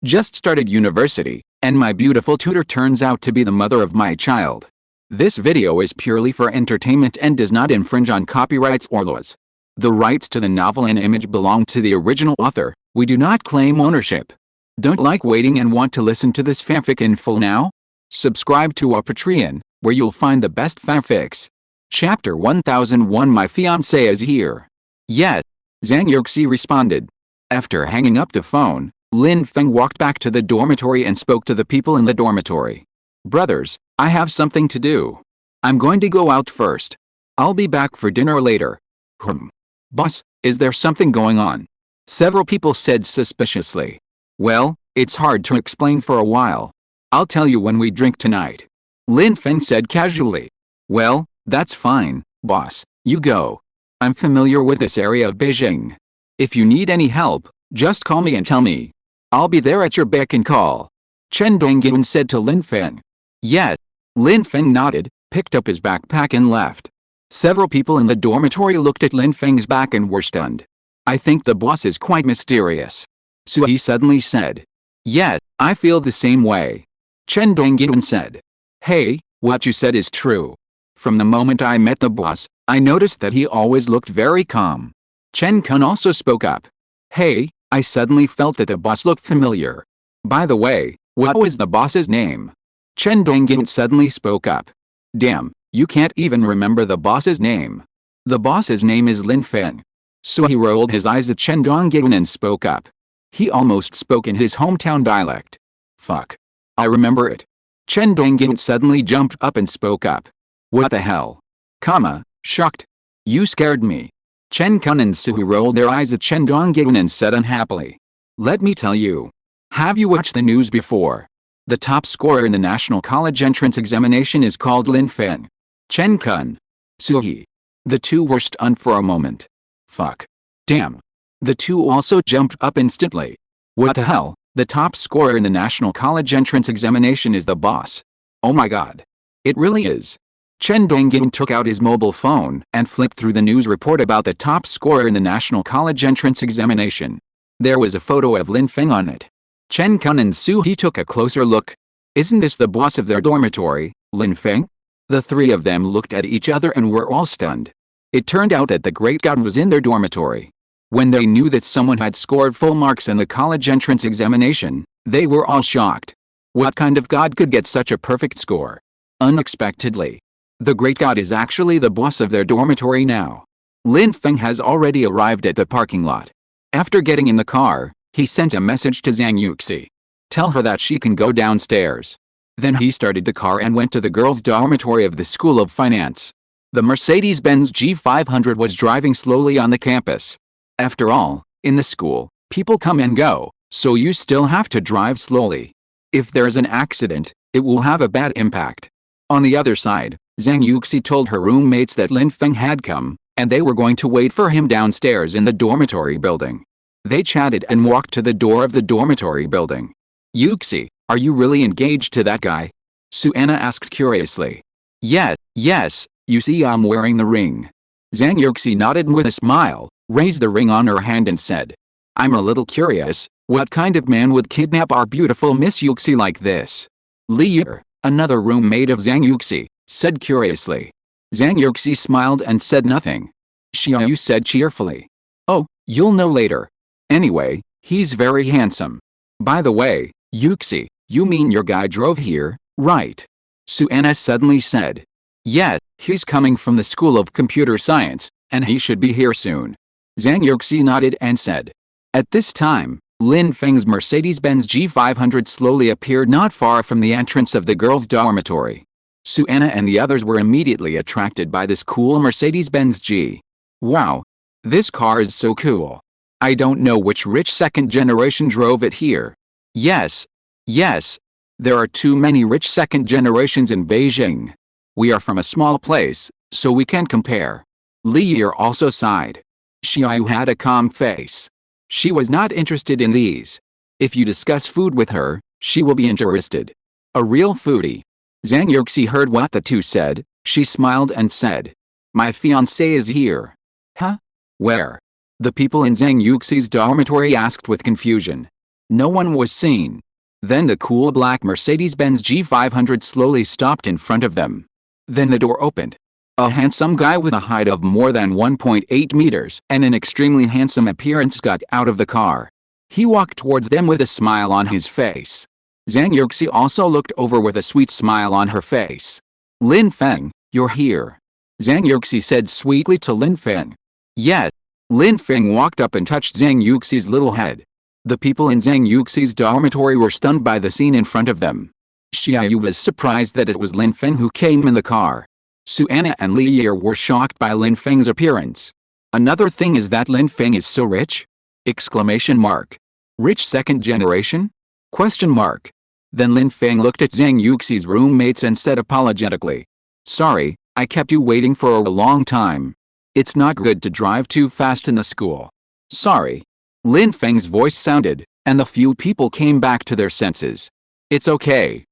Just started university, and my beautiful tutor turns out to be the mother of my child. This video is purely for entertainment and does not infringe on copyrights or laws. The rights to the novel and image belong to the original author. We do not claim ownership. Don't like waiting and want to listen to this fanfic in full now? Subscribe to our Patreon, where you'll find the best fanfics. Chapter 1001 My fiancé is here. Yes, Zhang Yuxi responded. After hanging up the phone, Lin Feng walked back to the dormitory and spoke to the people in the dormitory. Brothers, I have something to do. I'm going to go out first. I'll be back for dinner later. Boss, is there something going on? Several people said suspiciously. Well, it's hard to explain for a while. I'll tell you when we drink tonight. Lin Feng said casually. Well, that's fine, boss, you go. I'm familiar with this area of Beijing. If you need any help, just call me and tell me. I'll be there at your beck and call. Chen Dongyun said to Lin Feng. Yes. Lin Feng nodded, picked up his backpack and left. Several people in the dormitory looked at Lin Feng's back and were stunned. I think the boss is quite mysterious. He suddenly said. Yes, I feel the same way. Chen Dongyun said. Hey, what you said is true. From the moment I met the boss, I noticed that he always looked very calm. Chen Kun also spoke up. Hey, I suddenly felt that the boss looked familiar. By the way, what was the boss's name? Chen Dongyun suddenly spoke up. Damn, you can't even remember the boss's name. The boss's name is Lin Feng. He rolled his eyes at Chen Dongyun and spoke up. He almost spoke in his hometown dialect. Fuck. I remember it. Chen Dongyun suddenly jumped up and spoke up. What the hell? Shocked. You scared me. Chen Kun and Suhu rolled their eyes at Chen Dongyun and said unhappily. Let me tell you. Have you watched the news before? The top scorer in the National College entrance examination is called Lin Feng. Chen Kun. Suhi. The two were stunned for a moment. Fuck. Damn. The two also jumped up instantly. What the hell? The top scorer in the National College entrance examination is the boss. Oh my god. It really is. Chen Dongyun took out his mobile phone and flipped through the news report about the top scorer in the National College entrance examination. There was a photo of Lin Feng on it. Chen Kun and Suhi took a closer look. Isn't this the boss of their dormitory, Lin Feng? The three of them looked at each other and were all stunned. It turned out that the great god was in their dormitory. When they knew that someone had scored full marks in the college entrance examination, they were all shocked. What kind of god could get such a perfect score? Unexpectedly, the great god is actually the boss of their dormitory now. Lin Feng has already arrived at the parking lot. After getting in the car, he sent a message to Zhang Yuxi. Tell her that she can go downstairs. Then he started the car and went to the girls' dormitory of the School of Finance. The Mercedes-Benz G500 was driving slowly on the campus. After all, in the school, people come and go, so you still have to drive slowly. If there's an accident, it will have a bad impact. On the other side, Zhang Yuxi told her roommates that Lin Feng had come, and they were going to wait for him downstairs in the dormitory building. They chatted and walked to the door of the dormitory building. Yuxi, are you really engaged to that guy? Suanna asked curiously. Yes, you see I'm wearing the ring. Zhang Yuxi nodded with a smile, raised the ring on her hand and said. I'm a little curious, what kind of man would kidnap our beautiful Miss Yuxi like this? Li, another roommate of Zhang Yuxi, said curiously. Zhang Yuxi smiled and said nothing. Xiaoyu said cheerfully. Oh, you'll know later. Anyway, he's very handsome. By the way, Yuxi, you mean your guy drove here, right? Suanna suddenly said. Yes, he's coming from the School of Computer Science, and he should be here soon. Zhang Yuxi nodded and said. At this time, Lin Feng's Mercedes-Benz G500 slowly appeared not far from the entrance of the girls' dormitory. Suanna and the others were immediately attracted by this cool Mercedes-Benz G. Wow. This car is so cool. I don't know which rich second generation drove it here. Yes. There are too many rich second generations in Beijing. We are from a small place, so we can't compare. Li also sighed. Xiaoyu had a calm face. She was not interested in these. If you discuss food with her, she will be interested. A real foodie. Zhang Yuxi heard what the two said. She smiled and said. My fiancé is here. Huh? Where? The people in Zhang Yuxi's dormitory asked with confusion. No one was seen. Then the cool black Mercedes-Benz G500 slowly stopped in front of them. Then the door opened. A handsome guy with a height of more than 1.8 meters and an extremely handsome appearance got out of the car. He walked towards them with a smile on his face. Zhang Yuxi also looked over with a sweet smile on her face. Lin Feng, you're here. Zhang Yuxi said sweetly to Lin Feng. Yes. Lin Feng walked up and touched Zhang Yuxi's little head. The people in Zhang Yuxi's dormitory were stunned by the scene in front of them. Xiaoyu was surprised that it was Lin Feng who came in the car. Suanna and Li Yi were shocked by Lin Feng's appearance. Another thing is that Lin Feng is so rich? Exclamation mark. Rich second generation? Question mark. Then Lin Feng looked at Zhang Yuxi's roommates and said apologetically. Sorry, I kept you waiting for a long time. It's not good to drive too fast in the school. Sorry. Lin Feng's voice sounded, and the few people came back to their senses. It's okay,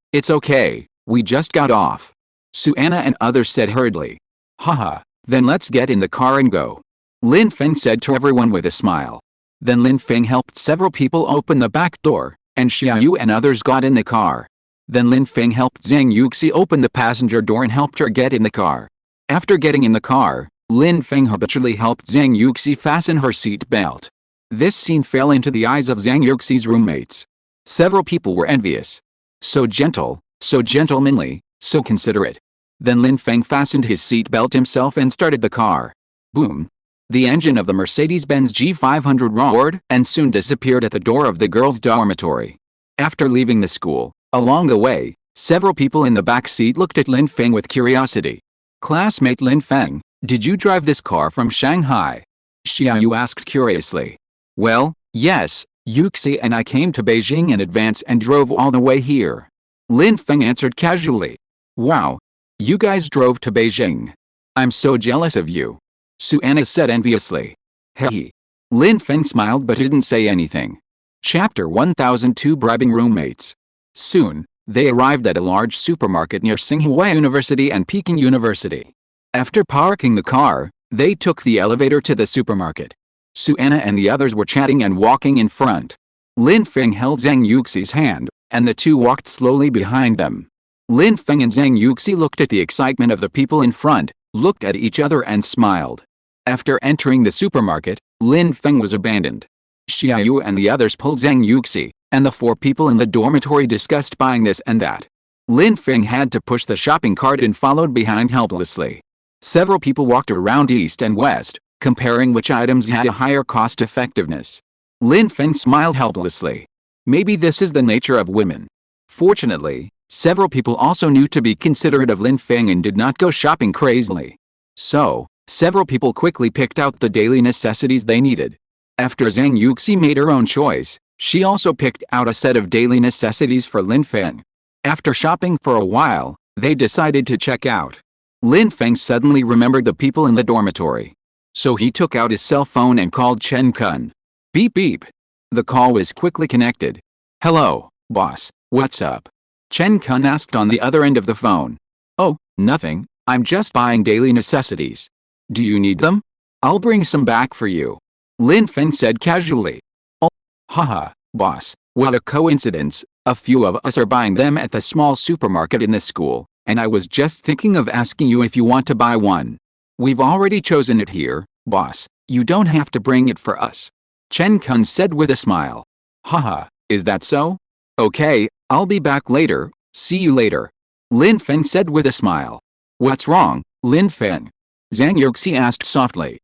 we just got off. Suanna and others said hurriedly. Haha, then let's get in the car and go. Lin Feng said to everyone with a smile. Then Lin Feng helped several people open the back door, and Xiaoyu and others got in the car. Then Lin Feng helped Zhang Yuxi open the passenger door and helped her get in the car. After getting in the car, Lin Feng habitually helped Zhang Yuxi fasten her seat belt. This scene fell into the eyes of Zhang Yuxi's roommates. Several people were envious. So gentle, so gentlemanly, so considerate. Then Lin Feng fastened his seat belt himself and started the car. Boom. The engine of the Mercedes-Benz G500 roared and soon disappeared at the door of the girls' dormitory. After leaving the school, along the way, several people in the back seat looked at Lin Feng with curiosity. Classmate Lin Feng, did you drive this car from Shanghai? Xiaoyu asked curiously. Well, yes, Yuxi and I came to Beijing in advance and drove all the way here. Lin Feng answered casually. Wow. You guys drove to Beijing. I'm so jealous of you. Suanna said enviously. Heh. Lin Feng smiled but didn't say anything. Chapter 1002 Bribing Roommates. Soon, they arrived at a large supermarket near Tsinghua University and Peking University. After parking the car, they took the elevator to the supermarket. Suanna and the others were chatting and walking in front. Lin Feng held Zhang Yuxi's hand, and the two walked slowly behind them. Lin Feng and Zhang Yuxi looked at the excitement of the people in front, looked at each other and smiled. After entering the supermarket, Lin Feng was abandoned. Xiaoyu and the others pulled Zhang Yuxi, and the four people in the dormitory discussed buying this and that. Lin Feng had to push the shopping cart and followed behind helplessly. Several people walked around east and west, comparing which items had a higher cost effectiveness. Lin Feng smiled helplessly. Maybe this is the nature of women. Fortunately, several people also knew to be considerate of Lin Feng and did not go shopping crazily. So, several people quickly picked out the daily necessities they needed. After Zhang Yuxi made her own choice, she also picked out a set of daily necessities for Lin Feng. After shopping for a while, they decided to check out. Lin Feng suddenly remembered the people in the dormitory. So he took out his cell phone and called Chen Kun. Beep beep. The call was quickly connected. Hello, boss, what's up? Chen Kun asked on the other end of the phone. Oh, nothing, I'm just buying daily necessities. Do you need them? I'll bring some back for you. Lin Feng said casually. Oh, haha, boss, what a coincidence, a few of us are buying them at the small supermarket in the school, and I was just thinking of asking you if you want to buy one. We've already chosen it here, boss, you don't have to bring it for us. Chen Kun said with a smile. Haha, is that so? Okay, I'll be back later, see you later. Lin Feng said with a smile. What's wrong, Lin Feng? Zhang Yuxi asked softly.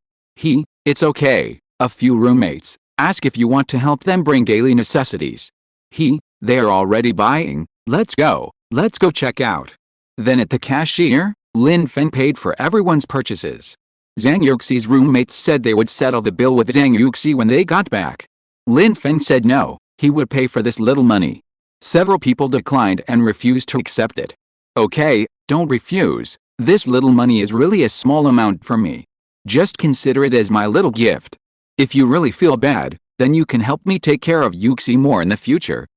It's okay, a few roommates, ask if you want to help them bring daily necessities. They are already buying, let's go check out. Then at the cashier, Lin Feng paid for everyone's purchases. Zhang Yuxi's roommates said they would settle the bill with Zhang Yuxi when they got back. Lin Feng said no, he would pay for this little money. Several people declined and refused to accept it. Okay, don't refuse, this little money is really a small amount for me. Just consider it as my little gift. If you really feel bad, then you can help me take care of Yuxi more in the future,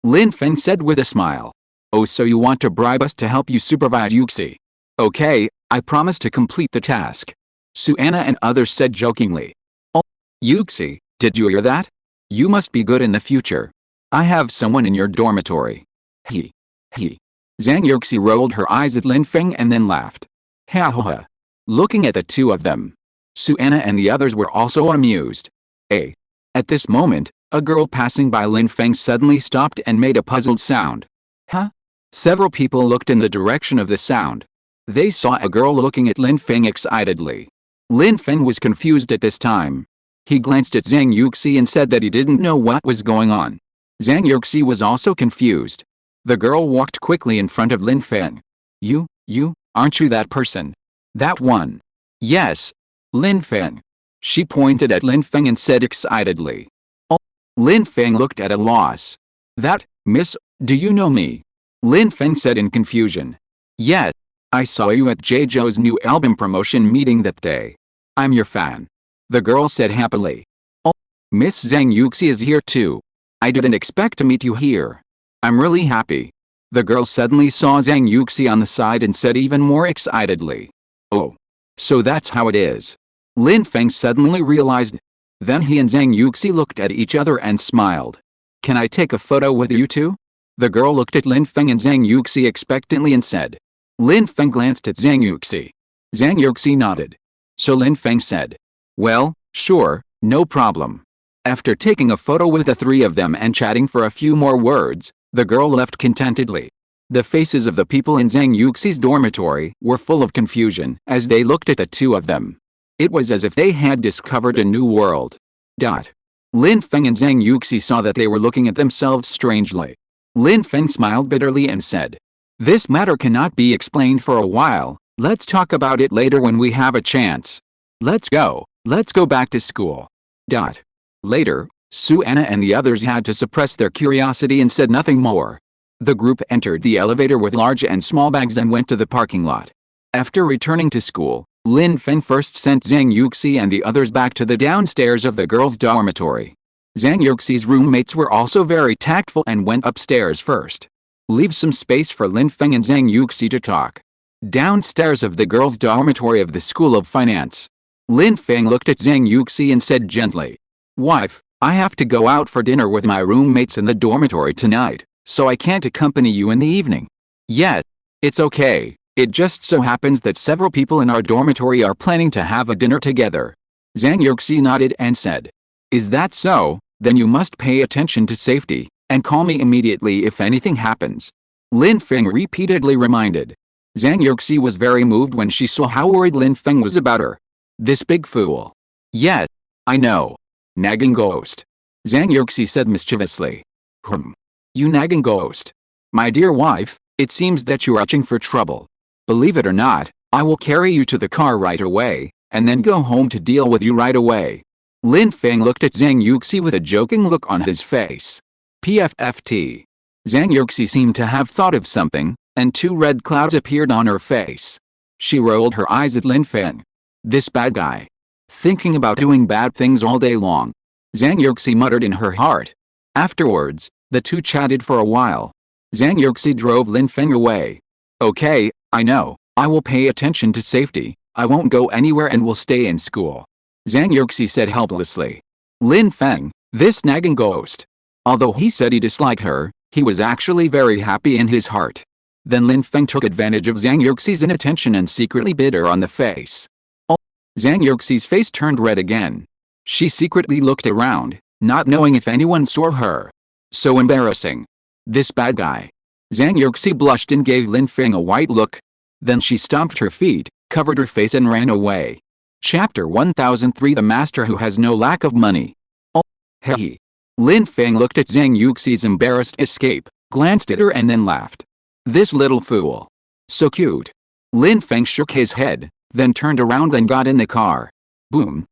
Lin Feng said with a smile. Oh, so you want to bribe us to help you supervise Yuxi? Okay, I promise to complete the task. Suanna and others said jokingly. Oh, Yuxi, did you hear that? You must be good in the future. I have someone in your dormitory. He. Zhang Yuxi rolled her eyes at Lin Feng and then laughed. Ha ha ha. Looking at the two of them, Suanna and the others were also amused. At this moment, a girl passing by Lin Feng suddenly stopped and made a puzzled sound. Huh? Several people looked in the direction of the sound. They saw a girl looking at Lin Feng excitedly. Lin Feng was confused at this time. He glanced at Zhang Yuxi and said that he didn't know what was going on. Zhang Yuxi was also confused. The girl walked quickly in front of Lin Feng. You, aren't you that person? That one? Yes. Lin Feng. She pointed at Lin Feng and said excitedly. Oh. Lin Feng looked at a loss. That, miss, do you know me? Lin Feng said in confusion. Yes. I saw you at Jejo's new album promotion meeting that day. I'm your fan. The girl said happily. Oh. Miss Zhang Yuxi is here too. I didn't expect to meet you here. I'm really happy. The girl suddenly saw Zhang Yuxi on the side and said even more excitedly. Oh. So that's how it is. Lin Feng suddenly realized. Then he and Zhang Yuxi looked at each other and smiled. Can I take a photo with you two? The girl looked at Lin Feng and Zhang Yuxi expectantly and said. Lin Feng glanced at Zhang Yuxi. Zhang Yuxi nodded. So Lin Feng said. Well, sure, no problem. After taking a photo with the three of them and chatting for a few more words, the girl left contentedly. The faces of the people in Zhang Yuxi's dormitory were full of confusion as they looked at the two of them. It was as if they had discovered a new world. Lin Feng and Zhang Yuxi saw that they were looking at themselves strangely. Lin Feng smiled bitterly and said. This matter cannot be explained for a while, let's talk about it later when we have a chance. Let's go back to school. Later, Suanna and the others had to suppress their curiosity and said nothing more. The group entered the elevator with large and small bags and went to the parking lot. After returning to school, Lin Feng first sent Zhang Yuxi and the others back to the downstairs of the girls' dormitory. Zhang Yuxi's roommates were also very tactful and went upstairs first. Leave some space for Lin Feng and Zhang Yuxi to talk. Downstairs of the girls' dormitory of the School of Finance, Lin Feng looked at Zhang Yuxi and said gently. Wife, I have to go out for dinner with my roommates in the dormitory tonight, so I can't accompany you in the evening. Yes, it's okay. It just so happens that several people in our dormitory are planning to have a dinner together. Zhang Yuxi nodded and said. Is that so? Then you must pay attention to safety, and call me immediately if anything happens. Lin Feng repeatedly reminded. Zhang Yuxi was very moved when she saw how worried Lin Feng was about her. This big fool. Yes, I know. Nagging ghost. Zhang Yuxi said mischievously. You nagging ghost. My dear wife, it seems that you're itching for trouble. Believe it or not, I will carry you to the car right away, and then go home to deal with you right away. Lin Feng looked at Zhang Yuxi with a joking look on his face. PFFT. Zhang Yuxi seemed to have thought of something, and two red clouds appeared on her face. She rolled her eyes at Lin Feng. This bad guy. Thinking about doing bad things all day long. Zhang Yuxi muttered in her heart. Afterwards, the two chatted for a while. Zhang Yuxi drove Lin Feng away. Okay, I know, I will pay attention to safety, I won't go anywhere and will stay in school. Zhang Yuxi said helplessly. Lin Feng, this nagging ghost. Although he said he disliked her, he was actually very happy in his heart. Then Lin Feng took advantage of Zhang Yuxi's inattention and secretly bit her on the face. Oh. Zhang Yuxi's face turned red again. She secretly looked around, not knowing if anyone saw her. So embarrassing. This bad guy. Zhang Yuxi blushed and gave Lin Feng a white look. Then she stomped her feet, covered her face and ran away. Chapter 1003 The Master Who Has No Lack of Money. Oh, hey. Lin Feng looked at Zhang Yuxi's embarrassed escape, glanced at her and then laughed. This little fool. So cute. Lin Feng shook his head, then turned around and got in the car. Boom.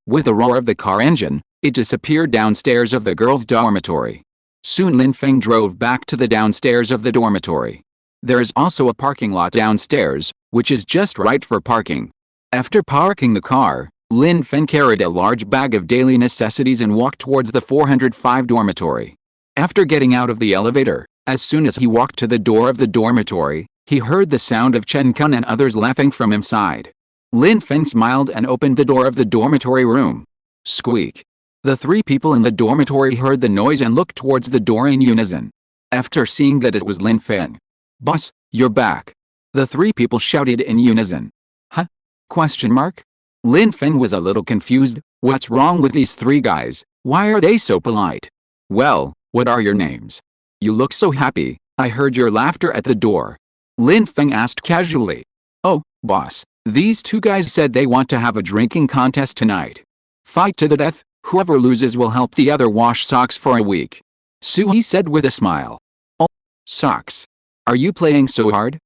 With a roar of the car engine, it disappeared downstairs of the girls' dormitory. Soon Lin Feng drove back to the downstairs of the dormitory. There is also a parking lot downstairs, which is just right for parking. After parking the car, Lin Feng carried a large bag of daily necessities and walked towards the 405 dormitory. After getting out of the elevator, as soon as he walked to the door of the dormitory, he heard the sound of Chen Kun and others laughing from inside. Lin Feng smiled and opened the door of the dormitory room. Squeak. The three people in the dormitory heard the noise and looked towards the door in unison. After seeing that it was Lin Feng. "Boss, you're back." The three people shouted in unison. "Huh? Question mark?" Lin Feng was a little confused. What's wrong with these three guys? Why are they so polite? "Well, what are your names? You look so happy. I heard your laughter at the door." Lin Feng asked casually. "Oh, boss, these two guys said they want to have a drinking contest tonight. Fight to the death, whoever loses will help the other wash socks for a week." Sui said with a smile. "Oh, socks. Are you playing so hard?"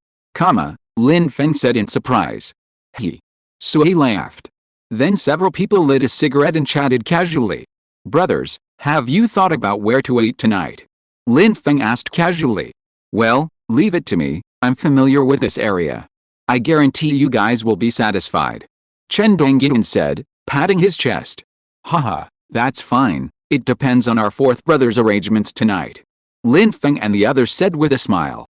Lin Feng said in surprise. He. Sui laughed. Then several people lit a cigarette and chatted casually. "Brothers, have you thought about where to eat tonight?" Lin Feng asked casually. "Well, leave it to me, I'm familiar with this area. I guarantee you guys will be satisfied," Chen Dongyun said, patting his chest. "Haha, that's fine, it depends on our fourth brother's arrangements tonight," Lin Feng and the others said with a smile.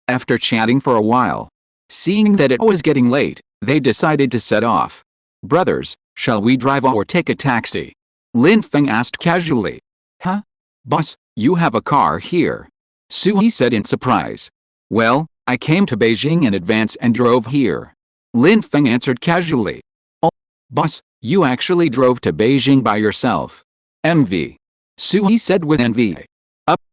After chatting for a while, seeing that it was getting late, they decided to set off. "Brothers, shall we drive or take a taxi?" Lin Feng asked casually. "Huh? Boss, you have a car here," Sui said in surprise. "Well, I came to Beijing in advance and drove here," Lin Feng answered casually. "Oh, boss, you actually drove to Beijing by yourself?" MV. Sui said with envy.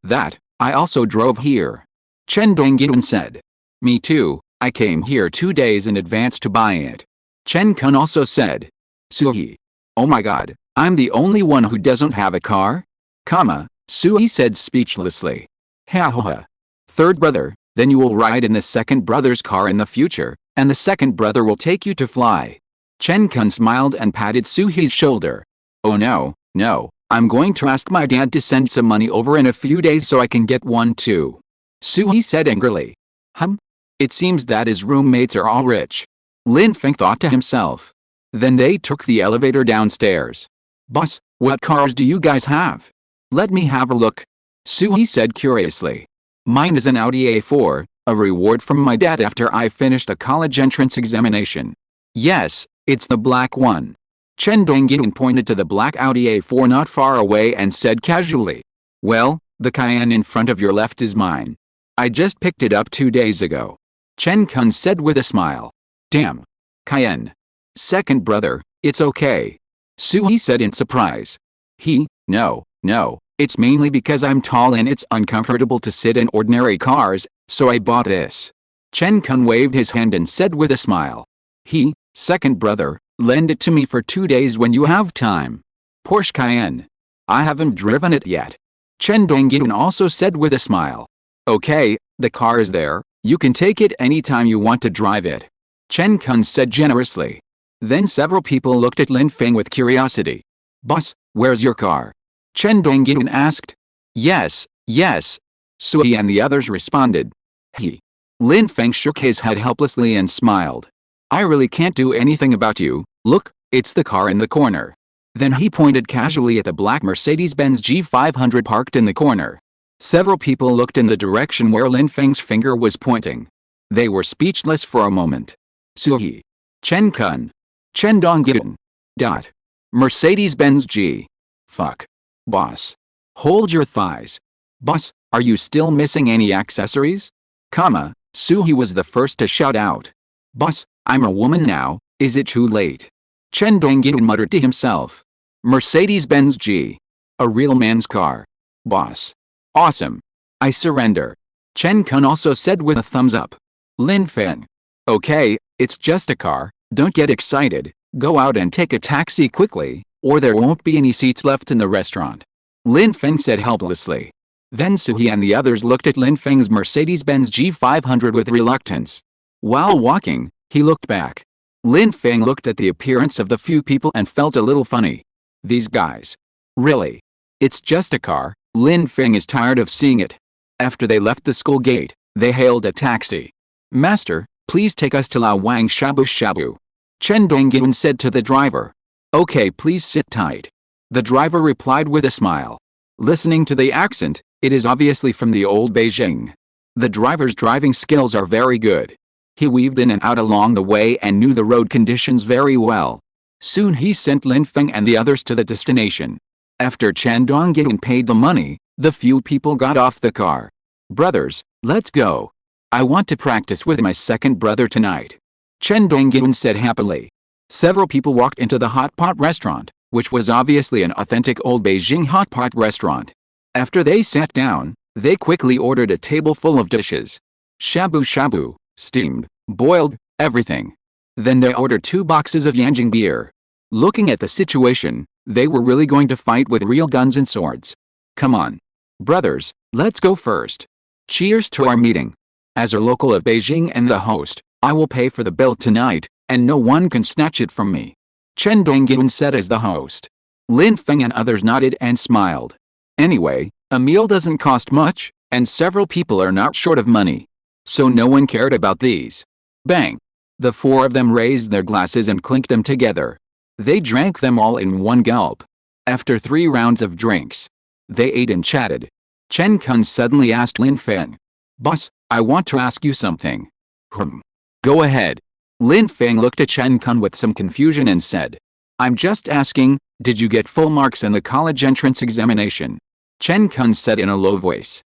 That, I also drove here," Chen Dongyun said. "Me too, I came here 2 days in advance to buy it," Chen Kun also said. Sui. "Oh my god, I'm the only one who doesn't have a car?" Sui said speechlessly. "Ha ha ha. Third brother, then you will ride in the second brother's car in the future, and the second brother will take you to fly." Chen Kun smiled and patted Sui's shoulder. "Oh no, I'm going to ask my dad to send some money over in a few days so I can get one too," Sui said angrily. It seems that his roommates are all rich," Lin Feng thought to himself. Then they took the elevator downstairs. "Boss, what cars do you guys have? Let me have a look," Sui said curiously. "Mine is an Audi A4, a reward from my dad after I finished a college entrance examination." "Yes, it's the black one." Chen Dongyun pointed to the black Audi A4 not far away and said casually. "Well, the Cayenne in front of your left is mine. I just picked it up 2 days ago," Chen Kun said with a smile. "Damn. Cayenne. Second brother, it's okay," Sui said in surprise. No, it's mainly because I'm tall and it's uncomfortable to sit in ordinary cars, so I bought this." Chen Kun waved his hand and said with a smile. Second brother, lend it to me for 2 days when you have time. Porsche Cayenne. I haven't driven it yet," Chen Dongyun also said with a smile. "Okay, the car is there, you can take it anytime you want to drive it," Chen Kun said generously. Then several people looked at Lin Feng with curiosity. "Boss, where's your car?" Chen Dongyun asked. Yes, Sui and the others responded. Lin Feng shook his head helplessly and smiled. "I really can't do anything about you, look, it's the car in the corner." Then he pointed casually at the black Mercedes-Benz G500 parked in the corner. Several people looked in the direction where Lin Feng's finger was pointing. They were speechless for a moment. Sui. Chen Kun. Chen Dongyun. Mercedes-Benz G. Fuck. Boss. Hold your thighs. Boss, are you still missing any accessories? Sui was the first to shout out. "Boss, I'm a woman now, is it too late?" Chen Dongyun muttered to himself. Mercedes-Benz G. A real man's car. Boss. Awesome. I surrender. Chen Kun also said with a thumbs up. Lin Feng. Okay, it's just a car, don't get excited, go out and take a taxi quickly, or there won't be any seats left in the restaurant, Lin Feng said helplessly. Then Sui and the others looked at Lin Feng's Mercedes-Benz G500 with reluctance. While walking, he looked back. Lin Feng looked at the appearance of the few people and felt a little funny. These guys. Really? It's just a car, Lin Feng is tired of seeing it. After they left the school gate, they hailed a taxi. "Master, please take us to Lao Wang Shabu Shabu," Chen Dongyun said to the driver. "Okay, please sit tight," the driver replied with a smile. Listening to the accent, it is obviously from the old Beijing. The driver's driving skills are very good. He weaved in and out along the way and knew the road conditions very well. Soon he sent Lin Feng and the others to the destination. After Chen Dongyan paid the money, the few people got off the car. "Brothers, let's go. I want to practice with my second brother tonight," Chen Dongyan said happily. Several people walked into the hot pot restaurant, which was obviously an authentic old Beijing hot pot restaurant. After they sat down, they quickly ordered a table full of dishes. Shabu shabu, steamed, boiled, everything. Then they ordered 2 boxes of Yanjing beer. Looking at the situation, they were really going to fight with real guns and swords. "Come on. Brothers, let's go first. Cheers to our meeting. As a local of Beijing and the host, I will pay for the bill tonight, and no one can snatch it from me," Chen Dongyan said as the host. Lin Feng and others nodded and smiled. Anyway, a meal doesn't cost much, and several people are not short of money. So no one cared about these. Bang! The 4 of them raised their glasses and clinked them together. They drank them all in one gulp. After 3 rounds of drinks, they ate and chatted. Chen Kun suddenly asked Lin Feng, "Boss, I want to ask you something." Go ahead." Lin Feng looked at Chen Kun with some confusion and said, "I'm just asking, did you get full marks in the college entrance examination?" Chen Kun said in a low voice.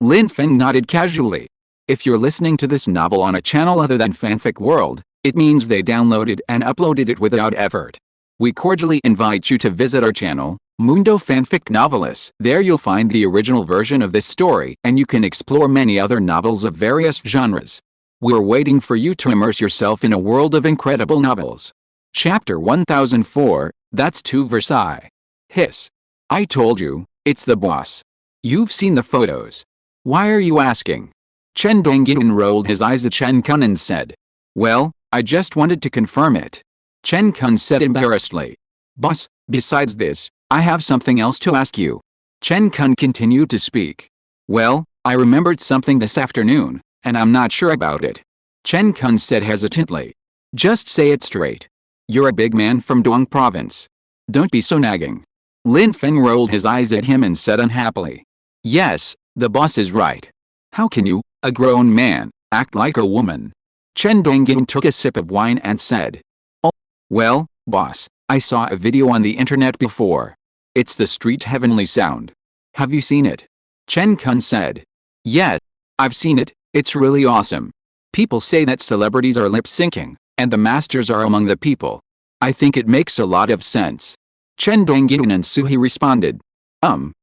Lin Feng nodded casually. If you're listening to this novel on a channel other than Fanfic World, it means they downloaded and uploaded it without effort. We cordially invite you to visit our channel, Mundo Fanfic Novelists. There you'll find the original version of this story, and you can explore many other novels of various genres. We're waiting for you to immerse yourself in a world of incredible novels. Chapter 1004, That's Too Versailles. Hiss. I told you, it's the boss. You've seen the photos. Why are you asking? Chen Dongyan rolled his eyes at Chen Kun and said, "Well, I just wanted to confirm it." Chen Kun said embarrassedly. "Boss, besides this, I have something else to ask you." Chen Kun continued to speak. "Well, I remembered something this afternoon, and I'm not sure about it." Chen Kun said hesitantly. "Just say it straight. You're a big man from Dong province. Don't be so nagging." Lin Feng rolled his eyes at him and said unhappily, "Yes, the boss is right. How can you, a grown man, act like a woman?" Chen Dongyan took a sip of wine and said, "Oh, well, boss, I saw a video on the internet before. It's the Street Heavenly Sound. Have you seen it?" Chen Kun said, "Yes, I've seen it. It's really awesome. People say that celebrities are lip-syncing, and the masters are among the people. I think it makes a lot of sense." Chen Dongyan and Suhi responded,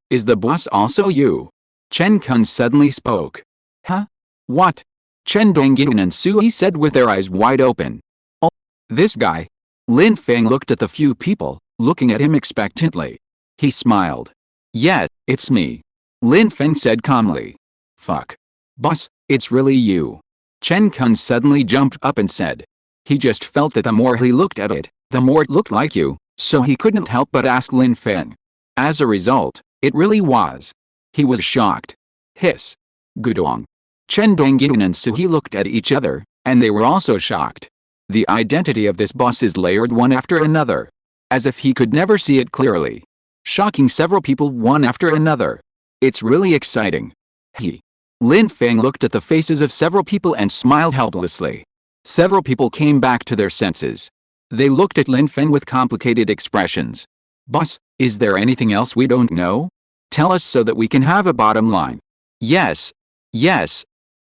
Is the boss also you?" Chen Kun suddenly spoke. "Huh? What?" Chen Dongyan and Suhi said with their eyes wide open. "Oh, this guy." Lin Feng looked at the few people, looking at him expectantly. He smiled. "Yeah, it's me." Lin Feng said calmly. "Fuck. Boss, it's really you." Chen Kun suddenly jumped up and said. He just felt that the more he looked at it, the more it looked like you, so he couldn't help but ask Lin Feng. As a result, it really was. He was shocked. Hiss. Gudong. Chen Dongyan and Suhi looked at each other, and they were also shocked. The identity of this boss is layered one after another, as if he could never see it clearly, shocking several people one after another. It's really exciting. Lin Feng looked at the faces of several people and smiled helplessly. Several people came back to their senses. They looked at Lin Feng with complicated expressions. "Boss, is there anything else we don't know? Tell us so that we can have a bottom line." Yes.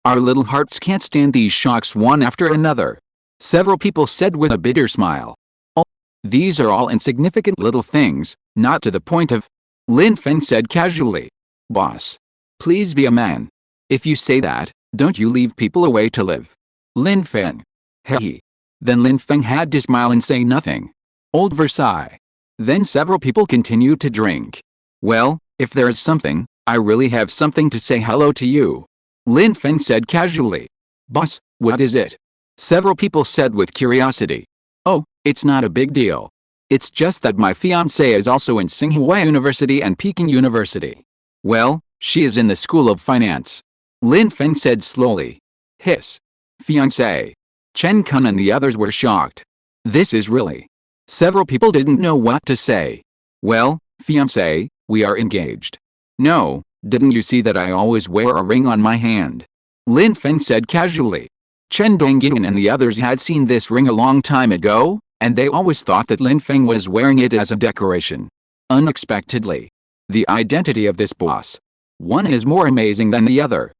Our little hearts can't stand these shocks one after another," several people said with a bitter smile. "Oh, these are all insignificant little things, not to the point of," Lin Feng said casually. "Boss, please be a man. If you say that, don't you leave people away to live." Lin Feng. Hey. Then Lin Feng had to smile and say nothing. Old Versailles. Then several people continued to drink. "Well, if there is something, I really have something to say hello to you," Lin Feng said casually. "Boss, what is it?" Several people said with curiosity. "Oh, it's not a big deal. It's just that my fiancée is also in Tsinghua University and Peking University. Well, she is in the School of Finance," Lin Feng said slowly. Hiss. Fiancé. Chen Kun and the others were shocked. This is really. Several people didn't know what to say. "Well, fiancé, we are engaged." "No, didn't you see that I always wear a ring on my hand?" Lin Feng said casually. Chen Dongyan and the others had seen this ring a long time ago, And they always thought that Lin Feng was wearing it as a decoration. Unexpectedly, the identity of this boss. One is more amazing than the other.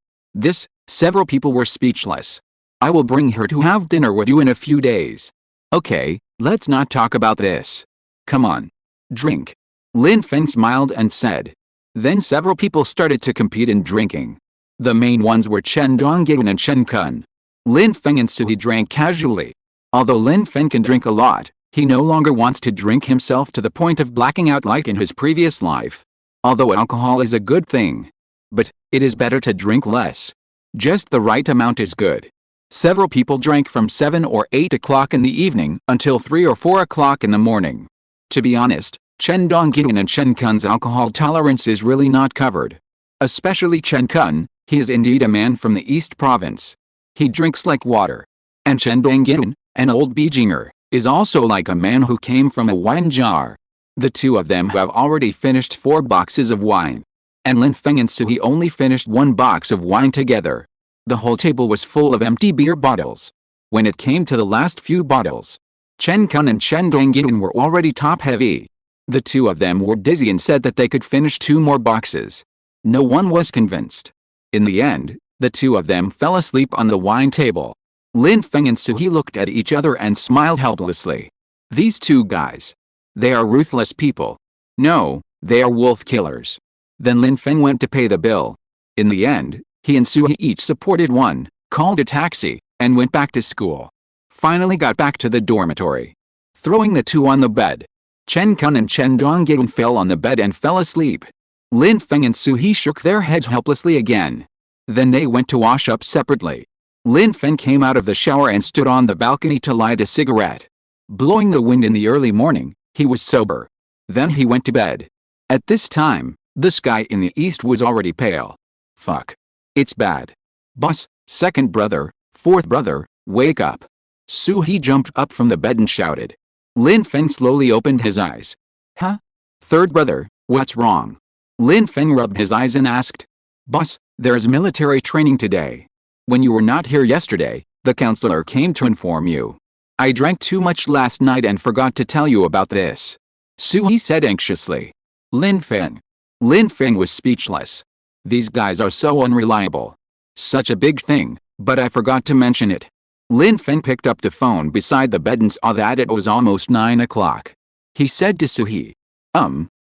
Several people were speechless. I will bring her to have dinner with you in a few days. Okay, let's not talk about this. Come on. Drink. Lin Feng smiled and said. Then several people started to compete in drinking. The main ones were Chen Dongyan and Chen Kun. Lin Feng and Suhi drank casually. Although Lin Feng can drink a lot, he no longer wants to drink himself to the point of blacking out like in his previous life. Although alcohol is a good thing. But it is better to drink less. Just the right amount is good. Several people drank from 7 or 8 o'clock in the evening until 3 or 4 o'clock in the morning. To be honest, Chen Dongyan and Chen Kun's alcohol tolerance is really not covered. Especially Chen Kun, he is indeed a man from the East Province. He drinks like water. And Chen Dongyan, an old Beijinger, is also like a man who came from a wine jar. The two of them have already finished 4 boxes of wine. And Lin Feng and Suhi only finished 1 box of wine together. The whole table was full of empty beer bottles. When it came to the last few bottles, Chen Kun and Chen Dongyan were already top-heavy. The two of them were dizzy and said that they could finish 2 more boxes. No one was convinced. In the end, the two of them fell asleep on the wine table. Lin Feng and Suhi looked at each other and smiled helplessly. These two guys. They are ruthless people. No, they are wolf killers. Then Lin Feng went to pay the bill. In the end, he and Suhi each supported one, called a taxi, and went back to school. Finally got back to the dormitory. Throwing the two on the bed. Chen Kun and Chen Dongyan fell on the bed and fell asleep. Lin Feng and Suhi shook their heads helplessly again. Then they went to wash up separately. Lin Feng came out of the shower and stood on the balcony to light a cigarette. Blowing the wind in the early morning, he was sober. Then he went to bed. At this time, the sky in the east was already pale. Fuck. It's bad. Boss, second brother, fourth brother, wake up. Suhi jumped up from the bed and shouted. Lin Feng slowly opened his eyes. Huh? Third brother, what's wrong? Lin Feng rubbed his eyes and asked. Boss, there's military training today. When you were not here yesterday, the counselor came to inform you. I drank too much last night and forgot to tell you about this. Suhi said anxiously. Lin Feng. Lin Feng was speechless. These guys are so unreliable. Such a big thing, but I forgot to mention it. Lin Feng picked up the phone beside the bed and saw that it was almost 9 o'clock. He said to Suhi.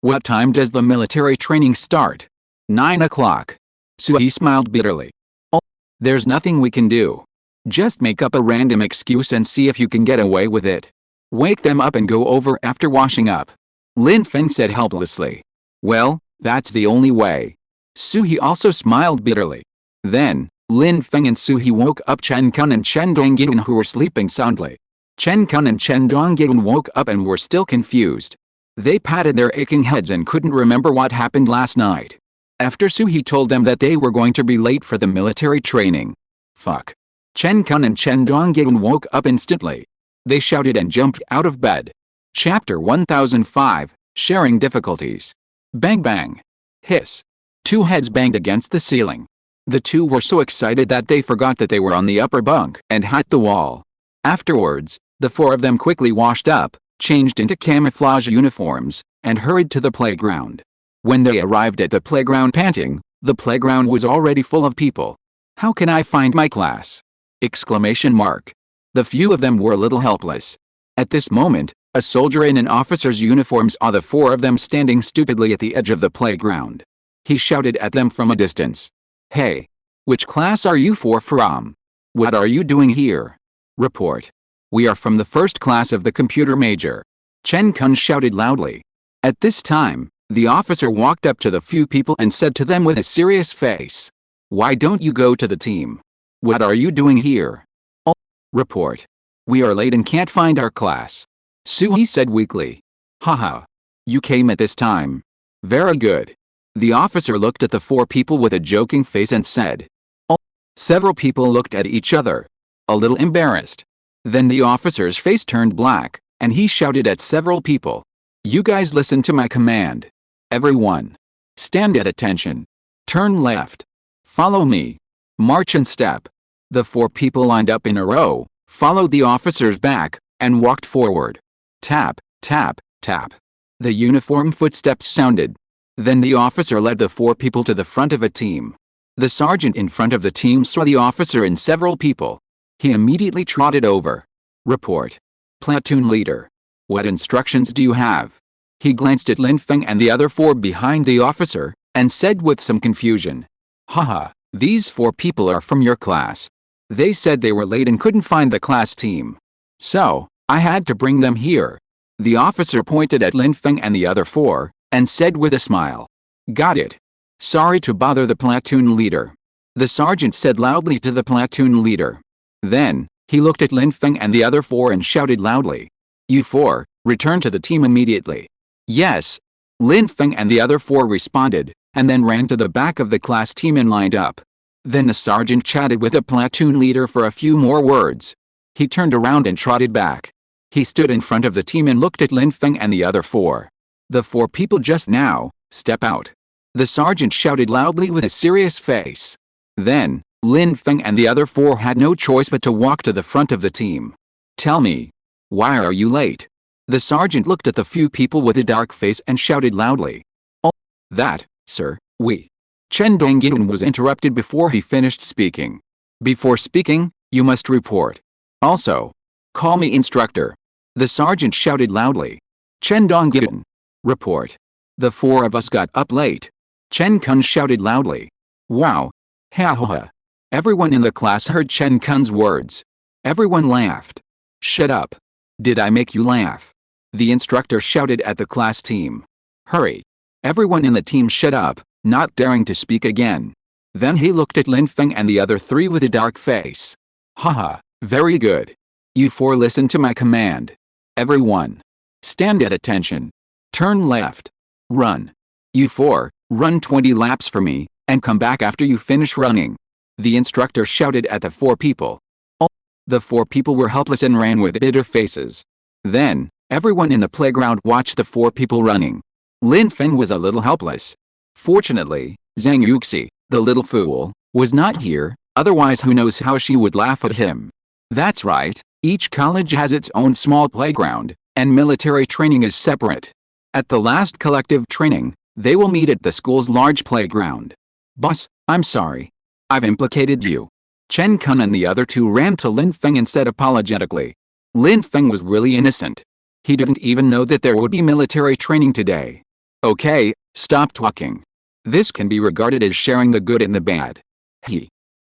What time does the military training start? 9 o'clock. Suhi smiled bitterly. Oh, there's nothing we can do. Just make up a random excuse and see if you can get away with it. Wake them up and go over after washing up. Lin Feng said helplessly. Well, that's the only way. Suhi also smiled bitterly. Then, Lin Feng and Suhi woke up Chen Kun and Chen Dongyan who were sleeping soundly. Chen Kun and Chen Dongyan woke up and were still confused. They patted their aching heads and couldn't remember what happened last night. After Suhi told them that they were going to be late for the military training. Fuck. Chen Kun and Chen Dongyan woke up instantly. They shouted and jumped out of bed. Chapter 1005, Sharing Difficulties. Bang bang. Hiss. 2 heads banged against the ceiling. The two were so excited that they forgot that they were on the upper bunk and hit the wall. Afterwards, the 4 of them quickly washed up, changed into camouflage uniforms, and hurried to the playground. When they arrived at the playground panting, the playground was already full of people. How can I find my class? Exclamation mark. The few of them were a little helpless. At this moment, a soldier in an officer's uniform saw the 4 of them standing stupidly at the edge of the playground. He shouted at them from a distance. Hey! Which class are you 4 from? What are you doing here? Report. We are from the first class of the computer major. Chen Kun shouted loudly. At this time, the officer walked up to the few people and said to them with a serious face. Why don't you go to the team? What are you doing here? Oh, report. We are late and can't find our class. Suhi said weakly. Haha. You came at this time. Very good. The officer looked at the 4 people with a joking face and said. Oh. Several people looked at each other. A little embarrassed. Then the officer's face turned black, and he shouted at several people. You guys listen to my command. Everyone. Stand at attention. Turn left. Follow me. March and step. The 4 people lined up in a row, followed the officer's back, and walked forward. Tap, tap, tap. The uniform footsteps sounded. Then the officer led the 4 people to the front of a team. The sergeant in front of the team saw the officer and several people. He immediately trotted over. Report. Platoon leader. What instructions do you have? He glanced at Lin Feng and the other 4 behind the officer, and said with some confusion. Haha, these 4 people are from your class. They said they were late and couldn't find the class team. So, I had to bring them here. The officer pointed at Lin Feng and the other 4, and said with a smile. Got it. Sorry to bother the platoon leader. The sergeant said loudly to the platoon leader. Then, he looked at Lin Feng and the other 4 and shouted loudly. You 4, return to the team immediately. Yes. Lin Feng and the other 4 responded, and then ran to the back of the class team and lined up. Then the sergeant chatted with the platoon leader for a few more words. He turned around and trotted back. He stood in front of the team and looked at Lin Feng and the other 4. The 4 people just now, step out. The sergeant shouted loudly with a serious face. Then, Lin Feng and the other 4 had no choice but to walk to the front of the team. Tell me. Why are you late? The sergeant looked at the few people with a dark face and shouted loudly. Oh, that, sir, we. Chen Dongyun was interrupted before he finished speaking. Before speaking, you must report. Also, call me instructor. The sergeant shouted loudly. Chen Dongyun. Report. The 4 of us got up late. Chen Kun shouted loudly. Wow. Ha ha ha. Everyone in the class heard Chen Kun's words. Everyone laughed. Shut up. Did I make you laugh? The instructor shouted at the class team. Hurry. Everyone in the team shut up, not daring to speak again. Then he looked at Lin Feng and the other 3 with a dark face. Haha, very good. You 4 listen to my command. Everyone. Stand at attention. Turn left. Run. You 4, run 20 laps for me, and come back after you finish running. The instructor shouted at the 4 people. Oh. The 4 people were helpless and ran with bitter faces. Then, everyone in the playground watched the 4 people running. Lin Feng was a little helpless. Fortunately, Zhang Yuxi, the little fool, was not here, otherwise who knows how she would laugh at him. That's right, each college has its own small playground, and military training is separate. At the last collective training, they will meet at the school's large playground. Boss, I'm sorry. I've implicated you. Chen Kun and the other 2 ran to Lin Feng and said apologetically. Lin Feng was really innocent. He didn't even know that there would be military training today. Okay, stop talking. This can be regarded as sharing the good and the bad.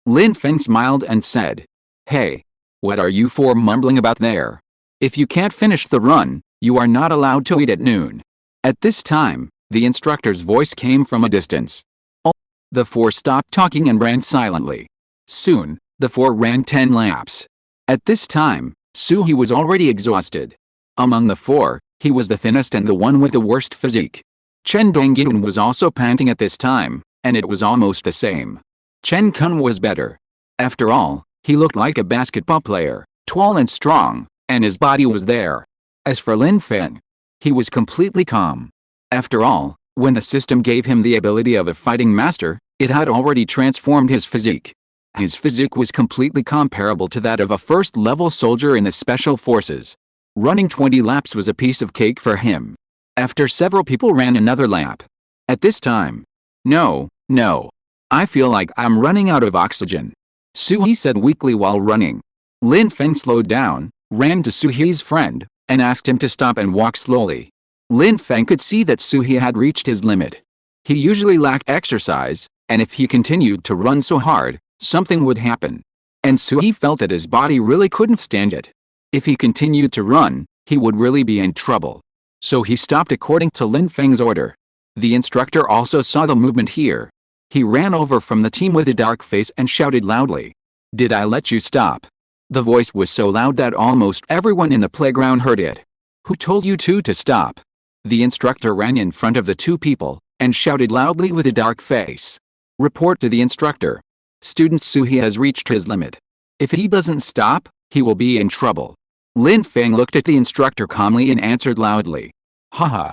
Lin Feng smiled and said. Hey. What are you 4 mumbling about there? If you can't finish the run, you are not allowed to eat at noon. At this time, the instructor's voice came from a distance. Oh. The 4 stopped talking and ran silently. Soon, the 4 ran 10 laps. At this time, Suhi was already exhausted. Among the 4, he was the thinnest and the one with the worst physique. Chen Dongyun was also panting at this time, and it was almost the same. Chen Kun was better. After all, he looked like a basketball player, tall and strong, and his body was there. As for Lin Feng, he was completely calm. After all, when the system gave him the ability of a fighting master, it had already transformed his physique. His physique was completely comparable to that of a first-level soldier in the special forces. Running 20 laps was a piece of cake for him. After several people ran another lap. At this time. No. I feel like I'm running out of oxygen. Suhi said weakly while running. Lin Feng slowed down, ran to Suhi's friend, and asked him to stop and walk slowly. Lin Feng could see that Suhi had reached his limit. He usually lacked exercise, and if he continued to run so hard, something would happen. And Suhi felt that his body really couldn't stand it. If he continued to run, he would really be in trouble. So he stopped according to Lin Feng's order. The instructor also saw the movement here. He ran over from the team with a dark face and shouted loudly. Did I let you stop? The voice was so loud that almost everyone in the playground heard it. Who told you to stop? The instructor ran in front of the 2 people, and shouted loudly with a dark face. Report to the instructor. Student Suhi has reached his limit. If he doesn't stop, he will be in trouble. Lin Feng looked at the instructor calmly and answered loudly. Haha.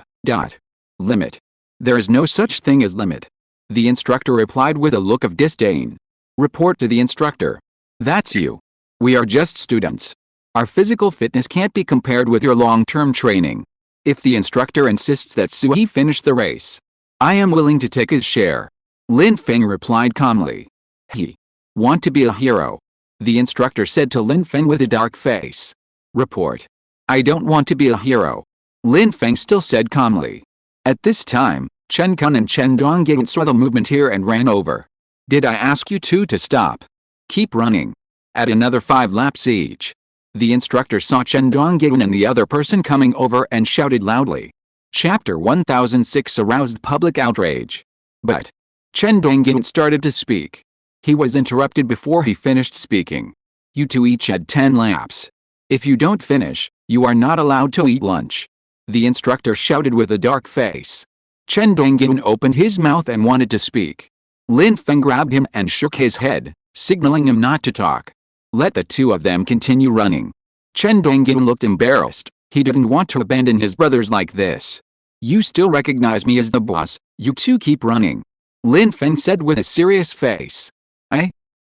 Limit. There is no such thing as limit. The instructor replied with a look of disdain. Report to the instructor. That's you. We are just students. Our physical fitness can't be compared with your long-term training. If the instructor insists that Sui finish the race, I am willing to take his share. Lin Feng replied calmly. He want to be a hero, the instructor said to Lin Feng with a dark face. Report. I don't want to be a hero, Lin Feng still said calmly. At this time, Chen Kun and Chen Dongying saw the movement here and ran over. Did I ask you two to stop? Keep running. At another 5 laps each. The instructor saw Chen Dongying and the other person coming over and shouted loudly. Chapter 1006 aroused public outrage. But Chen Dongying started to speak. He was interrupted before he finished speaking. You two each had 10 laps. If you don't finish, you are not allowed to eat lunch, the instructor shouted with a dark face. Chen Dongying opened his mouth and wanted to speak. Lin Feng grabbed him and shook his head, signaling him not to talk. Let the two of them continue running. Chen Dongying looked embarrassed. He didn't want to abandon his brothers like this. You still recognize me as the boss, you two keep running, Lin Feng said with a serious face.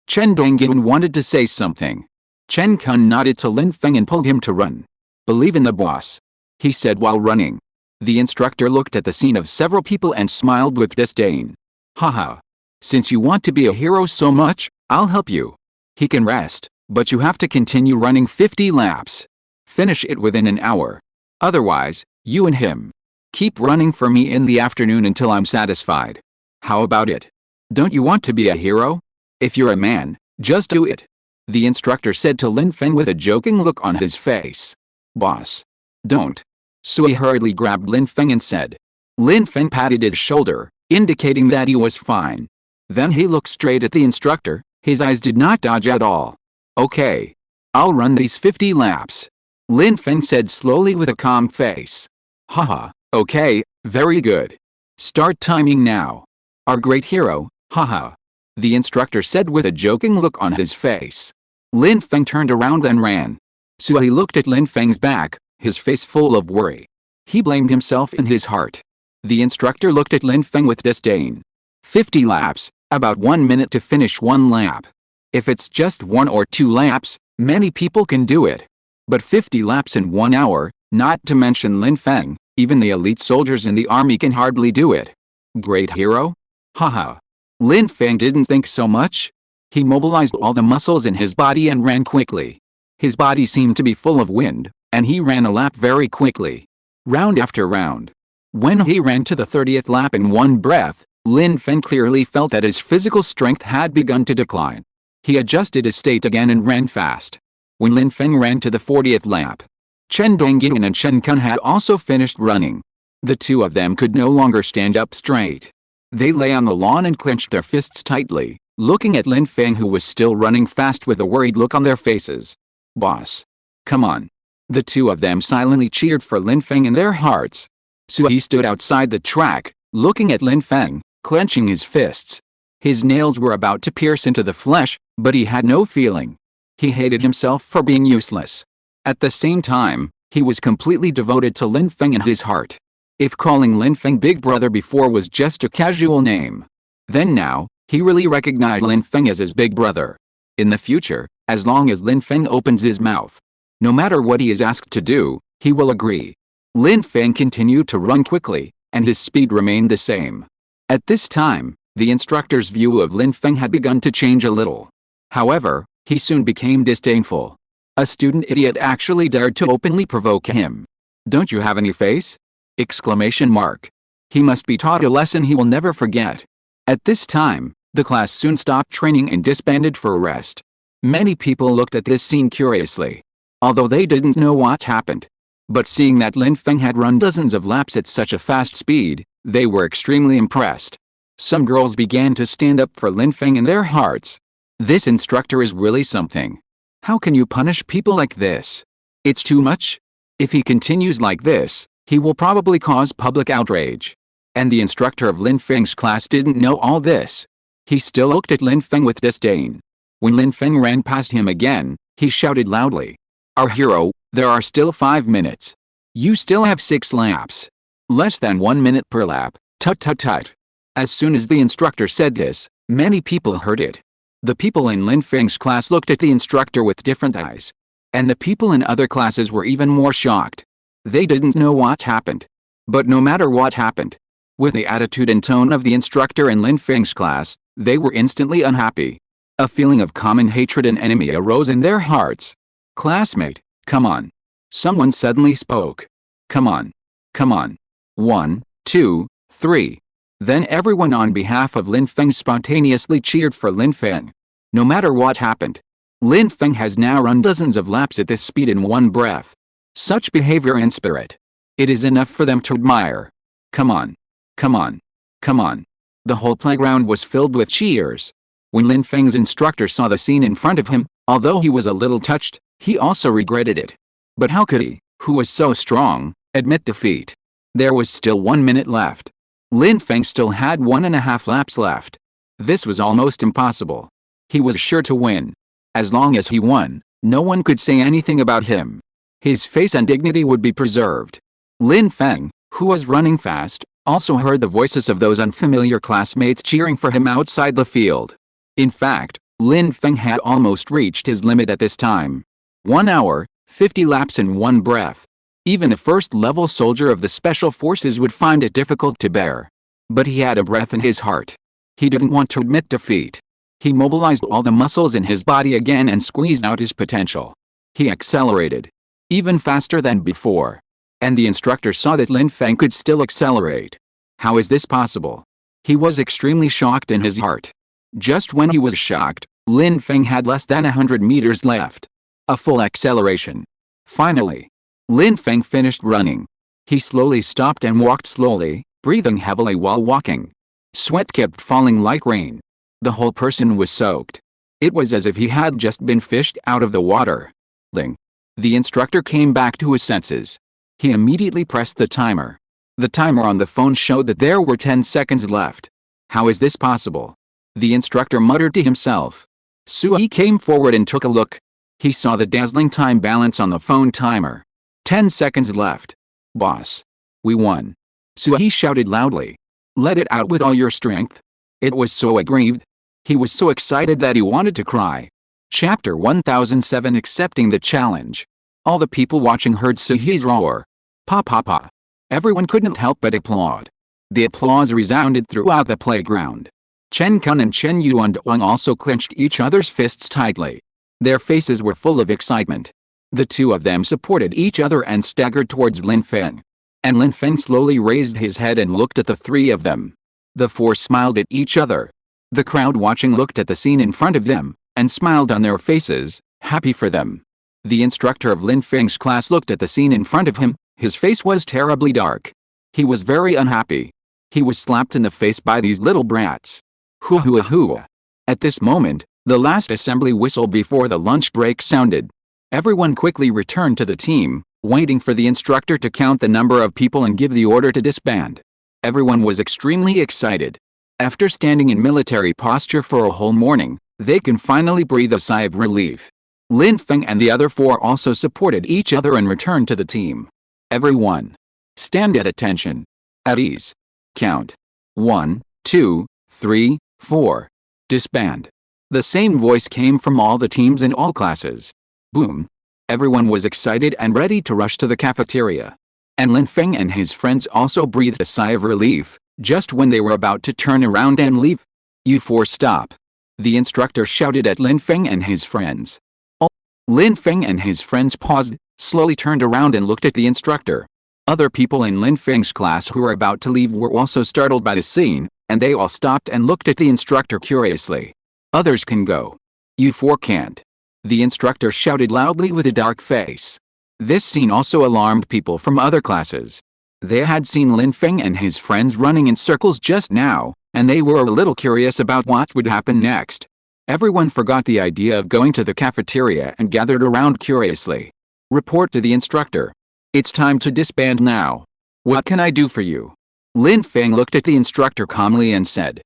Chen Dongying wanted to say something. Chen Kun nodded to Lin Feng and pulled him to run. Believe in the boss, he said while running. The instructor looked at the scene of several people and smiled with disdain. Haha. Since you want to be a hero so much, I'll help you. He can rest, but you have to continue running 50 laps. Finish it within an hour. Otherwise, you and him keep running for me in the afternoon until I'm satisfied. How about it? Don't you want to be a hero? If you're a man, just do it, the instructor said to Lin Feng with a joking look on his face. Boss. Don't. Sui hurriedly grabbed Lin Feng and said. Lin Feng patted his shoulder, indicating that he was fine. Then he looked straight at the instructor. His eyes did not dodge at all. Okay. I'll run these 50 laps, Lin Feng said slowly with a calm face. Haha, okay, very good. Start timing now. Our great hero, haha, the instructor said with a joking look on his face. Lin Feng turned around and ran. Sui looked at Lin Feng's back, his face full of worry. He blamed himself in his heart. The instructor looked at Lin Feng with disdain. 50 laps, about 1 minute to finish 1 lap. If it's just 1 or 2 laps, many people can do it. But 50 laps in 1 hour, not to mention Lin Feng, even the elite soldiers in the army can hardly do it. Great hero? Haha. Lin Feng didn't think so much. He mobilized all the muscles in his body and ran quickly. His body seemed to be full of wind, and he ran a lap very quickly. Round after round. When he ran to the 30th lap in one breath, Lin Feng clearly felt that his physical strength had begun to decline. He adjusted his state again and ran fast. When Lin Feng ran to the 40th lap, Chen Dongying and Chen Kun had also finished running. The two of them could no longer stand up straight. They lay on the lawn and clenched their fists tightly, looking at Lin Feng who was still running fast with a worried look on their faces. Boss. Come on. The two of them silently cheered for Lin Feng in their hearts. Sui stood outside the track, looking at Lin Feng, clenching his fists. His nails were about to pierce into the flesh, but he had no feeling. He hated himself for being useless. At the same time, he was completely devoted to Lin Feng in his heart. If calling Lin Feng Big Brother before was just a casual name, then now, he really recognized Lin Feng as his big brother. In the future, as long as Lin Feng opens his mouth, no matter what he is asked to do, he will agree. Lin Feng continued to run quickly, and his speed remained the same. At this time, the instructor's view of Lin Feng had begun to change a little. However, he soon became disdainful. A student idiot actually dared to openly provoke him. Don't you have any face? Exclamation mark. He must be taught a lesson he will never forget. At this time, the class soon stopped training and disbanded for a rest. Many people looked at this scene curiously, although they didn't know what happened. But seeing that Lin Feng had run dozens of laps at such a fast speed, they were extremely impressed. Some girls began to stand up for Lin Feng in their hearts. This instructor is really something. How can you punish people like this? It's too much. If he continues like this, he will probably cause public outrage. And the instructor of Lin Feng's class didn't know all this. He still looked at Lin Feng with disdain. When Lin Feng ran past him again, he shouted loudly. Our hero, there are still 5 minutes. You still have 6 laps. Less than 1 minute per lap, tut tut tut. As soon as the instructor said this, many people heard it. The people in Lin Feng's class looked at the instructor with different eyes. And the people in other classes were even more shocked. They didn't know what happened. But no matter what happened, with the attitude and tone of the instructor in Lin Feng's class, they were instantly unhappy. A feeling of common hatred and enemy arose in their hearts. "Classmate, come on." Someone suddenly spoke. "Come on. Come on. 1, 2, 3. Then everyone on behalf of Lin Feng spontaneously cheered for Lin Feng. No matter what happened, Lin Feng has now run dozens of laps at this speed in one breath. Such behavior and spirit. It is enough for them to admire. Come on. Come on. Come on. The whole playground was filled with cheers. When Lin Feng's instructor saw the scene in front of him, although he was a little touched, he also regretted it. But how could he, who was so strong, admit defeat? There was still 1 minute left. Lin Feng still had 1.5 laps left. This was almost impossible. He was sure to win. As long as he won, no one could say anything about him. His face and dignity would be preserved. Lin Feng, who was running fast, also heard the voices of those unfamiliar classmates cheering for him outside the field. In fact, Lin Feng had almost reached his limit at this time. 1 hour, 50 laps in one breath. Even a first-level soldier of the Special Forces would find it difficult to bear. But he had a breath in his heart. He didn't want to admit defeat. He mobilized all the muscles in his body again and squeezed out his potential. He accelerated. Even faster than before. And the instructor saw that Lin Feng could still accelerate. How is this possible? He was extremely shocked in his heart. Just when he was shocked, Lin Feng had less than 100 meters left. A full acceleration. Finally, Lin Feng finished running. He slowly stopped and walked slowly, breathing heavily while walking. Sweat kept falling like rain. The whole person was soaked. It was as if he had just been fished out of the water. Ling. The instructor came back to his senses. He immediately pressed the timer. The timer on the phone showed that there were 10 seconds left. How is this possible? The instructor muttered to himself. Sui came forward and took a look. He saw the dazzling time balance on the phone timer. 10 seconds left. Boss. We won. Sui shouted loudly. Let it out with all your strength. It was so aggrieved. He was so excited that he wanted to cry. Chapter 1007 Accepting the Challenge. All the people watching heard Sui's roar. Pa pa pa. Everyone couldn't help but applaud. The applause resounded throughout the playground. Chen Kun and Chen Yuan also clenched each other's fists tightly. Their faces were full of excitement. The two of them supported each other and staggered towards Lin Feng. And Lin Feng slowly raised his head and looked at the three of them. The four smiled at each other. The crowd watching looked at the scene in front of them, and smiled on their faces, happy for them. The instructor of Lin Feng's class looked at the scene in front of him. His face was terribly dark. He was very unhappy. He was slapped in the face by these little brats. Hua hua hua. At this moment, the last assembly whistle before the lunch break sounded. Everyone quickly returned to the team, waiting for the instructor to count the number of people and give the order to disband. Everyone was extremely excited. After standing in military posture for a whole morning, they can finally breathe a sigh of relief. Lin Feng and the other four also supported each other and returned to the team. Everyone. Stand at attention. At ease. Count. 1, 2, 3, 4. Disband. The same voice came from all the teams in all classes. Boom. Everyone was excited and ready to rush to the cafeteria. And Lin Feng and his friends also breathed a sigh of relief, just when they were about to turn around and leave. You four stop. The instructor shouted at Lin Feng and his friends. Lin Feng and his friends paused, slowly turned around and looked at the instructor. Other people in Lin Feng's class who were about to leave were also startled by the scene, and they all stopped and looked at the instructor curiously. Others can go. You four can't. The instructor shouted loudly with a dark face. This scene also alarmed people from other classes. They had seen Lin Feng and his friends running in circles just now, and they were a little curious about what would happen next. Everyone forgot the idea of going to the cafeteria and gathered around curiously. Report to the instructor. It's time to disband now. What can I do for you? Lin Feng looked at the instructor calmly and said.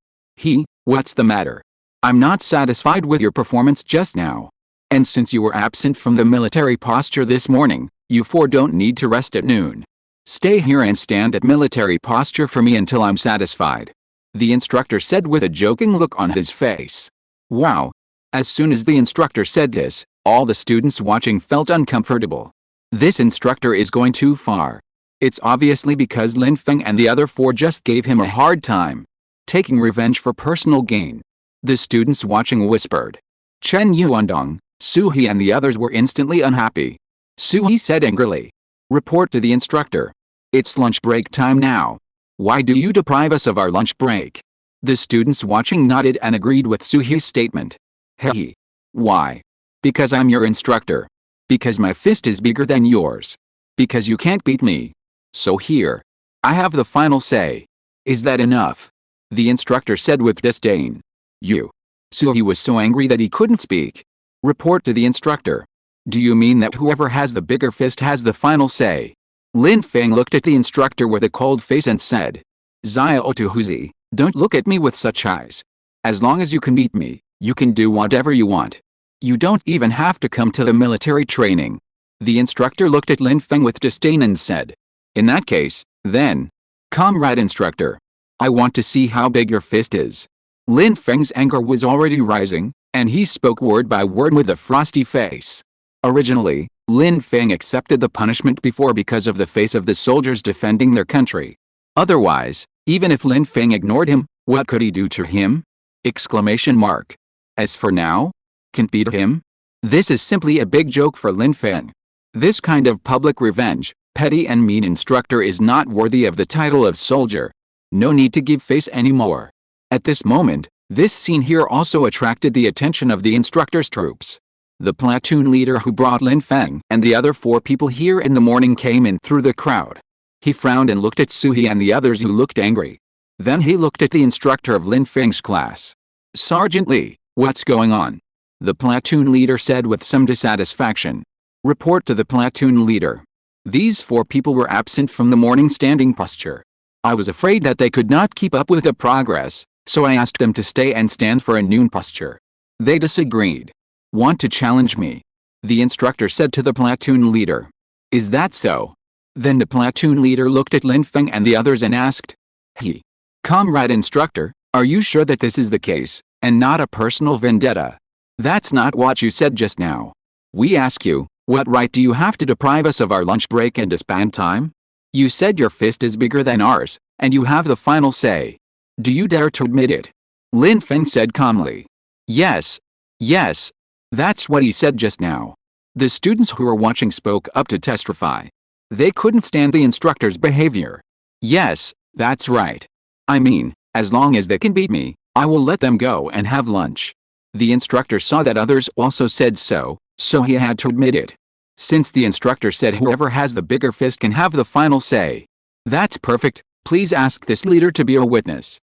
What's the matter? I'm not satisfied with your performance just now. And since you were absent from the military posture this morning, you four don't need to rest at noon. Stay here and stand at military posture for me until I'm satisfied. The instructor said with a joking look on his face. Wow. As soon as the instructor said this, All the students watching felt uncomfortable. This instructor is going too far. It's obviously because Lin Feng and the other 4 just gave him a hard time, taking revenge for personal gain. The students watching whispered. Chen Yuandong, Suhi and the others were instantly unhappy. Suhi said angrily. Report to the instructor. It's lunch break time now. Why do you deprive us of our lunch break? The students watching nodded and agreed with Suhi's statement. Hey. Why? Because I'm your instructor. Because my fist is bigger than yours. Because you can't beat me. So here. I have the final say. Is that enough? The instructor said with disdain. You. Suhi was so angry that he couldn't speak. Report to the instructor. Do you mean that whoever has the bigger fist has the final say? Lin Feng looked at the instructor with a cold face and said. Zia Otuhuzi, don't look at me with such eyes. As long as you can beat me, you can do whatever you want. You don't even have to come to the military training. The instructor looked at Lin Feng with disdain and said. In that case, then. Comrade instructor. I want to see how big your fist is. Lin Feng's anger was already rising, and he spoke word by word with a frosty face. Originally, Lin Feng accepted the punishment before because of the face of the soldiers defending their country. Otherwise, even if Lin Feng ignored him, what could he do to him? Exclamation mark. As for now, can't beat him? This is simply a big joke for Lin Feng. This kind of public revenge, petty and mean instructor is not worthy of the title of soldier. No need to give face anymore. At this moment, this scene here also attracted the attention of the instructor's troops. The platoon leader who brought Lin Feng and the other 4 people here in the morning came in through the crowd. He frowned and looked at Suhi and the others who looked angry. Then he looked at the instructor of Lin Feng's class. Sergeant Li, what's going on? The platoon leader said with some dissatisfaction. Report to the platoon leader. These 4 people were absent from the morning standing posture. I was afraid that they could not keep up with the progress, so I asked them to stay and stand for a noon posture. They disagreed. Want to challenge me? The instructor said to the platoon leader. Is that so? Then the platoon leader looked at Lin Feng and the others and asked. He. Comrade instructor, are you sure that this is the case, and not a personal vendetta? That's not what you said just now. We ask you, what right do you have to deprive us of our lunch break and disband time? You said your fist is bigger than ours, and you have the final say. Do you dare to admit it? Lin Feng said calmly. Yes. Yes. That's what he said just now. The students who were watching spoke up to testify. They couldn't stand the instructor's behavior. Yes, that's right. I mean, as long as they can beat me, I will let them go and have lunch. The instructor saw that others also said so, so he had to admit it. Since the instructor said whoever has the bigger fist can have the final say. That's perfect, please ask this leader to be a witness.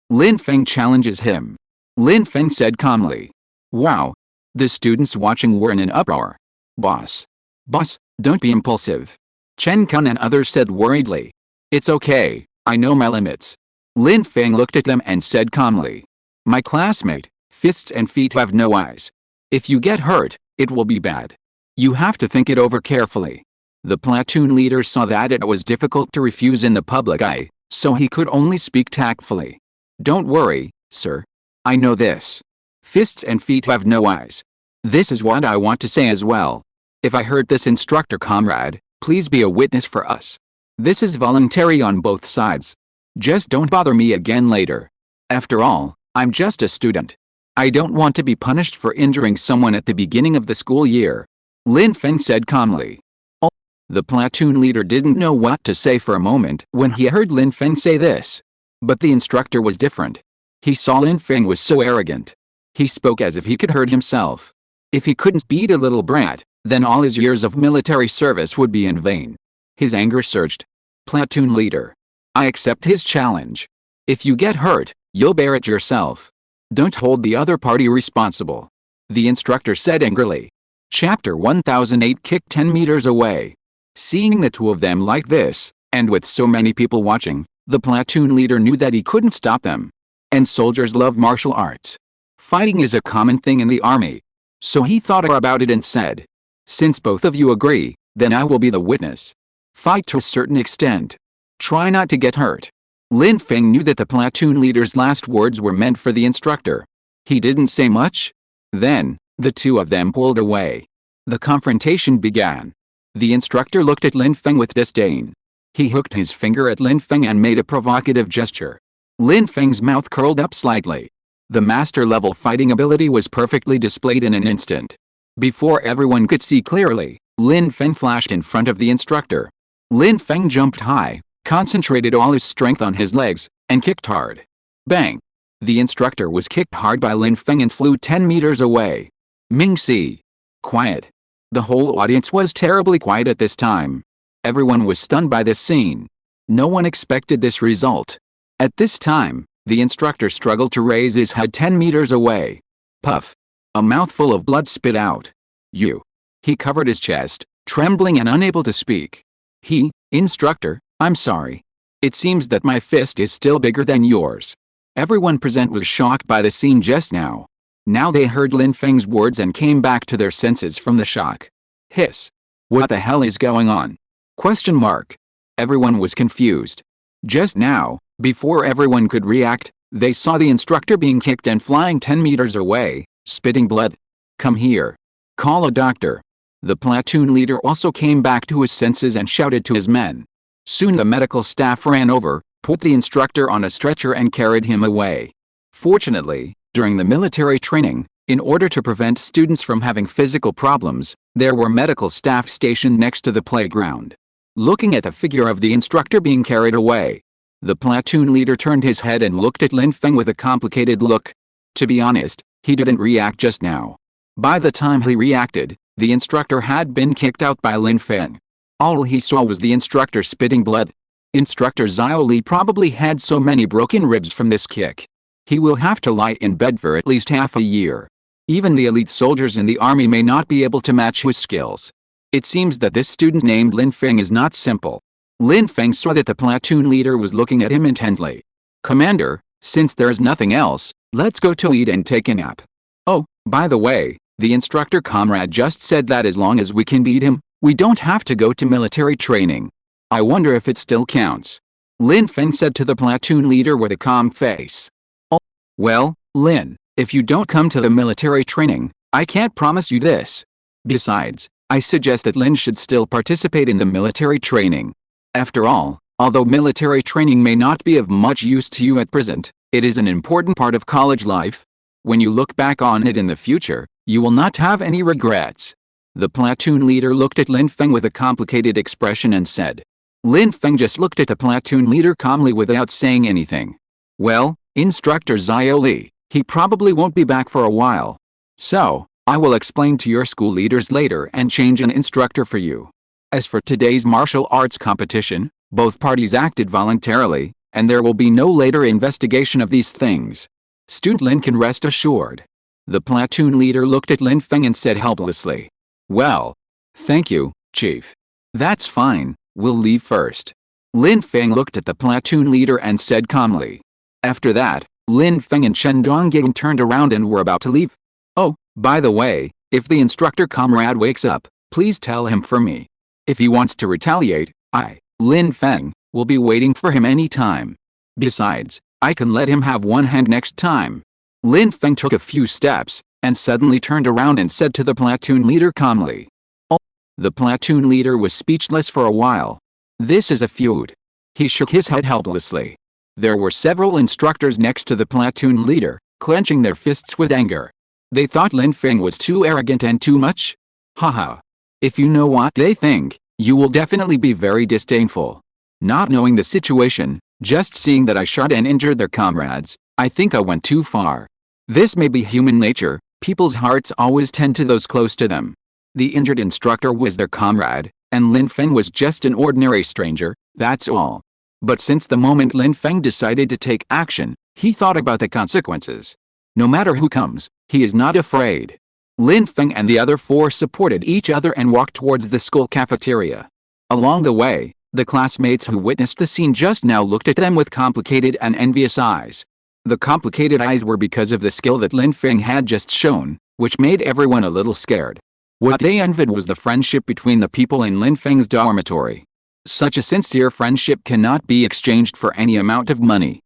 Lin Feng challenges him. Lin Feng said calmly. Wow. The students watching were in an uproar. Boss, don't be impulsive. Chen Kun and others said worriedly. It's okay, I know my limits. Lin Feng looked at them and said calmly. My classmate, fists and feet have no eyes. If you get hurt, it will be bad. You have to think it over carefully. The platoon leader saw that it was difficult to refuse in the public eye, so he could only speak tactfully. Don't worry, sir. I know this. Fists and feet have no eyes. This is what I want to say as well. If I hurt this instructor comrade, please be a witness for us. This is voluntary on both sides. Just don't bother me again later. After all, I'm just a student. I don't want to be punished for injuring someone at the beginning of the school year. Lin Feng said calmly. Oh. The platoon leader didn't know what to say for a moment when he heard Lin Feng say this. But the instructor was different. He saw Lin Feng was so arrogant. He spoke as if he could hurt himself. If he couldn't beat a little brat, then all his years of military service would be in vain. His anger surged. Platoon leader. I accept his challenge. If you get hurt, you'll bear it yourself. Don't hold the other party responsible. The instructor said angrily. Chapter 1008 kicked 10 meters away. Seeing the 2 of them like this, and with so many people watching, the platoon leader knew that he couldn't stop them. And soldiers love martial arts. Fighting is a common thing in the army. So he thought about it and said, since both of you agree, then I will be the witness. Fight to a certain extent. Try not to get hurt. Lin Feng knew that the platoon leader's last words were meant for the instructor. He didn't say much. Then, The two of them pulled away. The confrontation began. The instructor looked at Lin Feng with disdain. He hooked his finger at Lin Feng and made a provocative gesture. Lin Feng's mouth curled up slightly. The master-level fighting ability was perfectly displayed in an instant. Before everyone could see clearly, Lin Feng flashed in front of the instructor. Lin Feng jumped high, concentrated all his strength on his legs, and kicked hard. Bang! The instructor was kicked hard by Lin Feng and flew 10 meters away. Ming-Si. Quiet. The whole audience was terribly quiet at this time. Everyone was stunned by this scene. No one expected this result. At this time, the instructor struggled to raise his head 10 meters away. Puff. A mouthful of blood spit out. You. He covered his chest, trembling and unable to speak. Instructor, I'm sorry. It seems that my fist is still bigger than yours. Everyone present was shocked by the scene just now. Now they heard Lin Feng's words and came back to their senses from the shock. Hiss. What the hell is going on? Question mark. Everyone was confused. Just now, before everyone could react, they saw the instructor being kicked and flying 10 meters away, spitting blood. Come here. Call a doctor. The platoon leader also came back to his senses and shouted to his men. Soon the medical staff ran over, put the instructor on a stretcher and carried him away. Fortunately, during the military training, in order to prevent students from having physical problems, there were medical staff stationed next to the playground. Looking at the figure of the instructor being carried away, the platoon leader turned his head and looked at Lin Feng with a complicated look. To be honest, he didn't react just now. By the time he reacted, the instructor had been kicked out by Lin Feng. All he saw was the instructor spitting blood. Instructor Xiao Li probably had so many broken ribs from this kick. He will have to lie in bed for at least half a year. Even the elite soldiers in the army may not be able to match his skills. It seems that this student named Lin Feng is not simple. Lin Feng saw that the platoon leader was looking at him intently. Commander, since there's nothing else, let's go to eat and take a nap. Oh, by the way, the instructor comrade just said that as long as we can beat him, we don't have to go to military training. I wonder if it still counts. Lin Feng said to the platoon leader with a calm face. Oh, well, Lin, if you don't come to the military training, I can't promise you this. Besides, I suggest that Lin should still participate in the military training. After all, although military training may not be of much use to you at present, it is an important part of college life. When you look back on it in the future, you will not have any regrets. The platoon leader looked at Lin Feng with a complicated expression and said. Lin Feng just looked at the platoon leader calmly without saying anything. Well, Instructor Xiao Li, he probably won't be back for a while. So, I will explain to your school leaders later and change an instructor for you. As for today's martial arts competition, both parties acted voluntarily, and there will be no later investigation of these things. Student Lin can rest assured. The platoon leader looked at Lin Feng and said helplessly. Well, thank you, Chief. That's fine, we'll leave first. Lin Feng looked at the platoon leader and said calmly. After that, Lin Feng and Chen Dongying turned around and were about to leave. Oh, by the way, if the instructor comrade wakes up, please tell him for me. If he wants to retaliate, I, Lin Feng, will be waiting for him any time. Besides, I can let him have one hand next time. Lin Feng took a few steps, and suddenly turned around and said to the platoon leader calmly. Oh. The platoon leader was speechless for a while. This is a feud. He shook his head helplessly. There were several instructors next to the platoon leader, clenching their fists with anger. They thought Lin Feng was too arrogant and too much. Haha. If you know what they think, you will definitely be very disdainful. Not knowing the situation, just seeing that I shot and injured their comrades, I think I went too far. This may be human nature, people's hearts always tend to those close to them. The injured instructor was their comrade, and Lin Feng was just an ordinary stranger, that's all. But since the moment Lin Feng decided to take action, he thought about the consequences. No matter who comes, he is not afraid. Lin Feng and the other four supported each other and walked towards the school cafeteria. Along the way, the classmates who witnessed the scene just now looked at them with complicated and envious eyes. The complicated eyes were because of the skill that Lin Feng had just shown, which made everyone a little scared. What they envied was the friendship between the people in Lin Feng's dormitory. Such a sincere friendship cannot be exchanged for any amount of money.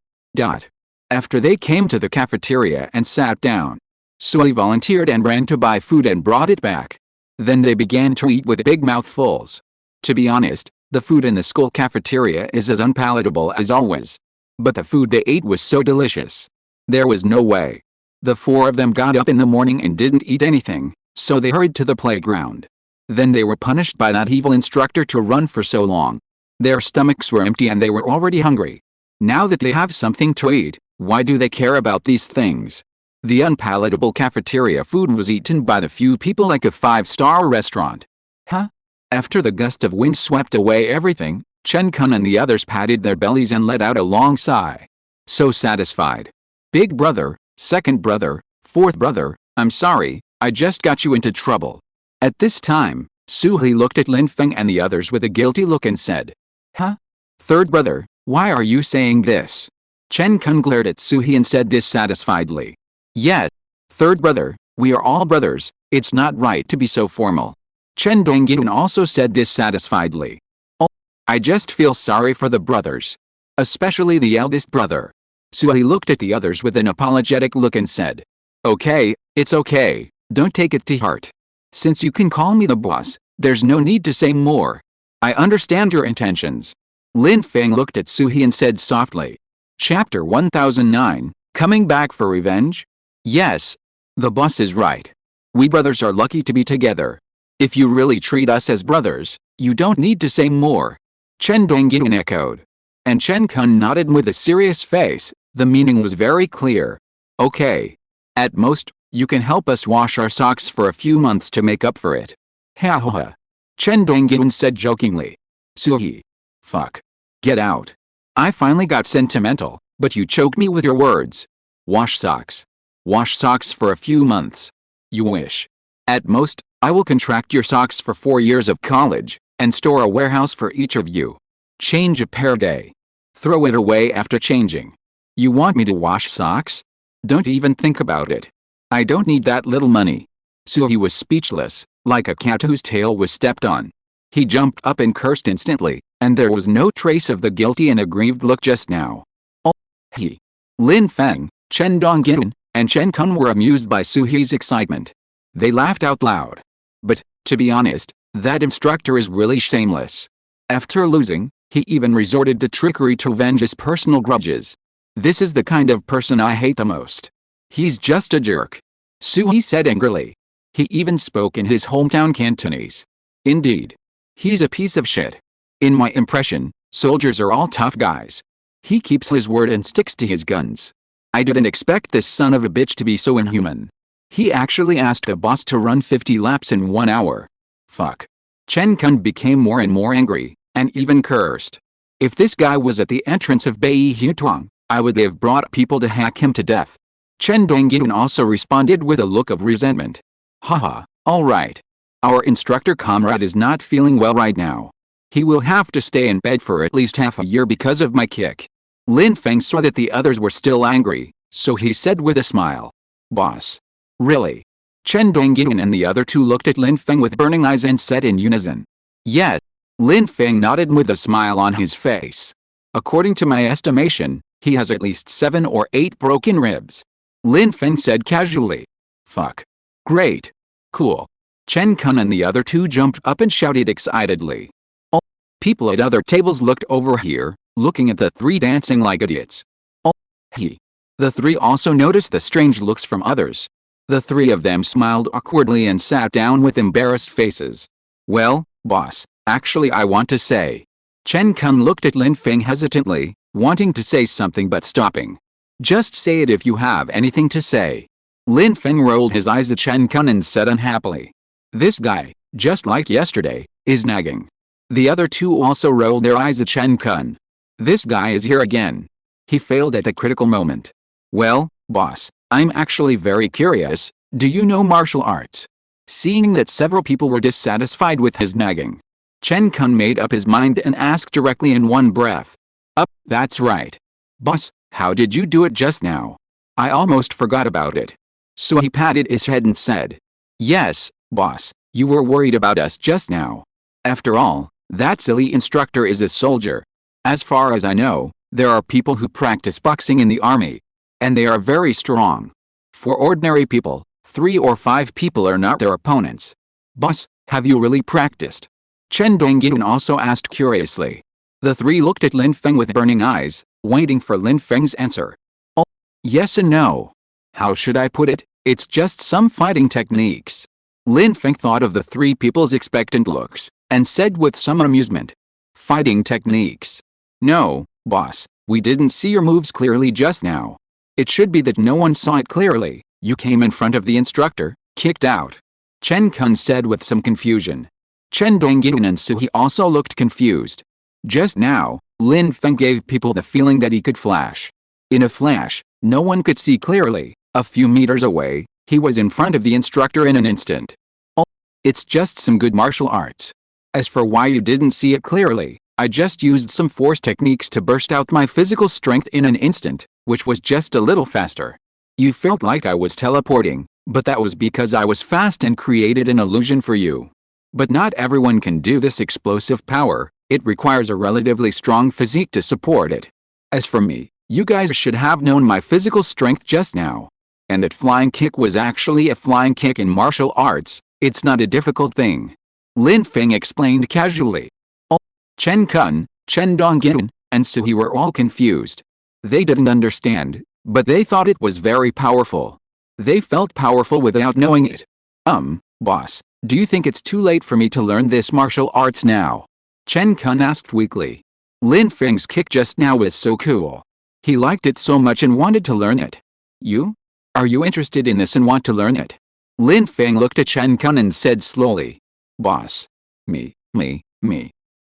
After they came to the cafeteria and sat down, Sui volunteered and ran to buy food and brought it back. Then they began to eat with big mouthfuls. To be honest, the food in the school cafeteria is as unpalatable as always. But the food they ate was so delicious. There was no way. The four of them got up in the morning and didn't eat anything, so they hurried to the playground. Then they were punished by that evil instructor to run for so long. Their stomachs were empty and they were already hungry. Now that they have something to eat, why do they care about these things? The unpalatable cafeteria food was eaten by the few people like a 5-star restaurant. Huh? After the gust of wind swept away everything, Chen Kun and the others patted their bellies and let out a long sigh. So satisfied. Big brother, second brother, fourth brother, I'm sorry, I just got you into trouble. At this time, Suhi looked at Lin Feng and the others with a guilty look and said, Huh? Third brother, why are you saying this? Chen Kun glared at Suhi and said dissatisfiedly. Yes, third brother, we are all brothers, it's not right to be so formal. Chen Dongyun also said dissatisfiedly. Oh, I just feel sorry for the brothers. Especially the eldest brother. Suhi looked at the others with an apologetic look and said, Okay, it's okay, don't take it to heart. Since you can call me the boss, there's no need to say more. I understand your intentions. Lin Feng looked at Suhi and said softly. Chapter 1009, Coming Back for Revenge? Yes. The boss is right. We brothers are lucky to be together. If you really treat us as brothers, you don't need to say more. Chen Dongyun echoed. And Chen Kun nodded with a serious face. The meaning was very clear. Okay. At most, you can help us wash our socks for a few months to make up for it. Ha ha ha. Chen Dongyun said jokingly. Suhi. Fuck. Get out. I finally got sentimental, but you choked me with your words. Wash socks. Wash socks for a few months. You wish. At most, I will contract your socks for 4 years of college, and store a warehouse for each of you. Change a pair a day. Throw it away after changing. You want me to wash socks? Don't even think about it. I don't need that little money. Suhi was speechless, like a cat whose tail was stepped on. He jumped up and cursed instantly, and there was no trace of the guilty and aggrieved look just now. Oh, he. Lin Feng, Chen Dongyun, and Chen Kun were amused by Suhi's excitement. They laughed out loud. But, to be honest, that instructor is really shameless. After losing, he even resorted to trickery to avenge his personal grudges. This is the kind of person I hate the most. He's just a jerk. Suhi said angrily. He even spoke in his hometown Cantonese. Indeed. He's a piece of shit. In my impression, soldiers are all tough guys. He keeps his word and sticks to his guns. I didn't expect this son of a bitch to be so inhuman. He actually asked the boss to run 50 laps in 1 hour. Fuck. Chen Kun became more and more angry, and even cursed. If this guy was at the entrance of Bai Hutuang, I would have brought people to hack him to death. Chen Dongyun also responded with a look of resentment. Haha, alright. Our instructor comrade is not feeling well right now. He will have to stay in bed for at least half a year because of my kick. Lin Feng saw that the others were still angry, so he said with a smile. Boss. Really? Chen Dongyun and the other two looked at Lin Feng with burning eyes and said in unison. Yes. Lin Feng nodded with a smile on his face. According to my estimation, he has at least 7 or 8 broken ribs. Lin Feng said casually. Fuck. Great. Cool. Chen Kun and the other two jumped up and shouted excitedly. Oh. People at other tables looked over here, looking at the three dancing like idiots. Oh. He. The three also noticed the strange looks from others. The three of them smiled awkwardly and sat down with embarrassed faces. Well, boss, actually I want to say. Chen Kun looked at Lin Feng hesitantly, wanting to say something but stopping. Just say it if you have anything to say. Lin Feng rolled his eyes at Chen Kun and said unhappily. This guy, just like yesterday, is nagging. The other two also rolled their eyes at Chen Kun. This guy is here again. He failed at the critical moment. Well, boss, I'm actually very curious, do you know martial arts? Seeing that several people were dissatisfied with his nagging, Chen Kun made up his mind and asked directly in one breath. That's right. Boss, how did you do it just now? I almost forgot about it. So he patted his head and said. Yes, boss, you were worried about us just now. After all, that silly instructor is a soldier. As far as I know, there are people who practice boxing in the army. And they are very strong. For ordinary people, 3 or 5 people are not their opponents. Boss, have you really practiced? Chen Dongyun also asked curiously. The 3 looked at Lin Feng with burning eyes, waiting for Lin Feng's answer. Oh, yes and no. How should I put it? It's just some fighting techniques. Lin Feng thought of the 3 people's expectant looks, and said with some amusement. Fighting techniques. No, boss, we didn't see your moves clearly just now. It should be that no one saw it clearly. You came in front of the instructor, kicked out. Chen Kun said with some confusion. Chen Dongyun and Suhi also looked confused. Just now, Lin Feng gave people the feeling that he could flash. In a flash, no one could see clearly. A few meters away, he was in front of the instructor in an instant. Oh, it's just some good martial arts. As for why you didn't see it clearly, I just used some force techniques to burst out my physical strength in an instant, which was just a little faster. You felt like I was teleporting, but that was because I was fast and created an illusion for you. But not everyone can do this explosive power. It requires a relatively strong physique to support it. As for me, you guys should have known my physical strength just now. And that flying kick was actually a flying kick in martial arts. It's not a difficult thing. Lin Feng explained casually. Oh, Chen Kun, Chen Dongyun, and Suhi were all confused. They didn't understand, but they thought it was very powerful. They felt powerful without knowing it. Boss, do you think it's too late for me to learn this martial arts now? Chen Kun asked weakly. Lin Feng's kick just now was so cool. He liked it so much and wanted to learn it. You? Are you interested in this and want to learn it? Lin Feng looked at Chen Kun and said slowly. Boss. Me.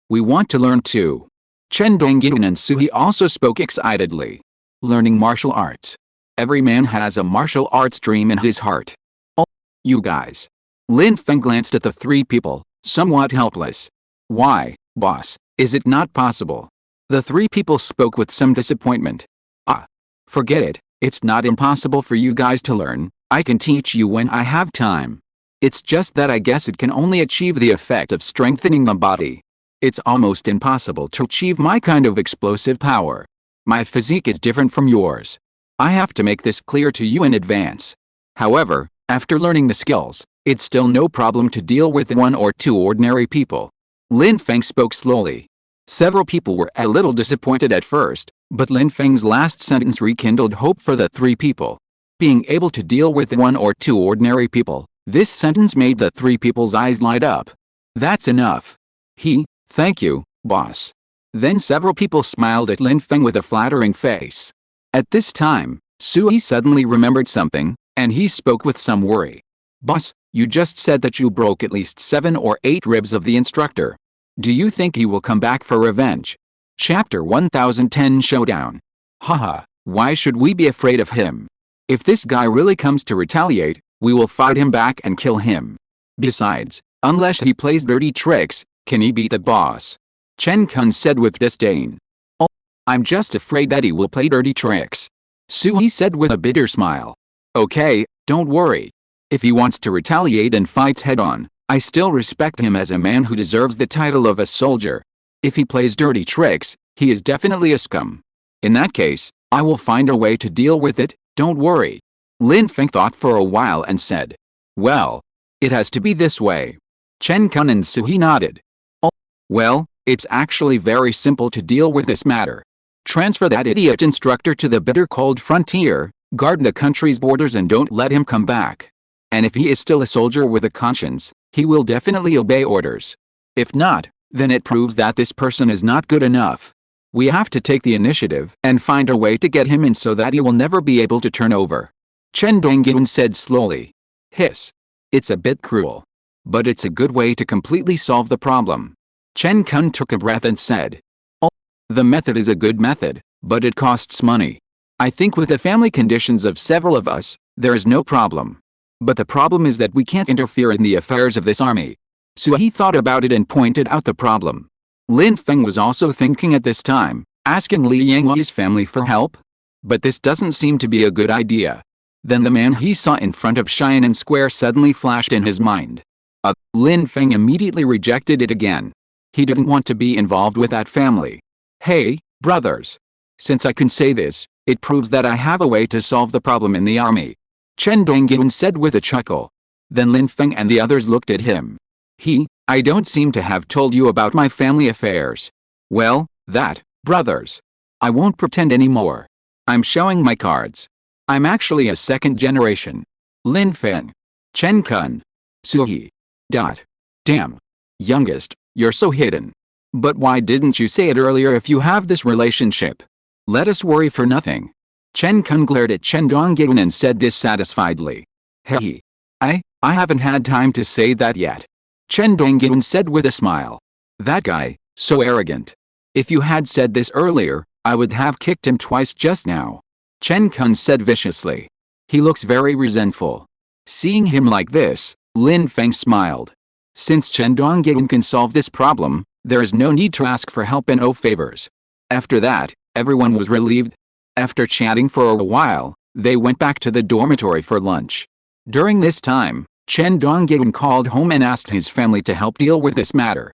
We want to learn too. Chen Dongyun and Suhi also spoke excitedly. Learning martial arts. Every man has a martial arts dream in his heart. Oh, you guys. Lin Feng glanced at the 3 people, somewhat helpless. Why, boss, is it not possible? The 3 people spoke with some disappointment. Forget it, it's not impossible for you guys to learn. I can teach you when I have time. It's just that I guess it can only achieve the effect of strengthening the body. It's almost impossible to achieve my kind of explosive power. My physique is different from yours. I have to make this clear to you in advance. However, after learning the skills, it's still no problem to deal with 1 or 2 ordinary people. Lin Feng spoke slowly. Several people were a little disappointed at first, but Lin Feng's last sentence rekindled hope for the 3 people. Being able to deal with 1 or 2 ordinary people, this sentence made the 3 people's eyes light up. That's enough. Thank you, boss. Then several people smiled at Lin Feng with a flattering face. At this time, Sui suddenly remembered something, and he spoke with some worry. Boss, you just said that you broke at least 7 or 8 ribs of the instructor. Do you think he will come back for revenge? Chapter 1010 Showdown. Haha, why should we be afraid of him? If this guy really comes to retaliate, we will fight him back and kill him. Besides, unless he plays dirty tricks, can he beat the boss? Chen Kun said with disdain. Oh, I'm just afraid that he will play dirty tricks. Sui said with a bitter smile. Okay, don't worry. If he wants to retaliate and fights head-on, I still respect him as a man who deserves the title of a soldier. If he plays dirty tricks, he is definitely a scum. In that case, I will find a way to deal with it, don't worry. Lin Feng thought for a while and said. Well, it has to be this way. Chen Kun and Suhi nodded. Oh, well, it's actually very simple to deal with this matter. Transfer that idiot instructor to the bitter cold frontier, guard the country's borders and don't let him come back. And if he is still a soldier with a conscience, he will definitely obey orders. If not, then it proves that this person is not good enough. We have to take the initiative and find a way to get him in so that he will never be able to turn over. Chen Dongyun said slowly. Hiss. It's a bit cruel. But it's a good way to completely solve the problem. Chen Kun took a breath and said. Oh, the method is a good method, but it costs money. I think with the family conditions of several of us, there is no problem. But the problem is that we can't interfere in the affairs of this army. Sui thought about it and pointed out the problem. Lin Feng was also thinking at this time, asking Li Yanghui's family for help? But this doesn't seem to be a good idea. Then the man he saw in front of Xianan Square suddenly flashed in his mind. Lin Feng immediately rejected it again. He didn't want to be involved with that family. Hey, brothers. Since I can say this, it proves that I have a way to solve the problem in the army. Chen Dongyun said with a chuckle. Then Lin Feng and the others looked at him. I don't seem to have told you about my family affairs. Well, brothers. I won't pretend anymore. I'm showing my cards. I'm actually a second generation. Lin Feng. Chen Kun. Suhi. Damn. Youngest, you're so hidden. But why didn't you say it earlier if you have this relationship? Let us worry for nothing. Chen Kun glared at Chen Dongyun and said dissatisfiedly. Hey. I haven't had time to say that yet. Chen Dongyun said with a smile. That guy, so arrogant. If you had said this earlier, I would have kicked him twice just now. Chen Kun said viciously. He looks very resentful. Seeing him like this, Lin Feng smiled. Since Chen Dongyun can solve this problem, there is no need to ask for help and owe favors. After that, everyone was relieved. After chatting for a while, they went back to the dormitory for lunch. During this time, Chen Dongyun called home and asked his family to help deal with this matter.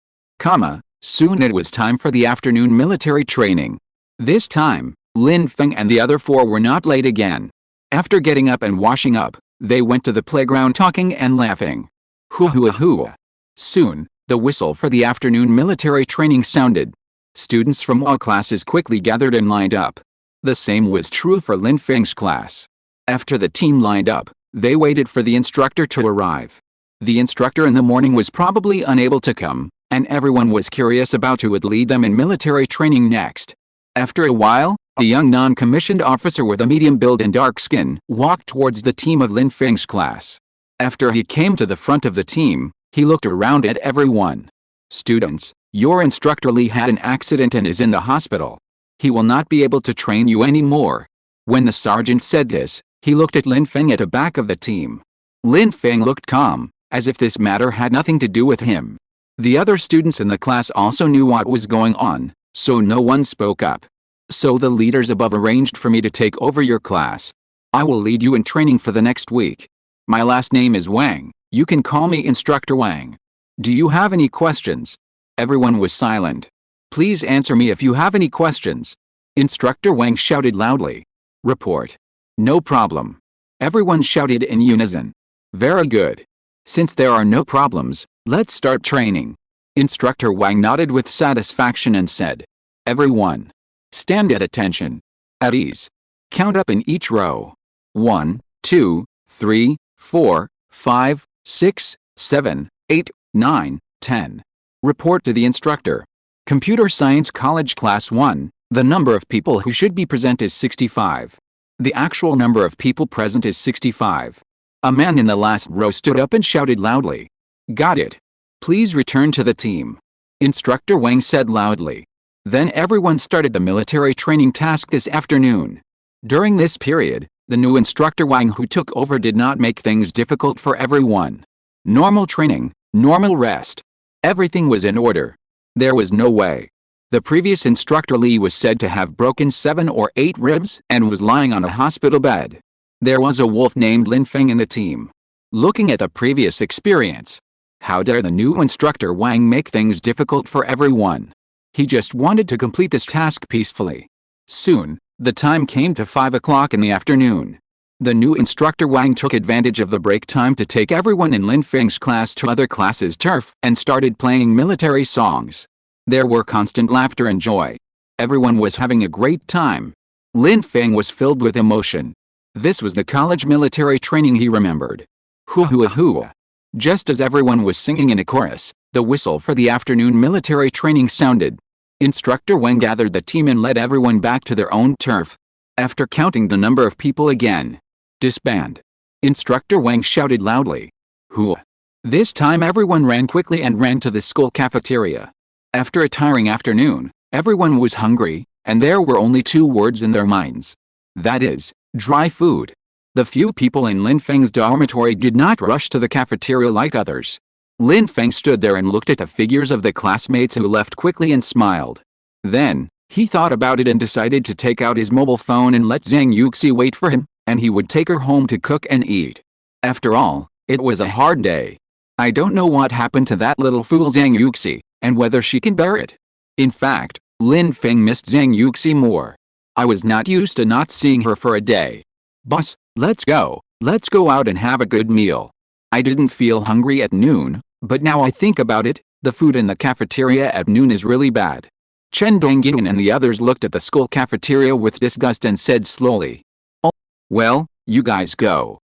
Soon it was time for the afternoon military training. This time, Lin Feng and the other four were not late again. After getting up and washing up, they went to the playground talking and laughing. Hoo. Soon, the whistle for the afternoon military training sounded. Students from all classes quickly gathered and lined up. The same was true for Lin Feng's class. After the team lined up, they waited for the instructor to arrive. The instructor in the morning was probably unable to come, and everyone was curious about who would lead them in military training next. After a while, a young non-commissioned officer with a medium build and dark skin walked towards the team of Lin Feng's class. After he came to the front of the team, he looked around at everyone. Students, your instructor Li had an accident and is in the hospital. He will not be able to train you anymore. When the sergeant said this, he looked at Lin Feng at the back of the team. Lin Feng looked calm, as if this matter had nothing to do with him. The other students in the class also knew what was going on, so no one spoke up. So the leaders above arranged for me to take over your class. I will lead you in training for the next week. My last name is Wang, you can call me Instructor Wang. Do you have any questions? Everyone was silent. Please answer me if you have any questions. Instructor Wang shouted loudly. Report. No problem. Everyone shouted in unison. Very good. Since there are no problems, let's start training. Instructor Wang nodded with satisfaction and said. Everyone. Stand at attention. At ease. Count up in each row. 1, 2, 3, 4, 5, 6, 7, 8, 9, 10. Report to the instructor. Computer Science College Class 1, the number of people who should be present is 65. The actual number of people present is 65. A man in the last row stood up and shouted loudly. Got it. Please return to the team. Instructor Wang said loudly. Then everyone started the military training task this afternoon. During this period, the new instructor Wang who took over did not make things difficult for everyone. Normal training, normal rest. Everything was in order. There was no way. The previous instructor Li was said to have broken 7 or 8 ribs and was lying on a hospital bed. There was a wolf named Lin Feng in the team. Looking at the previous experience, how dare the new instructor Wang make things difficult for everyone? He just wanted to complete this task peacefully. Soon, the time came to 5 o'clock in the afternoon. The new instructor Wang took advantage of the break time to take everyone in Lin Feng's class to other classes' turf and started playing military songs. There were constant laughter and joy. Everyone was having a great time. Lin Feng was filled with emotion. This was the college military training he remembered. Hoo. Just as everyone was singing in a chorus, the whistle for the afternoon military training sounded. Instructor Wang gathered the team and led everyone back to their own turf. After counting the number of people again, disband. Instructor Wang shouted loudly. Hoo. This time everyone ran quickly and ran to the school cafeteria. After a tiring afternoon, everyone was hungry, and there were only 2 words in their minds. That is, dry food. The few people in Lin Feng's dormitory did not rush to the cafeteria like others. Lin Feng stood there and looked at the figures of the classmates who left quickly and smiled. Then, he thought about it and decided to take out his mobile phone and let Zhang Yuxi wait for him, and he would take her home to cook and eat. After all, it was a hard day. I don't know what happened to that little fool Zhang Yuxi, and whether she can bear it. In fact, Lin Feng missed Zhang Yuxi more. I was not used to not seeing her for a day. Boss, let's go. Let's go out and have a good meal. I didn't feel hungry at noon, but now I think about it, the food in the cafeteria at noon is really bad. Chen Dongyin and the others looked at the school cafeteria with disgust and said slowly. Oh, well, you guys go.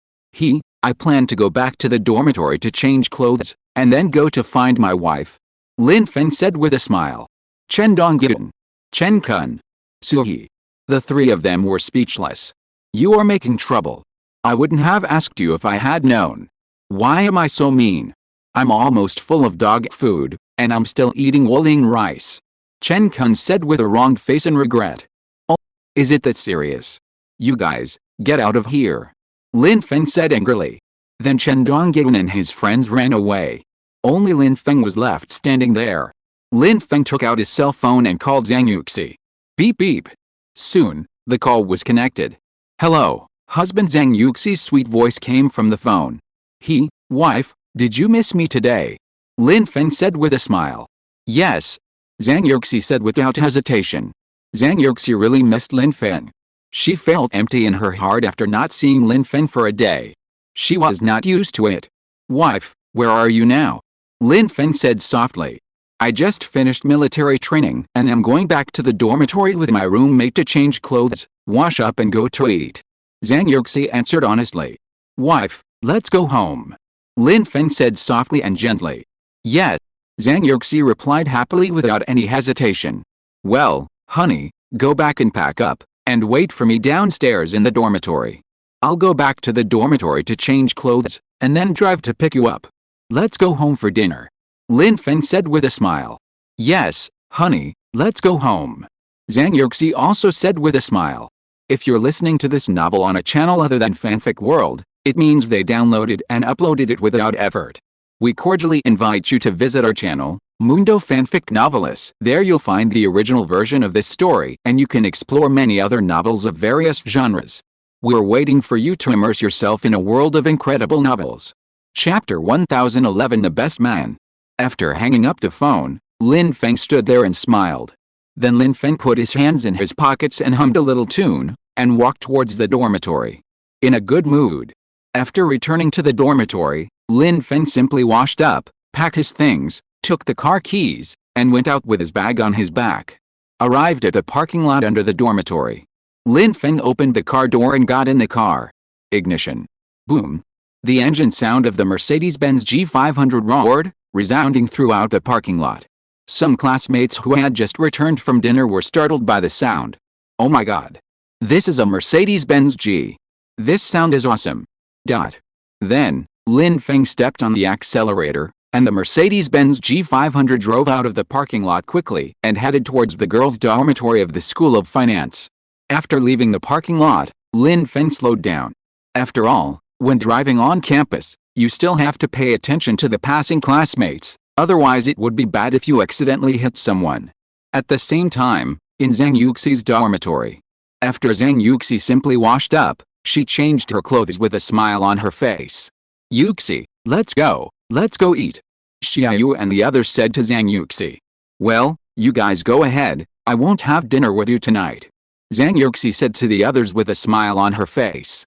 I plan to go back to the dormitory to change clothes, and then go to find my wife. Lin Feng said with a smile. Chen Dongyin, Chen Kun, Suhi. The three of them were speechless. You are making trouble. I wouldn't have asked you if I had known. Why am I so mean? I'm almost full of dog food, and I'm still eating Wolling rice. Chen Kun said with a wronged face and regret. Oh, is it that serious? You guys, get out of here. Lin Feng said angrily. Then Chen Dongyin and his friends ran away. Only Lin Feng was left standing there. Lin Feng took out his cell phone and called Zhang Yuxi. Beep beep. Soon, the call was connected. Hello, husband. Zhang Yuxi's sweet voice came from the phone. Wife, did you miss me today? Lin Feng said with a smile. Yes, Zhang Yuxi said without hesitation. Zhang Yuxi really missed Lin Feng. She felt empty in her heart after not seeing Lin Feng for a day. She was not used to it. Wife, where are you now? Lin Feng said softly. I just finished military training and am going back to the dormitory with my roommate to change clothes, wash up and go to eat. Zhang Yuxi answered honestly. Wife, let's go home. Lin Feng said softly and gently. Yes. Zhang Yuxi replied happily without any hesitation. Well, honey, go back and pack up, and wait for me downstairs in the dormitory. I'll go back to the dormitory to change clothes, and then drive to pick you up. Let's go home for dinner. Lin Feng said with a smile. Yes, honey, let's go home. Zhang Yuxi also said with a smile. If you're listening to this novel on a channel other than Fanfic World, it means they downloaded and uploaded it without effort. We cordially invite you to visit our channel, Mundo Fanfic Novelist. There you'll find the original version of this story and you can explore many other novels of various genres. We're waiting for you to immerse yourself in a world of incredible novels. Chapter 1011 The Best Man. After hanging up the phone, Lin Feng stood there and smiled. Then Lin Feng put his hands in his pockets and hummed a little tune, and walked towards the dormitory. In a good mood. After returning to the dormitory, Lin Feng simply washed up, packed his things, took the car keys, and went out with his bag on his back. Arrived at a parking lot under the dormitory. Lin Feng opened the car door and got in the car. Ignition. Boom. The engine sound of the Mercedes-Benz G500 roared, resounding throughout the parking lot. Some classmates who had just returned from dinner were startled by the sound. Oh my god. This is a Mercedes-Benz G. This sound is awesome. Then, Lin Feng stepped on the accelerator, and the Mercedes-Benz G500 drove out of the parking lot quickly and headed towards the girls' dormitory of the School of Finance. After leaving the parking lot, Lin Feng slowed down. After all, when driving on campus, you still have to pay attention to the passing classmates, otherwise it would be bad if you accidentally hit someone. At the same time, in Zhang Yuxi's dormitory. After Zhang Yuxi simply washed up, she changed her clothes with a smile on her face. Yuxi, let's go eat. Xiaoyu and the others said to Zhang Yuxi. Well, you guys go ahead, I won't have dinner with you tonight. Zhang Yuxi said to the others with a smile on her face.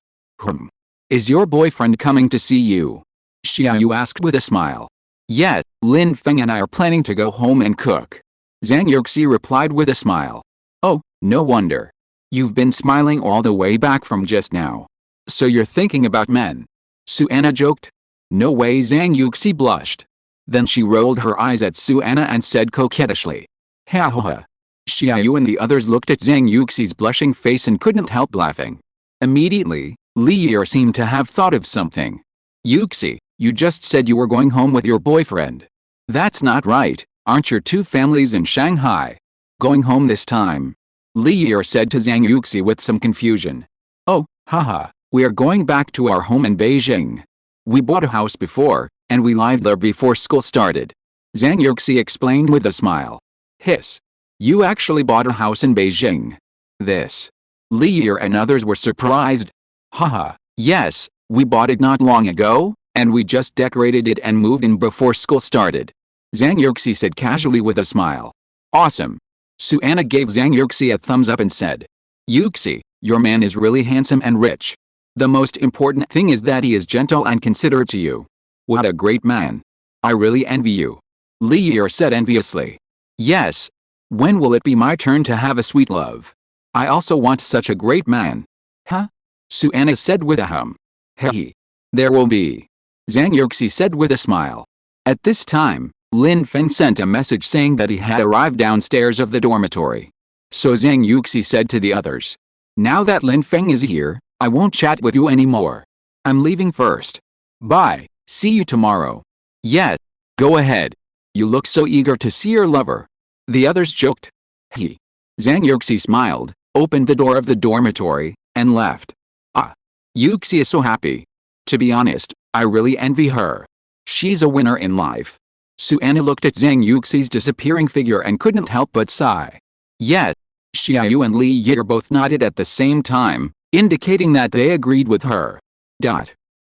Is your boyfriend coming to see you? Xiaoyu asked with a smile. Yes, Lin Feng and I are planning to go home and cook. Zhang Yuxi replied with a smile. Oh, no wonder. You've been smiling all the way back from just now. So you're thinking about men? Suanna joked. No way. Zhang Yuxi blushed. Then she rolled her eyes at Suanna and said coquettishly. Ha ha ha. Xiaoyu and the others looked at Zhang Yuxi's blushing face and couldn't help laughing. Immediately, Li Yi seemed to have thought of something. Yuxi, you just said you were going home with your boyfriend. That's not right, aren't your two families in Shanghai? Going home this time? Li Yi said to Zhang Yuxi with some confusion. Oh, haha, we are going back to our home in Beijing. We bought a house before, and we lived there before school started. Zhang Yuxi explained with a smile. Hiss. You actually bought a house in Beijing? This. Li Yi and others were surprised. Haha, yes, we bought it not long ago, and we just decorated it and moved in before school started. Zhang Yuxi said casually with a smile. Awesome. Suanna gave Zhang Yuxi a thumbs up and said. Yuxi, your man is really handsome and rich. The most important thing is that he is gentle and considerate to you. What a great man. I really envy you. Li Yi said enviously. Yes. When will it be my turn to have a sweet love? I also want such a great man. Huh? Suanna said with a hum. Hey. There will be. Zhang Yuxi said with a smile. At this time, Lin Feng sent a message saying that he had arrived downstairs of the dormitory. So Zhang Yuxi said to the others. Now that Lin Feng is here, I won't chat with you anymore. I'm leaving first. Bye, see you tomorrow. Yes, go ahead. You look so eager to see your lover. The others joked. He. Zhang Yuxi smiled, opened the door of the dormitory, and left. Ah. Yuxi is so happy. To be honest, I really envy her. She's a winner in life. Suanna looked at Zhang Yuxi's disappearing figure and couldn't help but sigh. Yes. Xiaoyu and Li Yi both nodded at the same time, indicating that they agreed with her.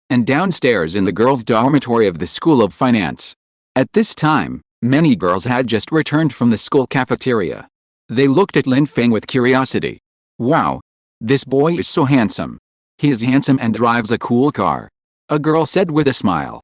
And downstairs in the girls' dormitory of the School of Finance. At this time, many girls had just returned from the school cafeteria. They looked at Lin Feng with curiosity. Wow. This boy is so handsome. He is handsome and drives a cool car. A girl said with a smile.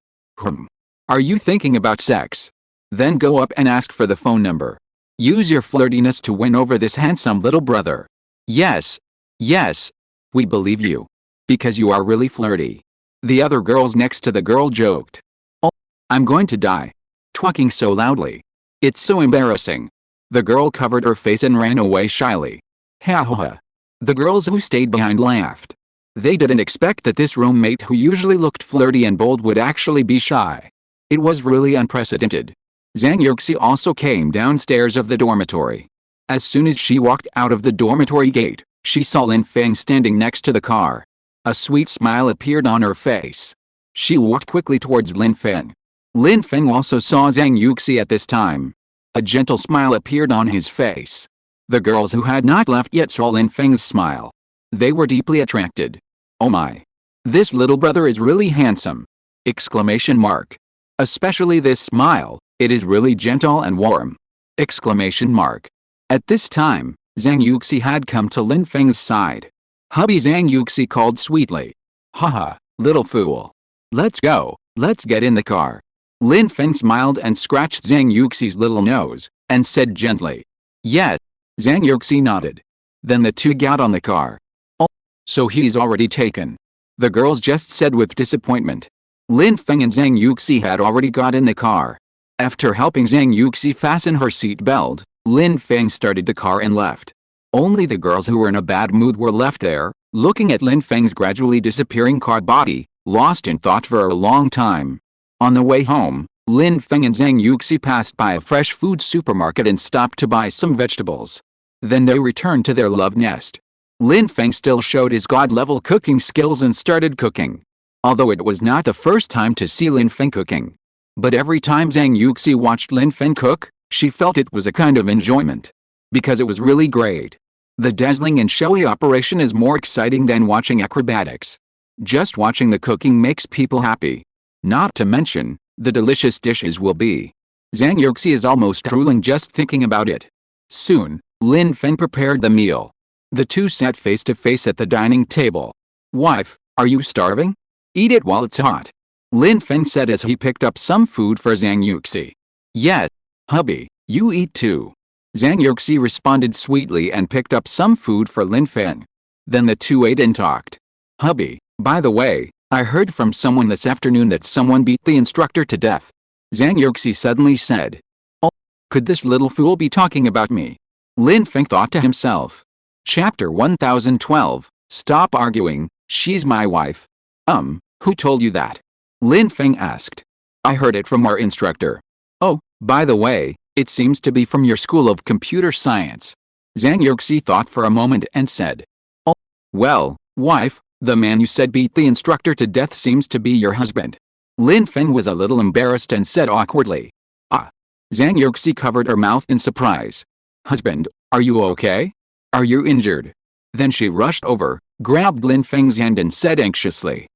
Are you thinking about sex? Then go up and ask for the phone number. Use your flirtiness to win over this handsome little brother. Yes. Yes. We believe you. Because you are really flirty. The other girls next to the girl joked. Oh, I'm going to die. Talking so loudly. It's so embarrassing. The girl covered her face and ran away shyly. Ha ha ha. The girls who stayed behind laughed. They didn't expect that this roommate who usually looked flirty and bold would actually be shy. It was really unprecedented. Zhang Yuxi also came downstairs of the dormitory. As soon as she walked out of the dormitory gate, she saw Lin Feng standing next to the car. A sweet smile appeared on her face. She walked quickly towards Lin Feng. Lin Feng also saw Zhang Yuxi at this time. A gentle smile appeared on his face. The girls who had not left yet saw Lin Feng's smile. They were deeply attracted. Oh my. This little brother is really handsome! Exclamation mark. Especially this smile, it is really gentle and warm! Exclamation mark. At this time, Zhang Yuxi had come to Lin Feng's side. Hubby Zhang Yuxi called sweetly. Haha, little fool. Let's go, let's get in the car. Lin Feng smiled and scratched Zhang Yuxi's little nose, and said gently. Yes. Zhang Yuxi nodded. Then the two got on the car. Oh, so he's already taken. The girls just said with disappointment. Lin Feng and Zhang Yuxi had already got in the car. After helping Zhang Yuxi fasten her seat belt, Lin Feng started the car and left. Only the girls who were in a bad mood were left there, looking at Lin Feng's gradually disappearing car body, lost in thought for a long time. On the way home, Lin Feng and Zhang Yuxi passed by a fresh food supermarket and stopped to buy some vegetables. Then they returned to their love nest. Lin Feng still showed his god-level cooking skills and started cooking. Although it was not the first time to see Lin Feng cooking. But every time Zhang Yuxi watched Lin Feng cook, she felt it was a kind of enjoyment. Because it was really great. The dazzling and showy operation is more exciting than watching acrobatics. Just watching the cooking makes people happy. Not to mention, the delicious dishes will be. Zhang Yuxi is almost drooling just thinking about it. Soon, Lin Feng prepared the meal. The two sat face to face at the dining table. Wife, are you starving? Eat it while it's hot. Lin Feng said as he picked up some food for Zhang Yuxi. Yes, hubby, you eat too. Zhang Yuxi responded sweetly and picked up some food for Lin Feng. Then the two ate and talked. Hubby, by the way, I heard from someone this afternoon that someone beat the instructor to death. Zhang Yuxi suddenly said. Oh, could this little fool be talking about me? Lin Feng thought to himself. Chapter 1012, Stop arguing, she's my wife. Who told you that? Lin Feng asked. I heard it from our instructor. Oh, by the way, it seems to be from your school of computer science. Zhang Yuxi thought for a moment and said. Oh, well, wife, the man you said beat the instructor to death seems to be your husband. Lin Feng was a little embarrassed and said awkwardly. Ah. Zhang Yuxi covered her mouth in surprise. Husband, are you okay? Are you injured? Then she rushed over, grabbed Lin Feng's hand and said anxiously.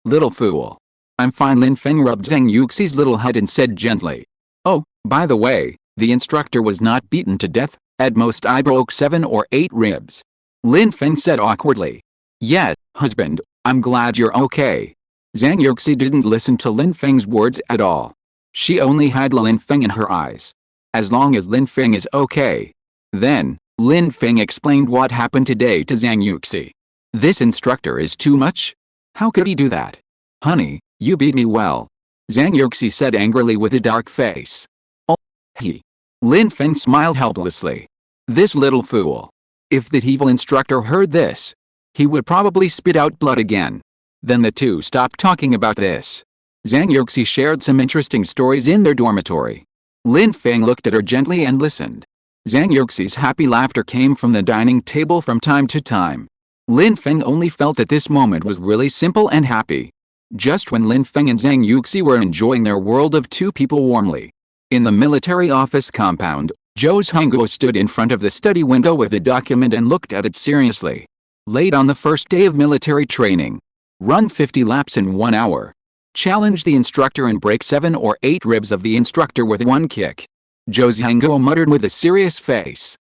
Little fool. I'm fine. Lin Feng rubbed Zhang Yuxi's little head and said gently. Oh, by the way, the instructor was not beaten to death, at most I broke 7 or 8 ribs. Lin Feng said awkwardly. Yes, husband, I'm glad you're okay. Zhang Yuxi didn't listen to Lin Feng's words at all. She only had Lin Feng in her eyes. As long as Lin Feng is okay. Then, Lin Feng explained what happened today to Zhang Yuxi. This instructor is too much? How could he do that? Honey, you beat me well. Zhang Yuxi said angrily with a dark face. Oh, he. Lin Feng smiled helplessly. This little fool. If the evil instructor heard this, he would probably spit out blood again. Then the two stopped talking about this. Zhang Yuxi shared some interesting stories in their dormitory. Lin Feng looked at her gently and listened. Zhang Yuxi's happy laughter came from the dining table from time to time. Lin Feng only felt that this moment was really simple and happy. Just when Lin Feng and Zhang Yuxi were enjoying their world of two people warmly. In the military office compound, Zhou Hongguo stood in front of the study window with a document and looked at it seriously. Late on the first day of military training. Run 50 laps in 1 hour. Challenge the instructor and break 7 or 8 ribs of the instructor with one kick. Zhou Hongguo muttered with a serious face.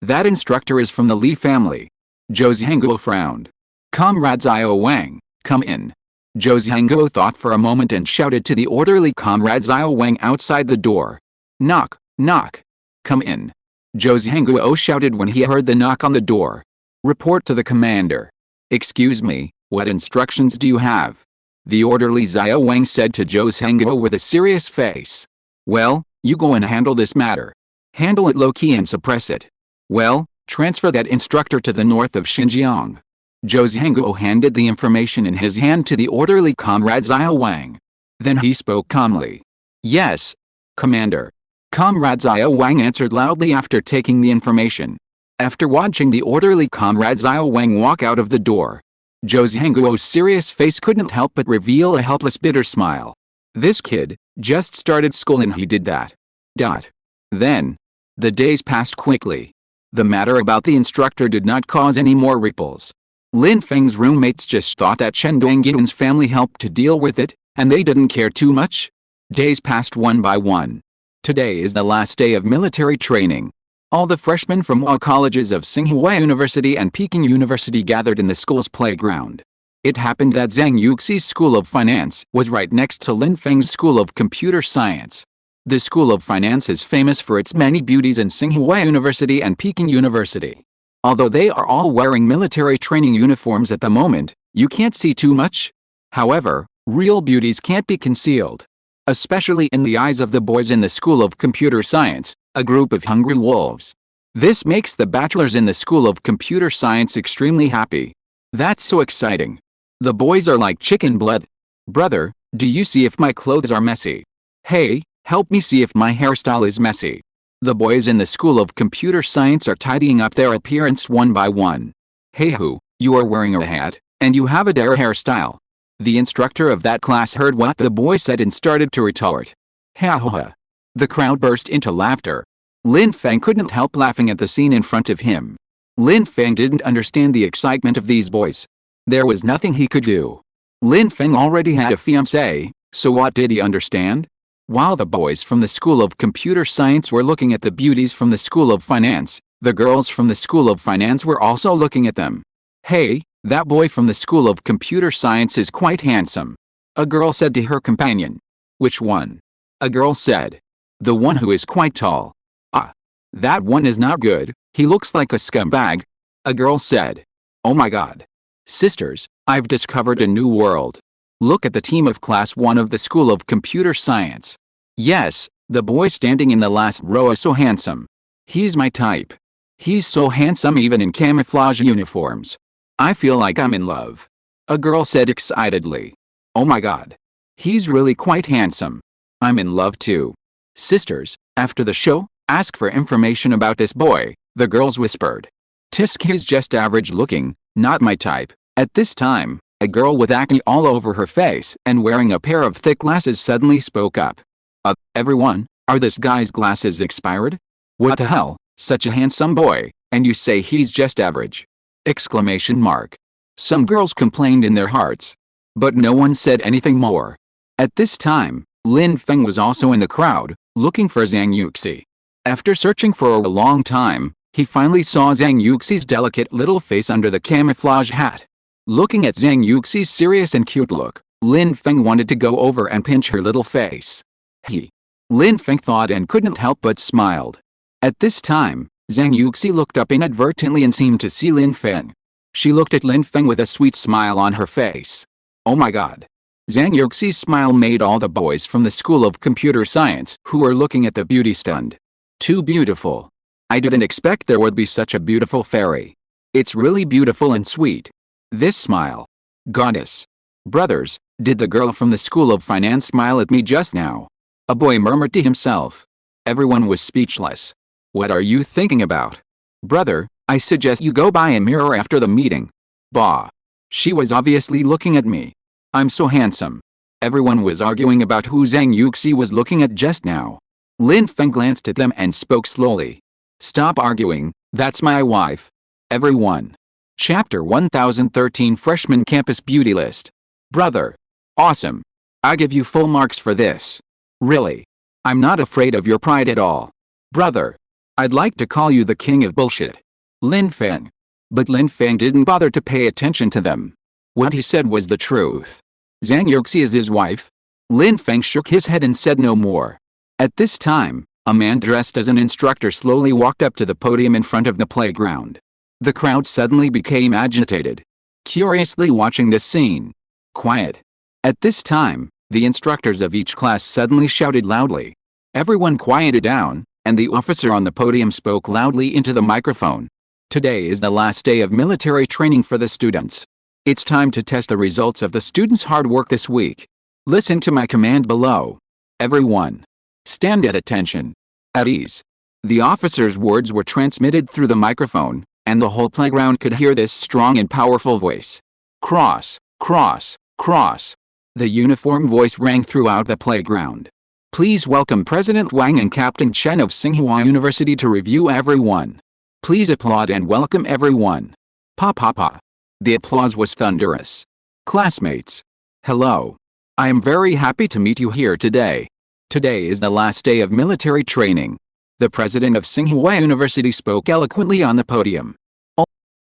That instructor is from the Li family. Zhou Hongguo frowned. Comrade Xiao Wang, come in. Zhou Hongguo thought for a moment and shouted to the orderly Comrade Xiao Wang outside the door. Knock, knock. Come in. Zhou Hongguo shouted when he heard the knock on the door. Report to the commander. Excuse me, what instructions do you have? The orderly Xiao Wang said to Zhou Hongguo with a serious face. Well, you go and handle this matter. Handle it low-key and suppress it. Well, transfer that instructor to the north of Xinjiang. Zhou Hongguo handed the information in his hand to the orderly Comrade Xiao Wang. Then he spoke calmly. Yes, Commander. Comrade Xiao Wang answered loudly after taking the information. After watching the orderly Comrade Xiao Wang walk out of the door, Zhou Hongguo's serious face couldn't help but reveal a helpless bitter smile. This kid just started school and he did that. Then, the days passed quickly. The matter about the instructor did not cause any more ripples. Lin Feng's roommates just thought that Chen Dongyun's family helped to deal with it, and they didn't care too much. Days passed one by one. Today is the last day of military training. All the freshmen from all colleges of Tsinghua University and Peking University gathered in the school's playground. It happened that Zhang Yuxi's School of Finance was right next to Lin Feng's School of Computer Science. The School of Finance is famous for its many beauties in Tsinghua University and Peking University. Although they are all wearing military training uniforms at the moment, you can't see too much. However, real beauties can't be concealed. Especially in the eyes of the boys in the School of Computer Science, a group of hungry wolves. This makes the bachelors in the School of Computer Science extremely happy. That's so exciting. The boys are like chicken blood. Brother, do you see if my clothes are messy? Hey, help me see if my hairstyle is messy. The boys in the School of Computer Science are tidying up their appearance one by one. Hey who, you are wearing a hat, and you have a dare hairstyle. The instructor of that class heard what the boy said and started to retort. Ha ha ha. The crowd burst into laughter. Lin Feng couldn't help laughing at the scene in front of him. Lin Feng didn't understand the excitement of these boys. There was nothing he could do. Lin Feng already had a fiancée, so what did he understand? While the boys from the School of Computer Science were looking at the beauties from the School of Finance, the girls from the School of Finance were also looking at them. Hey, that boy from the School of Computer Science is quite handsome. A girl said to her companion. Which one? A girl said. The one who is quite tall. Ah. That one is not good, he looks like a scumbag. A girl said. Oh my god. Sisters, I've discovered a new world. Look at the team of Class 1 of the School of Computer Science. Yes, the boy standing in the last row is so handsome. He's my type. He's so handsome even in camouflage uniforms. I feel like I'm in love. A girl said excitedly. Oh my god. He's really quite handsome. I'm in love too. Sisters, after the show, ask for information about this boy, the girls whispered. Tisk, he's just average looking, not my type. At this time, a girl with acne all over her face and wearing a pair of thick glasses suddenly spoke up. Everyone, are this guy's glasses expired? What the hell, such a handsome boy, and you say he's just average? Exclamation mark. Some girls complained in their hearts. But no one said anything more. At this time, Lin Feng was also in the crowd, looking for Zhang Yuxi. After searching for a long time, he finally saw Zhang Yuxi's delicate little face under the camouflage hat. Looking at Zhang Yuxi's serious and cute look, Lin Feng wanted to go over and pinch her little face. Lin Feng thought and couldn't help but smiled. At this time, Zhang Yuxi looked up inadvertently and seemed to see Lin Feng. She looked at Lin Feng with a sweet smile on her face. Oh my god. Zhang Yuxi's smile made all the boys from the School of Computer Science who were looking at the beauty stunned. Too beautiful. I didn't expect there would be such a beautiful fairy. It's really beautiful and sweet. This smile. Goddess. Brothers, did the girl from the School of Finance smile at me just now? A boy murmured to himself. Everyone was speechless. What are you thinking about? Brother, I suggest you go buy a mirror after the meeting. Bah. She was obviously looking at me. I'm so handsome. Everyone was arguing about who Zhang Yuxi was looking at just now. Lin Feng glanced at them and spoke slowly. Stop arguing, that's my wife. Everyone. Chapter 1013 Freshman Campus Beauty List. Brother. Awesome. I give you full marks for this. Really. I'm not afraid of your pride at all. Brother. I'd like to call you the king of bullshit. Lin Feng. But Lin Feng didn't bother to pay attention to them. What he said was the truth. Zhang Yuxi is his wife. Lin Feng shook his head and said no more. At this time, a man dressed as an instructor slowly walked up to the podium in front of the playground. The crowd suddenly became agitated, curiously watching this scene. Quiet. At this time, the instructors of each class suddenly shouted loudly. Everyone quieted down, and the officer on the podium spoke loudly into the microphone. Today is the last day of military training for the students. It's time to test the results of the students' hard work this week. Listen to my command below. Everyone. Stand at attention. At ease. The officer's words were transmitted through the microphone, and the whole playground could hear this strong and powerful voice. Cross, cross, cross. The uniform voice rang throughout the playground. Please welcome President Wang and Captain Chen of Tsinghua University to review everyone. Please applaud and welcome everyone. Pa pa pa. The applause was thunderous. Classmates. Hello. I am very happy to meet you here today. Today is the last day of military training. The president of Tsinghua University spoke eloquently on the podium.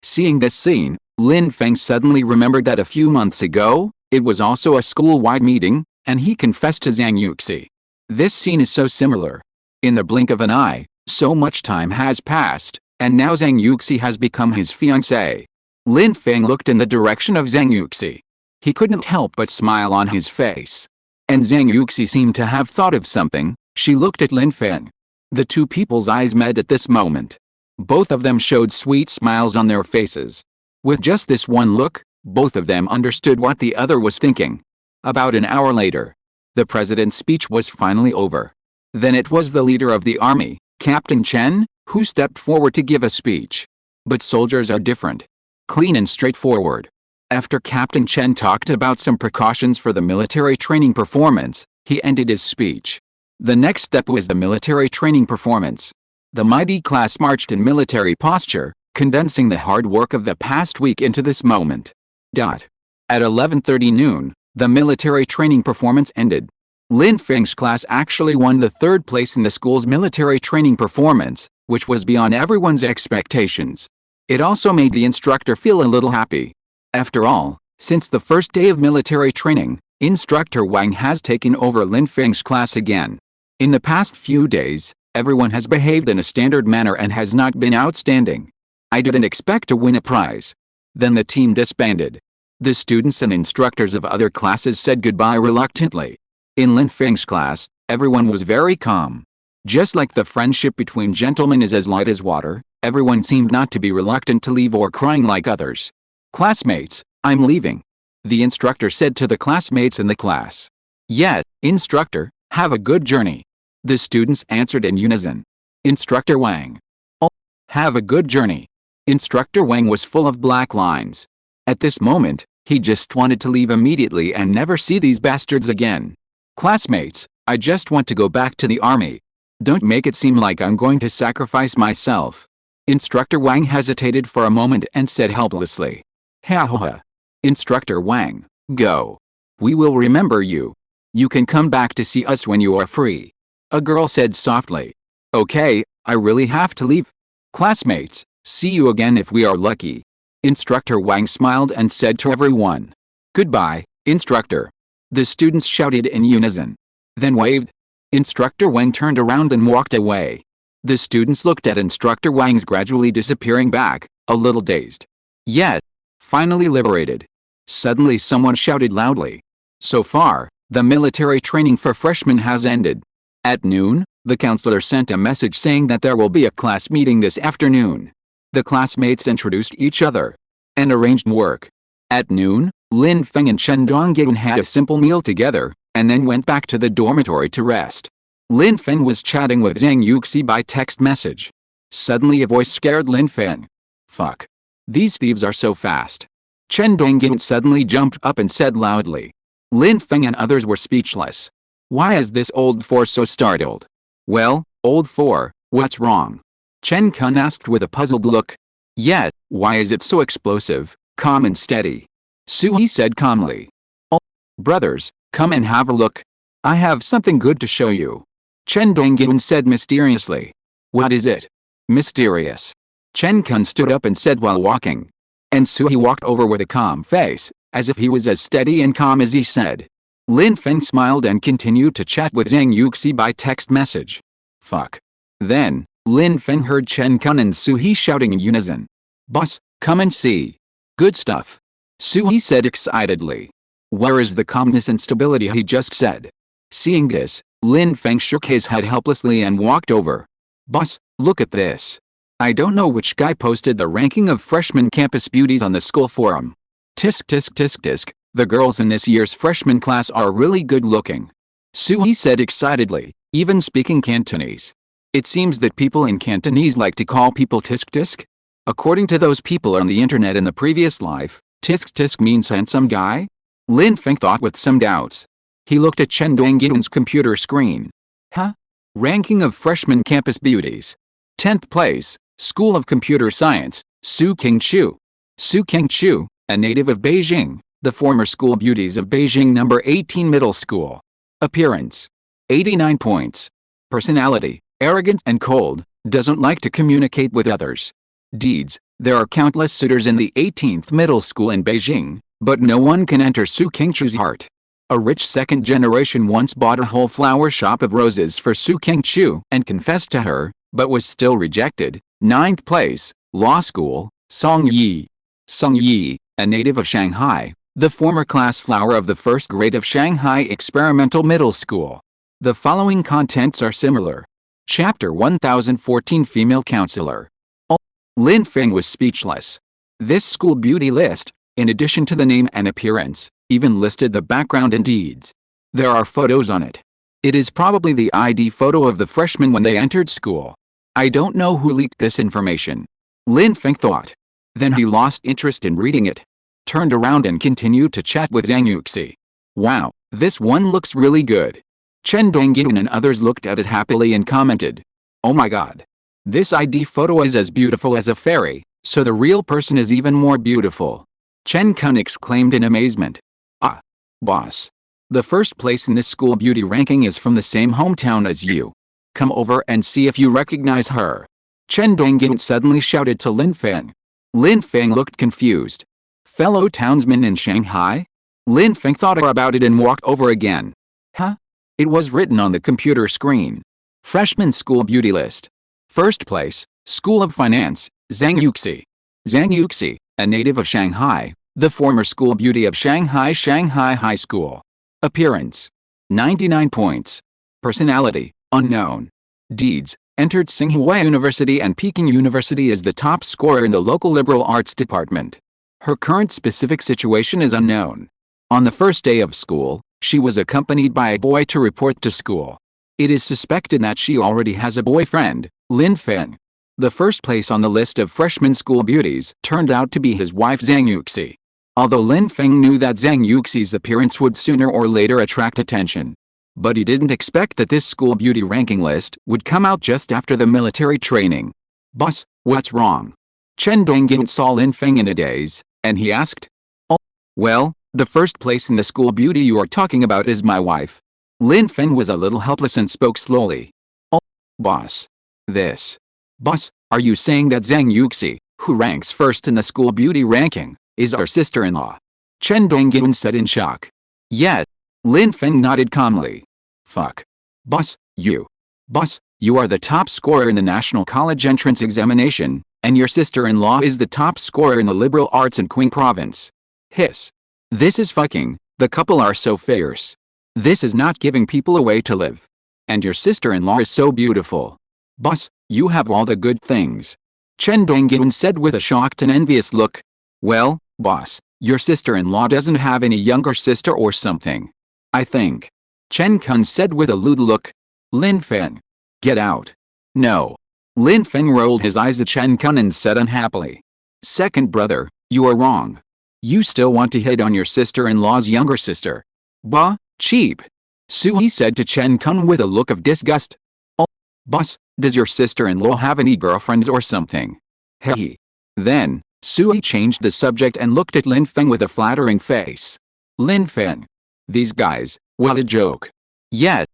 Seeing this scene, Lin Feng suddenly remembered that a few months ago, it was also a school-wide meeting, and he confessed to Zhang Yuxi. This scene is so similar. In the blink of an eye, so much time has passed, and now Zhang Yuxi has become his fiancée. Lin Feng looked in the direction of Zhang Yuxi. He couldn't help but smile on his face. And Zhang Yuxi seemed to have thought of something. She looked at Lin Feng. The two people's eyes met at this moment. Both of them showed sweet smiles on their faces. With just this one look, both of them understood what the other was thinking. About an hour later, the president's speech was finally over. Then it was the leader of the army, Captain Chen, who stepped forward to give a speech. But soldiers are different. Clean and straightforward. After Captain Chen talked about some precautions for the military training performance, he ended his speech. The next step was the military training performance. The mighty class marched in military posture, condensing the hard work of the past week into this moment. At 11:30 noon, the military training performance ended. Lin Feng's class actually won the third place in the school's military training performance, which was beyond everyone's expectations. It also made the instructor feel a little happy. After all, since the first day of military training, Instructor Wang has taken over Lin Feng's class again. In the past few days, everyone has behaved in a standard manner and has not been outstanding. I didn't expect to win a prize. Then the team disbanded. The students and instructors of other classes said goodbye reluctantly. In Lin Feng's class, everyone was very calm. Just like the friendship between gentlemen is as light as water, everyone seemed not to be reluctant to leave or crying like others. Classmates, I'm leaving. The instructor said to the classmates in the class. Yes, instructor, have a good journey. The students answered in unison. Instructor Wang. Oh, have a good journey. Instructor Wang was full of black lines. At this moment, he just wanted to leave immediately and never see these bastards again. Classmates, I just want to go back to the army. Don't make it seem like I'm going to sacrifice myself. Instructor Wang hesitated for a moment and said helplessly. Ha ha ha. Instructor Wang, go. We will remember you. You can come back to see us when you are free. A girl said softly. Okay, I really have to leave. Classmates, see you again if we are lucky. Instructor Wang smiled and said to everyone, "Goodbye, instructor." The students shouted in unison. Then waved. Instructor Wang turned around and walked away. The students looked at Instructor Wang's gradually disappearing back, a little dazed. Yet, finally liberated. Suddenly someone shouted loudly, "So far, the military training for freshmen has ended." At noon, the counselor sent a message saying that there will be a class meeting this afternoon. The classmates introduced each other and arranged work. At noon, Lin Feng and Chen Dongyun had a simple meal together, and then went back to the dormitory to rest. Lin Feng was chatting with Zhang Yuxi by text message. Suddenly a voice scared Lin Feng. "Fuck. These thieves are so fast." Chen Dongyun suddenly jumped up and said loudly. Lin Feng and others were speechless. Why is this old four so startled? "Well, old four, what's wrong?" Chen Kun asked with a puzzled look. "Yet, why is it so explosive, calm and steady?" Suhi said calmly. "Oh, brothers, come and have a look. I have something good to show you." Chen Dongyun said mysteriously. "What is it?" "Mysterious." Chen Kun stood up and said while walking. And Suhi walked over with a calm face, as if he was as steady and calm as he said. Lin Feng smiled and continued to chat with Zhang Yuxi by text message. "Fuck." Then, Lin Feng heard Chen Kun and Suhi shouting in unison. "Boss, come and see." "Good stuff." Suhi said excitedly. "Where is the calmness and stability he just said?" Seeing this, Lin Feng shook his head helplessly and walked over. "Boss, look at this. I don't know which guy posted the ranking of freshman campus beauties on the school forum. Tisk tisk tisk tisk, the girls in this year's freshman class are really good looking." Suhi said excitedly, even speaking Cantonese. "It seems that people in Cantonese like to call people tisk tisk. According to those people on the internet in the previous life, tisk tisk means handsome guy?" Lin Feng thought with some doubts. He looked at Chen Dongyun's computer screen. Huh? Ranking of freshman campus beauties. 10th place, School of Computer Science, Su Qingqiu. Su Qingqiu, a native of Beijing, the former school beauties of Beijing No. 18 Middle School. Appearance. 89 points. Personality, arrogant and cold, doesn't like to communicate with others. Deeds, there are countless suitors in the 18th Middle School in Beijing, but no one can enter Su Qingqiu's heart. A rich second generation once bought a whole flower shop of roses for Su Qingqiu and confessed to her, but was still rejected. 9th place, Law School, Song Yi. Song Yi, a native of Shanghai, the former class flower of the first grade of Shanghai Experimental Middle School. The following contents are similar. Chapter 1014 Female Counselor. Oh, Lin Feng was speechless. This school beauty list, in addition to the name and appearance, even listed the background and deeds. There are photos on it. It is probably the ID photo of the freshmen when they entered school. I don't know who leaked this information. Lin Feng thought. Then he lost interest in reading it. Turned around and continued to chat with Zhang Yuxi. Wow, this one looks really good. Chen Dongyun and others looked at it happily and commented. Oh my god. This ID photo is as beautiful as a fairy, so the real person is even more beautiful. Chen Kun exclaimed in amazement. Ah, boss. The first place in this school beauty ranking is from the same hometown as you. Come over and see if you recognize her. Chen Dongyun suddenly shouted to Lin Feng. Lin Feng looked confused. Fellow townsman in Shanghai? Lin Feng thought about it and walked over again. Huh? It was written on the computer screen. Freshman school beauty list. First place, School of Finance, Zhang Yuxi. Zhang Yuxi, a native of Shanghai, the former school beauty of Shanghai High School. Appearance. 99 points. Personality, unknown. Deeds, entered Tsinghua University and Peking University as the top scorer in the local liberal arts department. Her current specific situation is unknown. On the first day of school, she was accompanied by a boy to report to school. It is suspected that she already has a boyfriend, Lin Feng. The first place on the list of freshman school beauties turned out to be his wife Zhang Yuxi. Although Lin Feng knew that Zhang Yuxi's appearance would sooner or later attract attention. But he didn't expect that this school beauty ranking list would come out just after the military training. Boss, what's wrong? Chen Dongyun saw Lin Feng in a daze, and he asked. Oh, well, the first place in the school beauty you are talking about is my wife. Lin Feng was a little helpless and spoke slowly. Oh, boss. This. Boss, are you saying that Zhang Yuxi, Who ranks first in the school beauty ranking is our sister-in-law. Chen Dongyun said in shock. Yet, Lin Feng nodded calmly. Fuck. Boss, you are the top scorer in the National College Entrance Examination, and your sister-in-law is the top scorer in the liberal arts in Qing Province. Hiss. This is fucking, the couple are so fierce. This is not giving people a way to live. And your sister-in-law is so beautiful. Boss, you have all the good things. Chen Dongyun said with a shocked and envious look. Well, boss, your sister-in-law doesn't have any younger sister or something. I think. Chen Kun said with a lewd look. Lin Feng. Get out. No. Lin Feng rolled his eyes at Chen Kun and said unhappily. Second brother, you are wrong. You still want to hit on your sister-in-law's younger sister. Bah, cheap. Sui said to Chen Kun with a look of disgust. Oh, boss, does your sister-in-law have any girlfriends or something? Heh. Then, Sui changed the subject and looked at Lin Feng with a flattering face. Lin Feng. These guys, what a joke. Yet,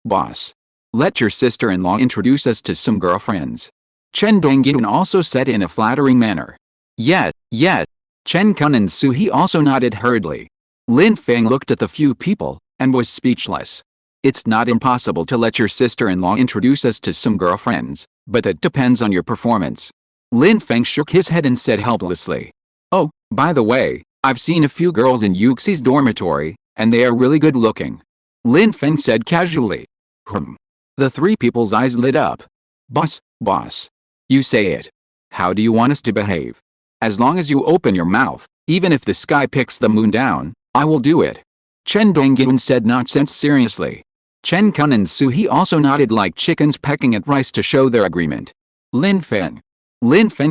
boss. Let your sister-in-law introduce us to some girlfriends. Chen Dongyun also said in a flattering manner. Yet. Chen Kun and Sui also nodded hurriedly. Lin Feng looked at the few people, and was speechless. It's not impossible to let your sister-in-law introduce us to some girlfriends, but that depends on your performance. Lin Feng shook his head and said helplessly. Oh, by the way, I've seen a few girls in Yuxi's dormitory, and they are really good looking. Lin Feng said casually. The three people's eyes lit up. Boss. You say it. How do you want us to behave? As long as you open your mouth, even if the sky picks the moon down, I will do it. Chen Dongyun said nonsense seriously. Chen Kun and Sui also nodded like chickens pecking at rice to show their agreement. Lin Feng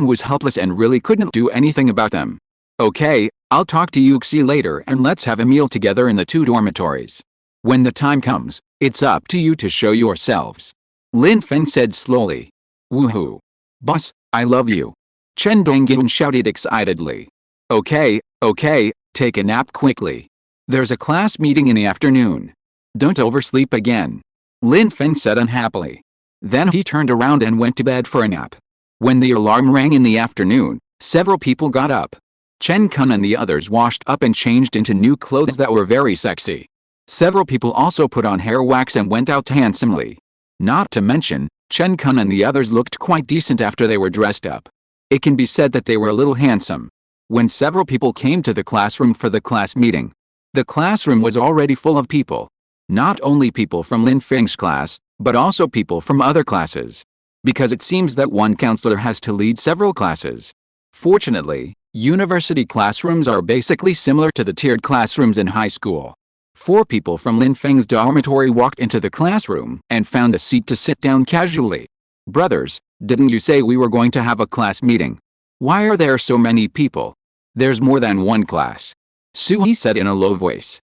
was helpless and really couldn't do anything about them. Okay, I'll talk to Yuxi later and let's have a meal together in the two dormitories. When the time comes, it's up to you to show yourselves. Lin Feng said slowly. Woohoo. Boss, I love you. Chen Dongyun shouted excitedly. Okay, take a nap quickly. There's a class meeting in the afternoon. Don't oversleep again. Lin Feng said unhappily. Then he turned around and went to bed for a nap. When the alarm rang in the afternoon, several people got up. Chen Kun and the others washed up and changed into new clothes that were very sexy. Several people also put on hair wax and went out handsomely. Not to mention, Chen Kun and the others looked quite decent after they were dressed up. It can be said that they were a little handsome. When several people came to the classroom for the class meeting, the classroom was already full of people. Not only people from Lin Feng's class, but also people from other classes. Because it seems that one counselor has to lead several classes. Fortunately, university classrooms are basically similar to the tiered classrooms in high school. 4 people from Lin Feng's dormitory walked into the classroom and found a seat to sit down casually. Brothers, didn't you say we were going to have a class meeting? Why are there so many people? There's more than one class. Sui said in a low voice.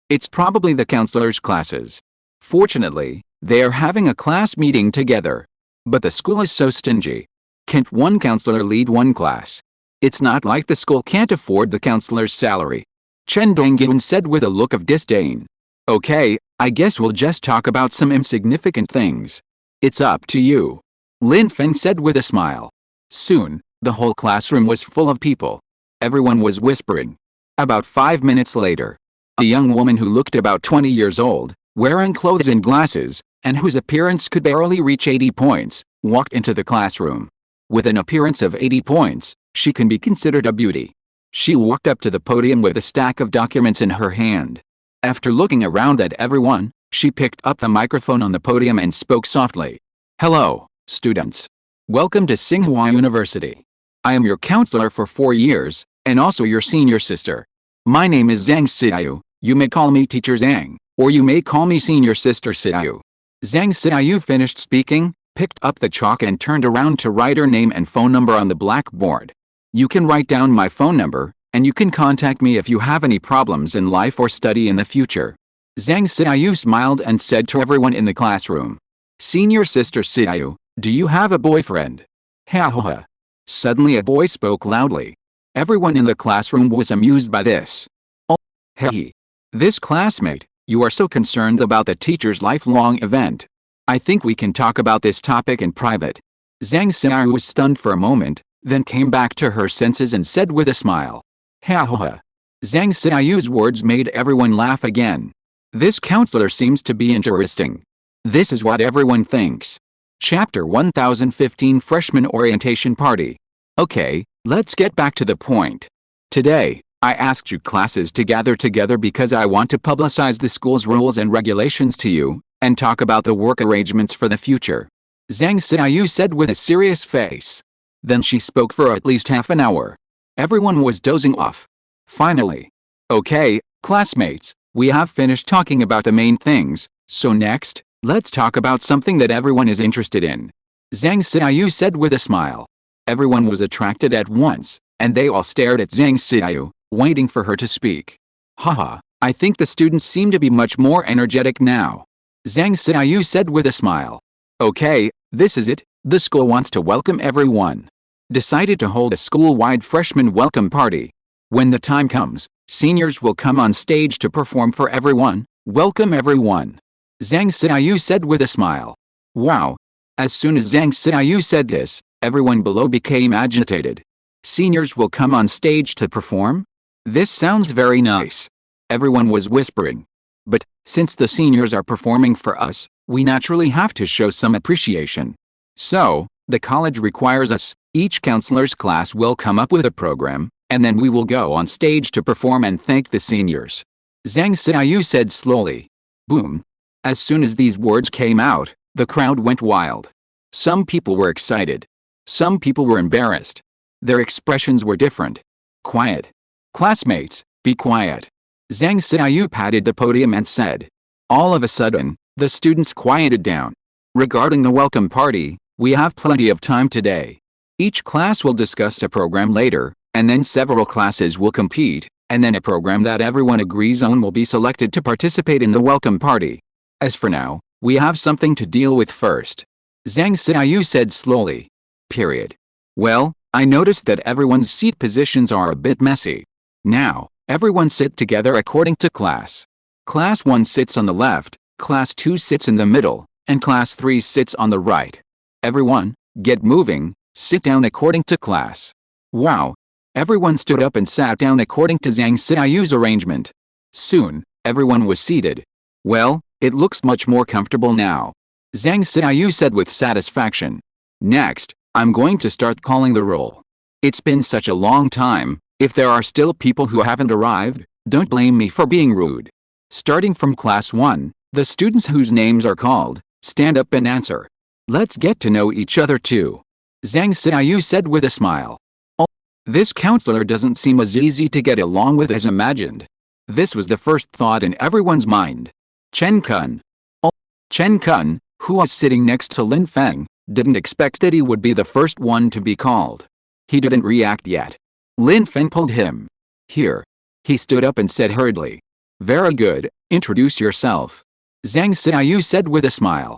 It's probably the counselor's classes. Fortunately, they are having a class meeting together. But the school is so stingy. Can't one counselor lead one class? It's not like the school can't afford the counselor's salary. Chen Dongyun said with a look of disdain. Okay, I guess we'll just talk about some insignificant things. It's up to you. Lin Feng said with a smile. Soon, the whole classroom was full of people. Everyone was whispering. About 5 minutes later, a young woman who looked about 20 years old, wearing clothes and glasses, and whose appearance could barely reach 80 points, walked into the classroom. With an appearance of 80 points, she can be considered a beauty. She walked up to the podium with a stack of documents in her hand. After looking around at everyone, she picked up the microphone on the podium and spoke softly. Hello, students. Welcome to Tsinghua University. I am your counselor for 4 years, and also your senior sister. My name is Zhang Xiaoyu. You may call me Teacher Zhang, or you may call me Senior Sister Xiaoyu. Zhang Xiaoyu finished speaking, picked up the chalk and turned around to write her name and phone number on the blackboard. You can write down my phone number, and you can contact me if you have any problems in life or study in the future. Zhang Xiaoyu smiled and said to everyone in the classroom. Senior Sister Xiaoyu, do you have a boyfriend? Ha ha ha. Suddenly a boy spoke loudly. Everyone in the classroom was amused by this. Oh, hey. This classmate, you are so concerned about the teacher's lifelong event. I think we can talk about this topic in private. Zhang Xiaoyu was stunned for a moment, then came back to her senses and said with a smile. Ha ha ha. Zhang Xiaoyu's words made everyone laugh again. This counselor seems to be interesting. This is what everyone thinks. Chapter 1015 Freshman Orientation Party. Okay, let's get back to the point. Today, I asked you classes to gather together because I want to publicize the school's rules and regulations to you, and talk about the work arrangements for the future. Zhang Xiaoyu said with a serious face. Then she spoke for at least half an hour. Everyone was dozing off. Finally. Okay, classmates, we have finished talking about the main things, so next, let's talk about something that everyone is interested in. Zhang Xiaoyu said with a smile. Everyone was attracted at once, and they all stared at Zhang Xiaoyu, waiting for her to speak. Haha, I think the students seem to be much more energetic now. Zhang Xiaoyu said with a smile. Okay, this is it, the school wants to welcome everyone. Decided to hold a school-wide freshman welcome party. When the time comes, seniors will come on stage to perform for everyone. Welcome everyone. Zhang Xiaoyu said with a smile. Wow. As soon as Zhang Xiaoyu said this, everyone below became agitated. Seniors will come on stage to perform? This sounds very nice. Everyone was whispering. But, since the seniors are performing for us, we naturally have to show some appreciation. So, the college requires us, each counselor's class will come up with a program, and then we will go on stage to perform and thank the seniors. Zhang Xiaoyu said slowly. Boom. As soon as these words came out, the crowd went wild. Some people were excited. Some people were embarrassed. Their expressions were different. Quiet. Classmates, be quiet. Zhang Xiaoyu patted the podium and said. All of a sudden, the students quieted down. Regarding the welcome party, we have plenty of time today. Each class will discuss a program later, and then several classes will compete, and then a program that everyone agrees on will be selected to participate in the welcome party. As for now, we have something to deal with first. Zhang Xiaoyu said slowly. Period. Well, I noticed that everyone's seat positions are a bit messy. Now, everyone sit together according to class. Class 1 sits on the left, Class 2 sits in the middle, and Class 3 sits on the right. Everyone, get moving, sit down according to class. Wow. Everyone stood up and sat down according to Zhang Xiaoyu's arrangement. Soon, everyone was seated. Well, it looks much more comfortable now. Zhang Xiaoyu said with satisfaction. Next, I'm going to start calling the roll. It's been such a long time. If there are still people who haven't arrived, don't blame me for being rude. Starting from Class 1, the students whose names are called, stand up and answer. Let's get to know each other too. Zhang Xiaoyu said with a smile. Oh, this counselor doesn't seem as easy to get along with as imagined. This was the first thought in everyone's mind. Chen Kun. Oh, Chen Kun, who was sitting next to Lin Feng, didn't expect that he would be the first one to be called. He didn't react yet. Lin Feng pulled him. Here. He stood up and said hurriedly. Very good, introduce yourself. Zhang Xiaoyu said with a smile.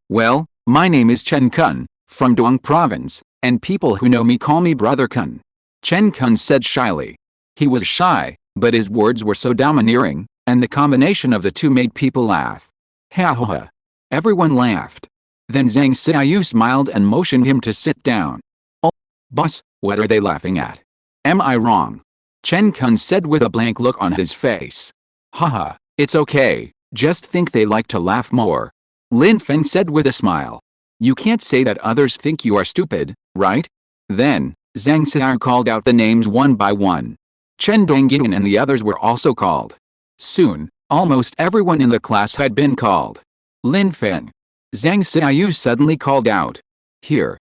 Well, my name is Chen Kun, from Dong Province, and people who know me call me Brother Kun. Chen Kun said shyly. He was shy, but his words were so domineering, and the combination of the two made people laugh. Ha ha ha. Everyone laughed. Then Zhang Xiaoyu smiled and motioned him to sit down. Oh, boss, what are they laughing at? Am I wrong? Chen Kun said with a blank look on his face. Haha, it's okay, just think they like to laugh more. Lin Feng said with a smile. You can't say that others think you are stupid, right? Then, Zhang Xiaoyu called out the names one by one. Chen Dongying and the others were also called. Soon, almost everyone in the class had been called. Lin Feng. Zhang Xiaoyu suddenly called out. Here.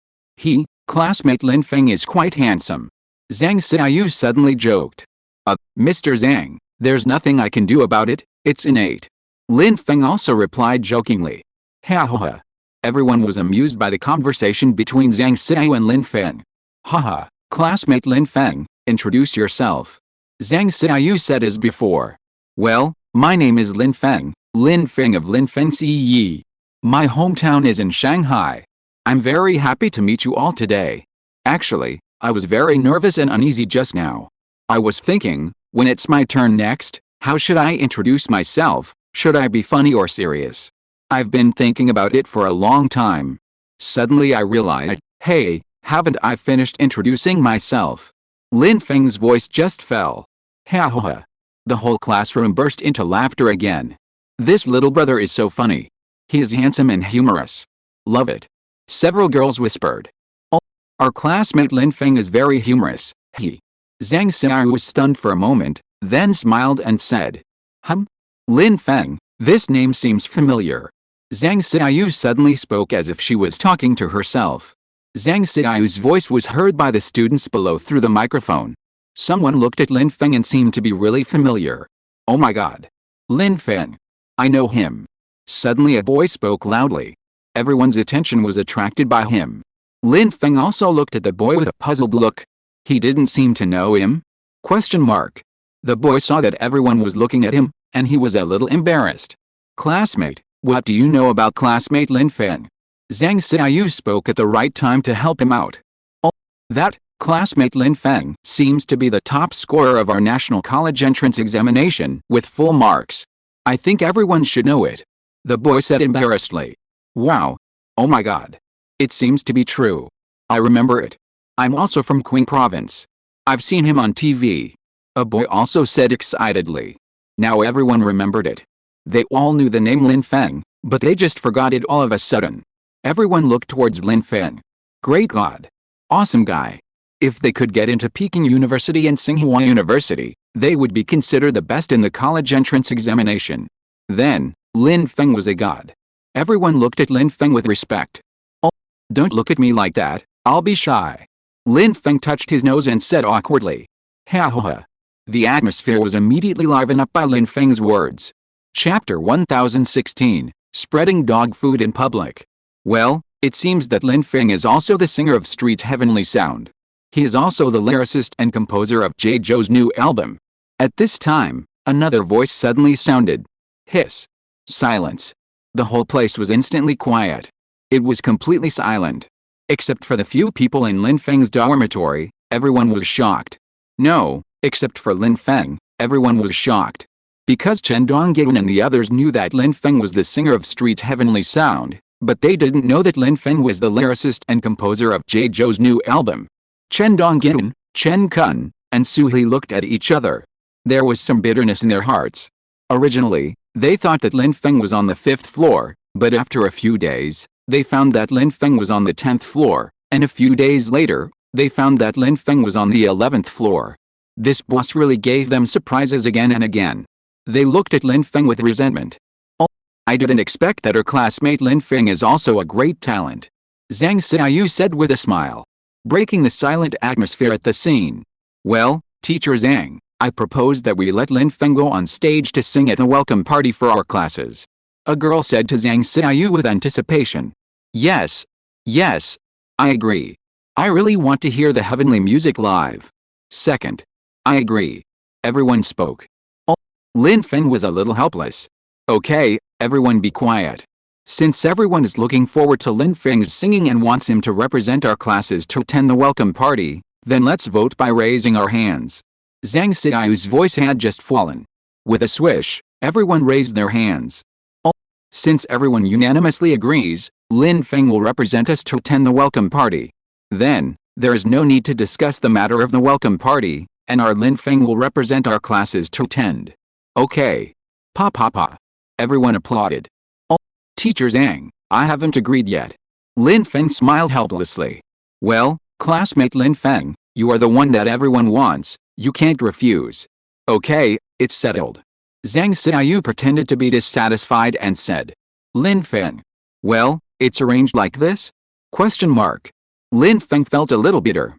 Classmate Lin Feng is quite handsome. Zhang Xiaoyu suddenly joked. Mr. Zhang, there's nothing I can do about it, it's innate. Lin Feng also replied jokingly. Ha ha ha. Everyone was amused by the conversation between Zhang Xiaoyu and Lin Feng. Haha, classmate Lin Feng, introduce yourself. Zhang Xiaoyu said as before. Well, my name is Lin Feng of Lin Feng Yi. My hometown is in Shanghai. I'm very happy to meet you all today. Actually, I was very nervous and uneasy just now. I was thinking, when it's my turn next, how should I introduce myself? Should I be funny or serious? I've been thinking about it for a long time. Suddenly I realized, hey, Haven't I finished introducing myself? Lin Feng's voice just fell. Ha ha ha. The whole classroom burst into laughter again. This little brother is so funny. He is handsome and humorous. Love it. Several girls whispered. Oh, our classmate Lin Feng is very humorous, he. Zhang Xiaoyu was stunned for a moment, then smiled and said. Lin Feng, this name seems familiar. Zhang Xiaoyu suddenly spoke as if she was talking to herself. Zhang Xiaoyu's voice was heard by the students below through the microphone. Someone looked at Lin Feng and seemed to be really familiar. Oh my god. Lin Feng. I know him. Suddenly a boy spoke loudly. Everyone's attention was attracted by him. Lin Feng also looked at the boy with a puzzled look. He didn't seem to know him? The boy saw that everyone was looking at him, and he was a little embarrassed. Classmate, what do you know about classmate Lin Feng? Zhang Xiaoyu spoke at the right time to help him out. Oh, that classmate Lin Feng seems to be the top scorer of our national college entrance examination with full marks. I think everyone should know it. The boy said embarrassedly. Wow. Oh my god. It seems to be true. I remember it. I'm also from Qing province. I've seen him on TV. A boy also said excitedly. Now everyone remembered it. They all knew the name Lin Feng, but they just forgot it all of a sudden. Everyone looked towards Lin Feng. Great god. Awesome guy. If they could get into Peking University and Tsinghua University, they would be considered the best in the college entrance examination. Then, Lin Feng was a god. Everyone looked at Lin Feng with respect. Oh, don't look at me like that, I'll be shy. Lin Feng touched his nose and said awkwardly. Ha ha ha. The atmosphere was immediately livened up by Lin Feng's words. Chapter 1016, Spreading Dog Food in Public. Well, it seems that Lin Feng is also the singer of Street Heavenly Sound. He is also the lyricist and composer of Jejo's new album. At this time, another voice suddenly sounded. Hiss. Silence. The whole place was instantly quiet. It was completely silent. Except for the few people in Lin Feng's dormitory, everyone was shocked. No, except for Lin Feng, everyone was shocked. Because Chen Dongyan and the others knew that Lin Feng was the singer of Street Heavenly Sound, but they didn't know that Lin Feng was the lyricist and composer of Jejo's new album. Chen Dongyan, Chen Kun, and Suhe looked at each other. There was some bitterness in their hearts. Originally, they thought that Lin Feng was on the 5th floor, but after a few days, they found that Lin Feng was on the 10th floor, and a few days later, they found that Lin Feng was on the 11th floor. This boss really gave them surprises again and again. They looked at Lin Feng with resentment. Oh, I didn't expect that her classmate Lin Feng is also a great talent. Zhang Xiaoyu said with a smile, breaking the silent atmosphere at the scene. Well, Teacher Zhang, I propose that we let Lin Feng go on stage to sing at a welcome party for our classes. A girl said to Zhang Xiaoyu with anticipation. Yes. Yes. I agree. I really want to hear the heavenly music live. Second. I agree. Everyone spoke. Oh, Lin Feng was a little helpless. Okay, everyone be quiet. Since everyone is looking forward to Lin Feng's singing and wants him to represent our classes to attend the welcome party, then let's vote by raising our hands. Zhang Xiaoyu's voice had just fallen. With a swish, everyone raised their hands. Oh, since everyone unanimously agrees, Lin Feng will represent us to attend the welcome party. Then, there is no need to discuss the matter of the welcome party, and our Lin Feng will represent our classes to attend. Okay. Pa pa pa. Everyone applauded. Oh, Teacher Zhang, I haven't agreed yet. Lin Feng smiled helplessly. Well, classmate Lin Feng, you are the one that everyone wants, you can't refuse. Okay, it's settled. Zhang Xiaoyu pretended to be dissatisfied and said. Lin Feng. Well, it's arranged like this? Lin Feng felt a little bitter.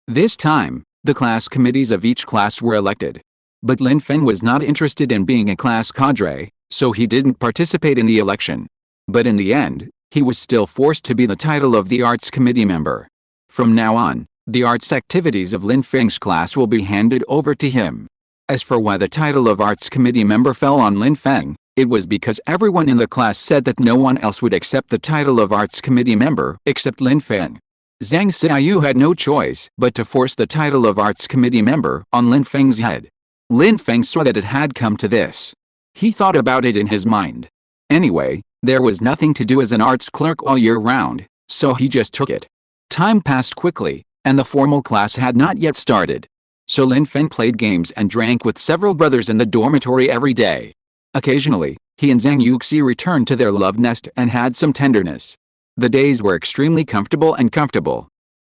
This time, the class committees of each class were elected. But Lin Feng was not interested in being a class cadre, so he didn't participate in the election. But in the end, he was still forced to be the title of the arts committee member. From now on, the arts activities of Lin Feng's class will be handed over to him. As for why the title of arts committee member fell on Lin Feng, it was because everyone in the class said that no one else would accept the title of arts committee member except Lin Feng. Zhang Xiaoyu had no choice but to force the title of arts committee member on Lin Feng's head. Lin Feng saw that it had come to this. He thought about it in his mind. Anyway, there was nothing to do as an arts clerk all year round, so he just took it. Time passed quickly, and the formal class had not yet started. So Lin Feng played games and drank with several brothers in the dormitory every day. Occasionally, he and Zhang Yuxi returned to their love nest and had some tenderness. The days were extremely comfortable.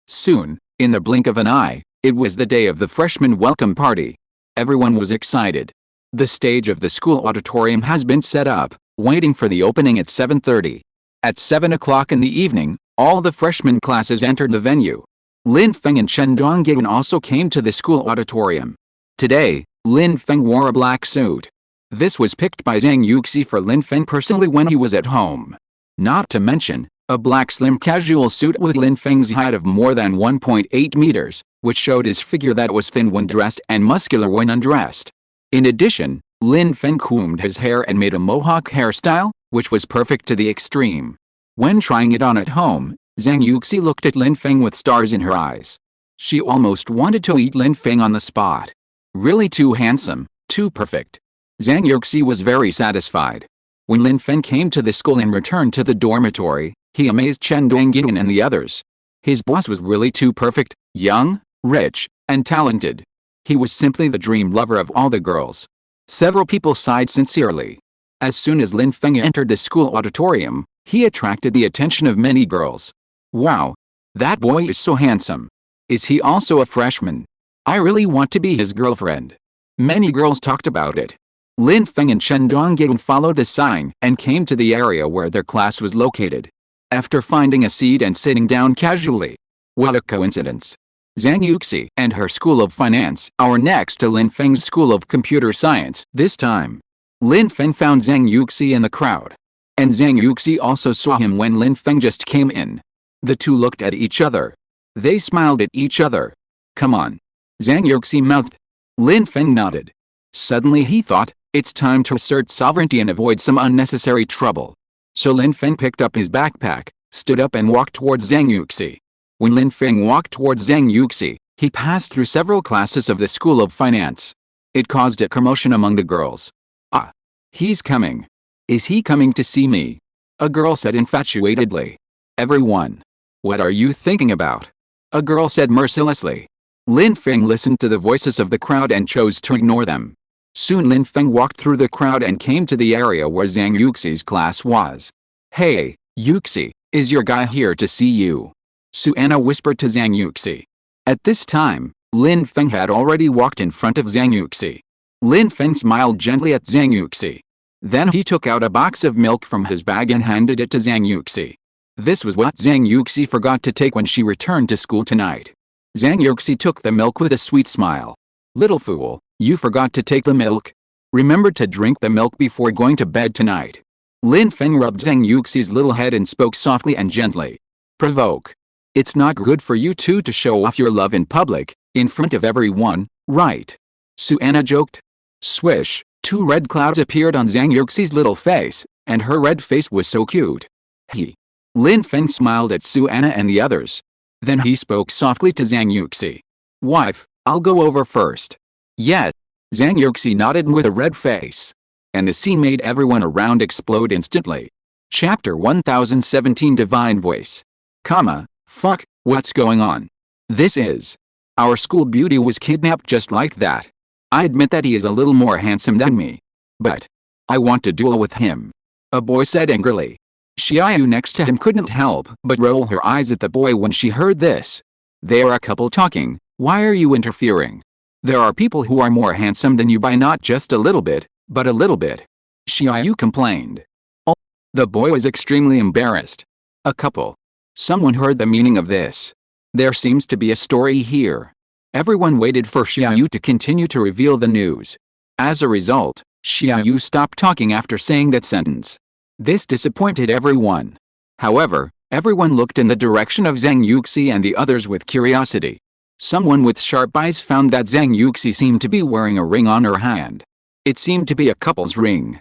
Soon, in the blink of an eye, it was the day of the freshman welcome party. Everyone was excited. The stage of the school auditorium has been set up, waiting for the opening at 7:30. At 7 o'clock in the evening, all the freshman classes entered the venue. Lin Feng and Chen Dongyan also came to the school auditorium. Today, Lin Feng wore a black suit. This was picked by Zhang Yuxi for Lin Feng personally when he was at home. Not to mention, a black slim casual suit with Lin Feng's height of more than 1.8 meters, which showed his figure that was thin when dressed and muscular when undressed. In addition, Lin Feng combed his hair and made a mohawk hairstyle, which was perfect to the extreme. When trying it on at home, Zhang Yuxi looked at Lin Feng with stars in her eyes. She almost wanted to eat Lin Feng on the spot. Really too handsome, too perfect. Zhang Yuxi was very satisfied. When Lin Feng came to the school and returned to the dormitory, he amazed Chen Dongyan and the others. His boss was really too perfect, young, rich, and talented. He was simply the dream lover of all the girls. Several people sighed sincerely. As soon as Lin Feng entered the school auditorium, he attracted the attention of many girls. Wow! That boy is so handsome. Is he also a freshman? I really want to be his girlfriend. Many girls talked about it. Lin Feng and Chen Dongyan followed the sign and came to the area where their class was located. After finding a seat and sitting down casually. What a coincidence. Zhang Yuxi and her School of Finance are next to Lin Feng's School of Computer Science this time. Lin Feng found Zhang Yuxi in the crowd. And Zhang Yuxi also saw him when Lin Feng just came in. The two looked at each other. They smiled at each other. Come on. Zhang Yuxi mouthed. Lin Feng nodded. Suddenly he thought, it's time to assert sovereignty and avoid some unnecessary trouble. So Lin Feng picked up his backpack, stood up and walked towards Zhang Yuxi. When Lin Feng walked towards Zhang Yuxi, he passed through several classes of the School of Finance. It caused a commotion among the girls. Ah! He's coming. Is he coming to see me? A girl said infatuatedly. Everyone. What are you thinking about? A girl said mercilessly. Lin Feng listened to the voices of the crowd and chose to ignore them. Soon Lin Feng walked through the crowd and came to the area where Zhang Yuxi's class was. Hey, Yuxi, is your guy here to see you? Suanna whispered to Zhang Yuxi. At this time, Lin Feng had already walked in front of Zhang Yuxi. Lin Feng smiled gently at Zhang Yuxi. Then he took out a box of milk from his bag and handed it to Zhang Yuxi. This was what Zhang Yuxi forgot to take when she returned to school tonight. Zhang Yuxi took the milk with a sweet smile. Little fool, you forgot to take the milk? Remember to drink the milk before going to bed tonight. Lin Feng rubbed Zhang Yuxi's little head and spoke softly and gently. Provoke. It's not good for you two to show off your love in public, in front of everyone, right? Suanna joked. Swish, two red clouds appeared on Zhang Yuxi's little face, and her red face was so cute. He. Lin Feng smiled at Suanna and the others. Then he spoke softly to Zhang Yuxi. Wife, I'll go over first. Yes. Zhang Yuxi nodded with a red face. And the scene made everyone around explode instantly. Chapter 1017 Divine Voice. Fuck, what's going on? This is. Our school beauty was kidnapped just like that. I admit that he is a little more handsome than me. But. I want to duel with him. A boy said angrily. Xiaoyu next to him couldn't help but roll her eyes at the boy when she heard this. They are a couple talking, why are you interfering? There are people who are more handsome than you by not just a little bit, but a little bit. Xiaoyu complained. Oh, the boy was extremely embarrassed. A couple. Someone heard the meaning of this. There seems to be a story here. Everyone waited for Xiaoyu to continue to reveal the news. As a result, Xiaoyu stopped talking after saying that sentence. This disappointed everyone. However, everyone looked in the direction of Zhang Yuxi and the others with curiosity. Someone with sharp eyes found that Zhang Yuxi seemed to be wearing a ring on her hand. It seemed to be a couple's ring.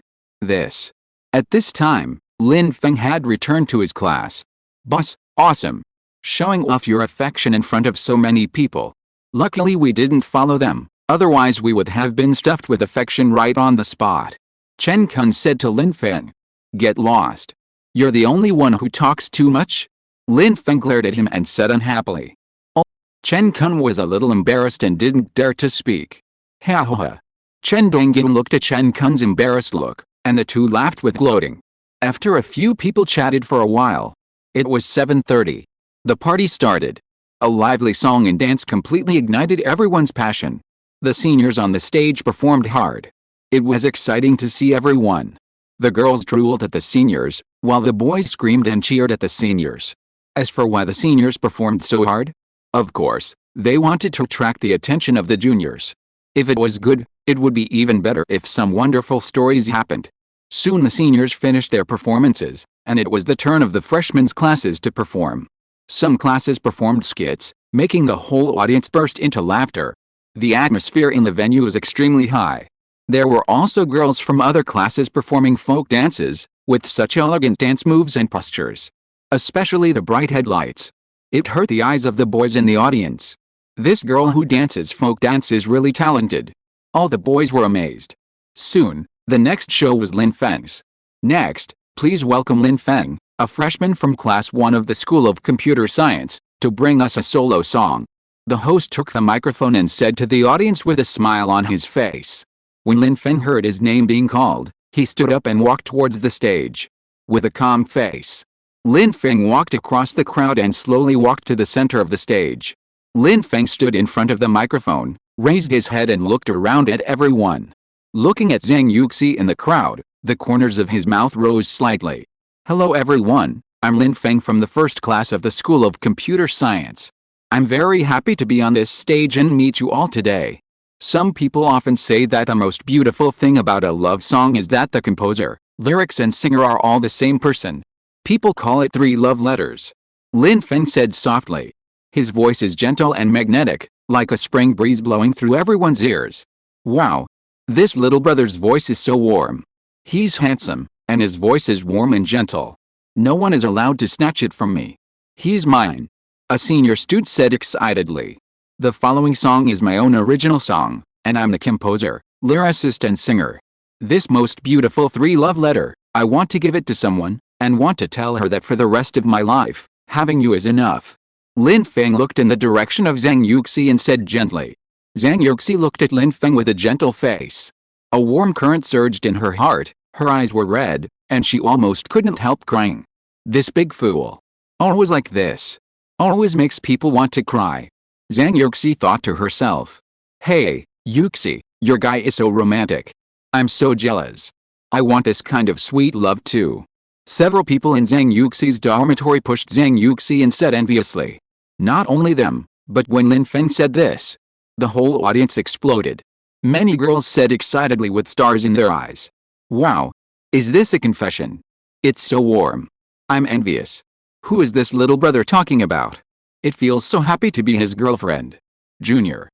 At this time, Lin Feng had returned to his class. Boss, awesome. Showing off your affection in front of so many people. Luckily we didn't follow them, otherwise we would have been stuffed with affection right on the spot. Chen Kun said to Lin Feng. Get lost. You're the only one who talks too much? Lin Feng glared at him and said unhappily. Oh. Chen Kun was a little embarrassed and didn't dare to speak. Ha ha ha. Chen Dongying looked at Chen Kun's embarrassed look, and the two laughed with gloating. After a few people chatted for a while. It was 7:30. The party started. A lively song and dance completely ignited everyone's passion. The seniors on the stage performed hard. It was exciting to see everyone. The girls drooled at the seniors, while the boys screamed and cheered at the seniors. As for why the seniors performed so hard? Of course, they wanted to attract the attention of the juniors. If it was good, it would be even better if some wonderful stories happened. Soon the seniors finished their performances, and it was the turn of the freshmen's classes to perform. Some classes performed skits, making the whole audience burst into laughter. The atmosphere in the venue was extremely high. There were also girls from other classes performing folk dances, with such elegant dance moves and postures. Especially the bright headlights. It hurt the eyes of the boys in the audience. This girl who dances folk dance is really talented. All the boys were amazed. Soon, the next show was Lin Feng's. Next, please welcome Lin Feng, a freshman from Class 1 of the School of Computer Science, to bring us a solo song. The host took the microphone and said to the audience with a smile on his face. When Lin Feng heard his name being called, he stood up and walked towards the stage. With a calm face, Lin Feng walked across the crowd and slowly walked to the center of the stage. Lin Feng stood in front of the microphone, raised his head and looked around at everyone. Looking at Zhang Yuxi in the crowd, the corners of his mouth rose slightly. Hello everyone, I'm Lin Feng from the first class of the School of Computer Science. I'm very happy to be on this stage and meet you all today. Some people often say that the most beautiful thing about a love song is that the composer, lyrics and singer are all the same person. People call it 3 love letters. Lin Feng said softly. His voice is gentle and magnetic, like a spring breeze blowing through everyone's ears. Wow. This little brother's voice is so warm. He's handsome, and his voice is warm and gentle. No one is allowed to snatch it from me. He's mine. A senior student said excitedly. The following song is my own original song, and I'm the composer, lyricist and singer. This most beautiful 3 love letter, I want to give it to someone, and want to tell her that for the rest of my life, having you is enough. Lin Feng looked in the direction of Zhang Yuxi and said gently. Zhang Yuxi looked at Lin Feng with a gentle face. A warm current surged in her heart, her eyes were red, and she almost couldn't help crying. This big fool. Always like this. Always makes people want to cry. Zhang Yuxi thought to herself. Hey, Yuxi, your guy is so romantic. I'm so jealous. I want this kind of sweet love too. Several people in Zhang Yuxi's dormitory pushed Zhang Yuxi and said enviously. Not only them, but when Lin Feng said this, the whole audience exploded. Many girls said excitedly with stars in their eyes. Wow. Is this a confession? It's so warm. I'm envious. Who is this little brother talking about? It feels so happy to be his girlfriend. Junior.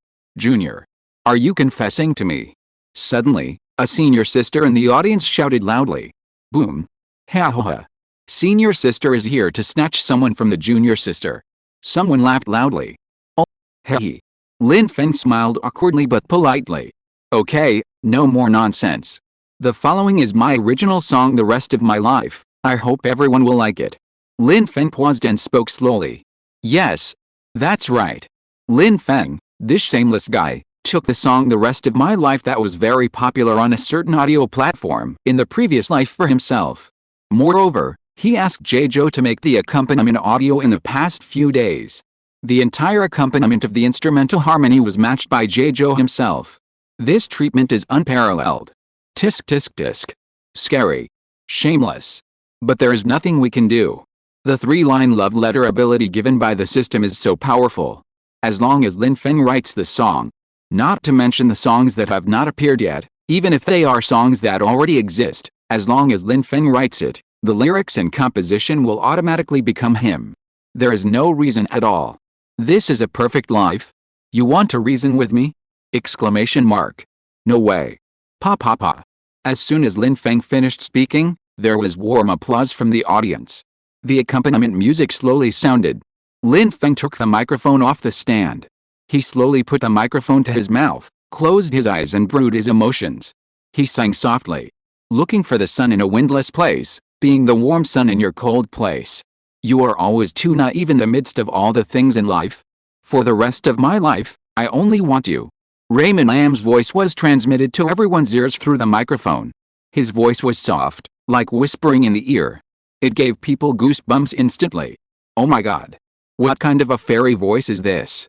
Are you confessing to me? Suddenly, a senior sister in the audience shouted loudly. Boom. Ha ha ha. Senior sister is here to snatch someone from the junior sister. Someone laughed loudly. Oh, he. Lin Feng smiled awkwardly but politely. Okay, no more nonsense. The following is my original song the rest of my life. I hope everyone will like it. Lin Feng paused and spoke slowly. Yes. That's right. Lin Feng, this shameless guy, took the song the rest of my life that was very popular on a certain audio platform in the previous life for himself. Moreover, he asked Jejo to make the accompaniment audio in the past few days. The entire accompaniment of the instrumental harmony was matched by Jejo himself. This treatment is unparalleled. Tisk tisk tisk. Scary. Shameless. But there is nothing we can do. The 3-line love letter ability given by the system is so powerful. As long as Lin Feng writes the song, not to mention the songs that have not appeared yet, even if they are songs that already exist, as long as Lin Feng writes it, the lyrics and composition will automatically become him. There is no reason at all. This is a perfect life. You want to reason with me? Exclamation mark. No way. Pa pa pa. As soon as Lin Feng finished speaking, there was warm applause from the audience. The accompaniment music slowly sounded. Lin Feng took the microphone off the stand. He slowly put the microphone to his mouth, closed his eyes and brewed his emotions. He sang softly. Looking for the sun in a windless place, being the warm sun in your cold place. You are always too naive in the midst of all the things in life. For the rest of my life, I only want you. Raymond Lam's voice was transmitted to everyone's ears through the microphone. His voice was soft, like whispering in the ear. It gave people goosebumps instantly. Oh my God. What kind of a fairy voice is this?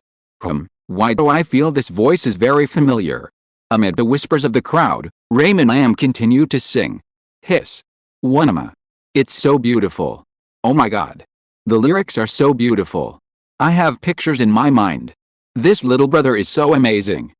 Why do I feel this voice is very familiar? Amid the whispers of the crowd, Raymond Lam continued to sing. Hiss. Wanama. It's so beautiful. Oh my God. The lyrics are so beautiful. I have pictures in my mind. This little brother is so amazing.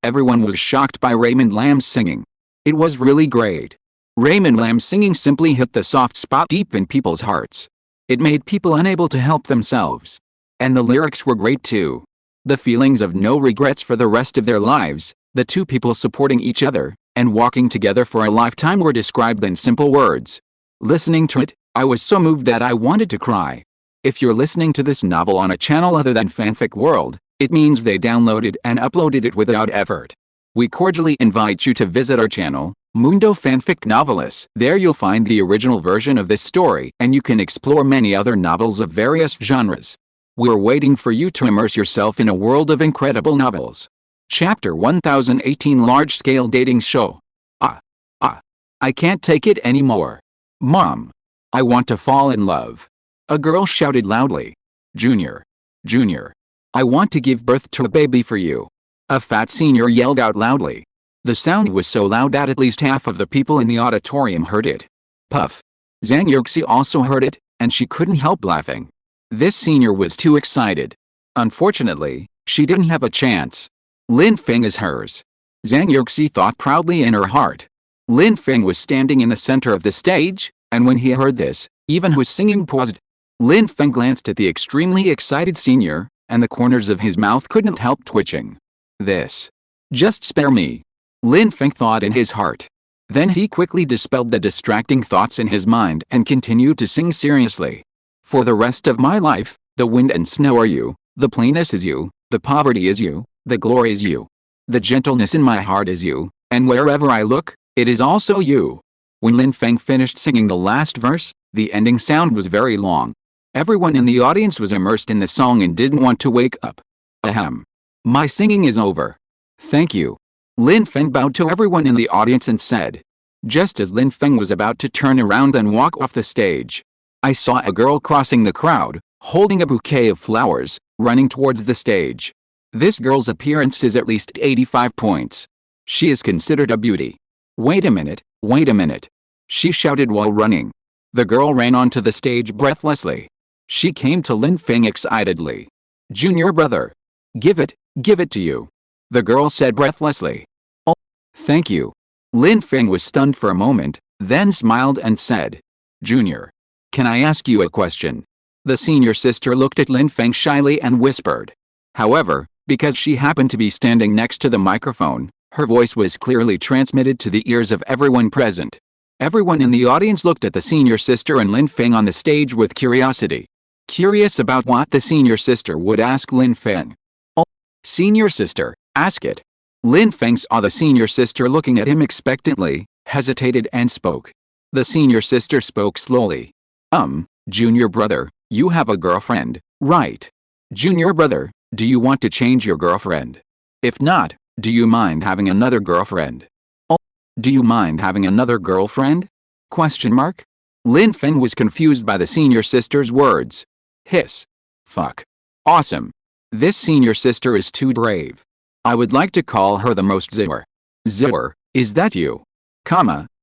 Everyone was shocked by Raymond Lam's singing. It was really great. Raymond Lam's singing simply hit the soft spot deep in people's hearts. It made people unable to help themselves. And the lyrics were great too. The feelings of no regrets for the rest of their lives, the two people supporting each other, and walking together for a lifetime were described in simple words. Listening to it, I was so moved that I wanted to cry. If you're listening to this novel on a channel other than Fanfic World, it means they downloaded and uploaded it without effort. We cordially invite you to visit our channel, Mundo Fanfic Novelis. There you'll find the original version of this story and you can explore many other novels of various genres. We're waiting for you to immerse yourself in a world of incredible novels. Chapter 1018 Large-Scale Dating Show. I can't take it anymore. Mom. I want to fall in love. A girl shouted loudly. Junior. I want to give birth to a baby for you. A fat senior yelled out loudly. The sound was so loud that at least half of the people in the auditorium heard it. Puff. Zhang Yuxi also heard it, and she couldn't help laughing. This senior was too excited. Unfortunately, she didn't have a chance. Lin Feng is hers. Zhang Yuxi thought proudly in her heart. Lin Feng was standing in the center of the stage, and when he heard this, even his singing paused. Lin Feng glanced at the extremely excited senior, and the corners of his mouth couldn't help twitching. This. Just spare me. Lin Feng thought in his heart. Then he quickly dispelled the distracting thoughts in his mind and continued to sing seriously. For the rest of my life, the wind and snow are you, the plainness is you, the poverty is you, the glory is you. The gentleness in my heart is you, and wherever I look, it is also you. When Lin Feng finished singing the last verse, the ending sound was very long. Everyone in the audience was immersed in the song and didn't want to wake up. Ahem. My singing is over. Thank you. Lin Feng bowed to everyone in the audience and said. Just as Lin Feng was about to turn around and walk off the stage, I saw a girl crossing the crowd, holding a bouquet of flowers, running towards the stage. This girl's appearance is at least 85 points. She is considered a beauty. Wait a minute. She shouted while running. The girl ran onto the stage breathlessly. She came to Lin Feng excitedly. Junior brother. Give it to you. The girl said breathlessly. Oh, thank you. Lin Feng was stunned for a moment, then smiled and said. Junior. Can I ask you a question? The senior sister looked at Lin Feng shyly and whispered. However, because she happened to be standing next to the microphone, her voice was clearly transmitted to the ears of everyone present. Everyone in the audience looked at the senior sister and Lin Feng on the stage with curiosity. Curious about what the senior sister would ask Lin Feng. Oh, senior sister, ask it. Lin Feng saw the senior sister looking at him expectantly, hesitated and spoke. The senior sister spoke slowly. Junior brother, you have a girlfriend, right? Junior brother, do you want to change your girlfriend? If not, do you mind having another girlfriend? Oh, do you mind having another girlfriend? Question mark? Lin Feng was confused by the senior sister's words. Hiss. Fuck. Awesome. This senior sister is too brave. I would like to call her the most Zor. Zor, is that you?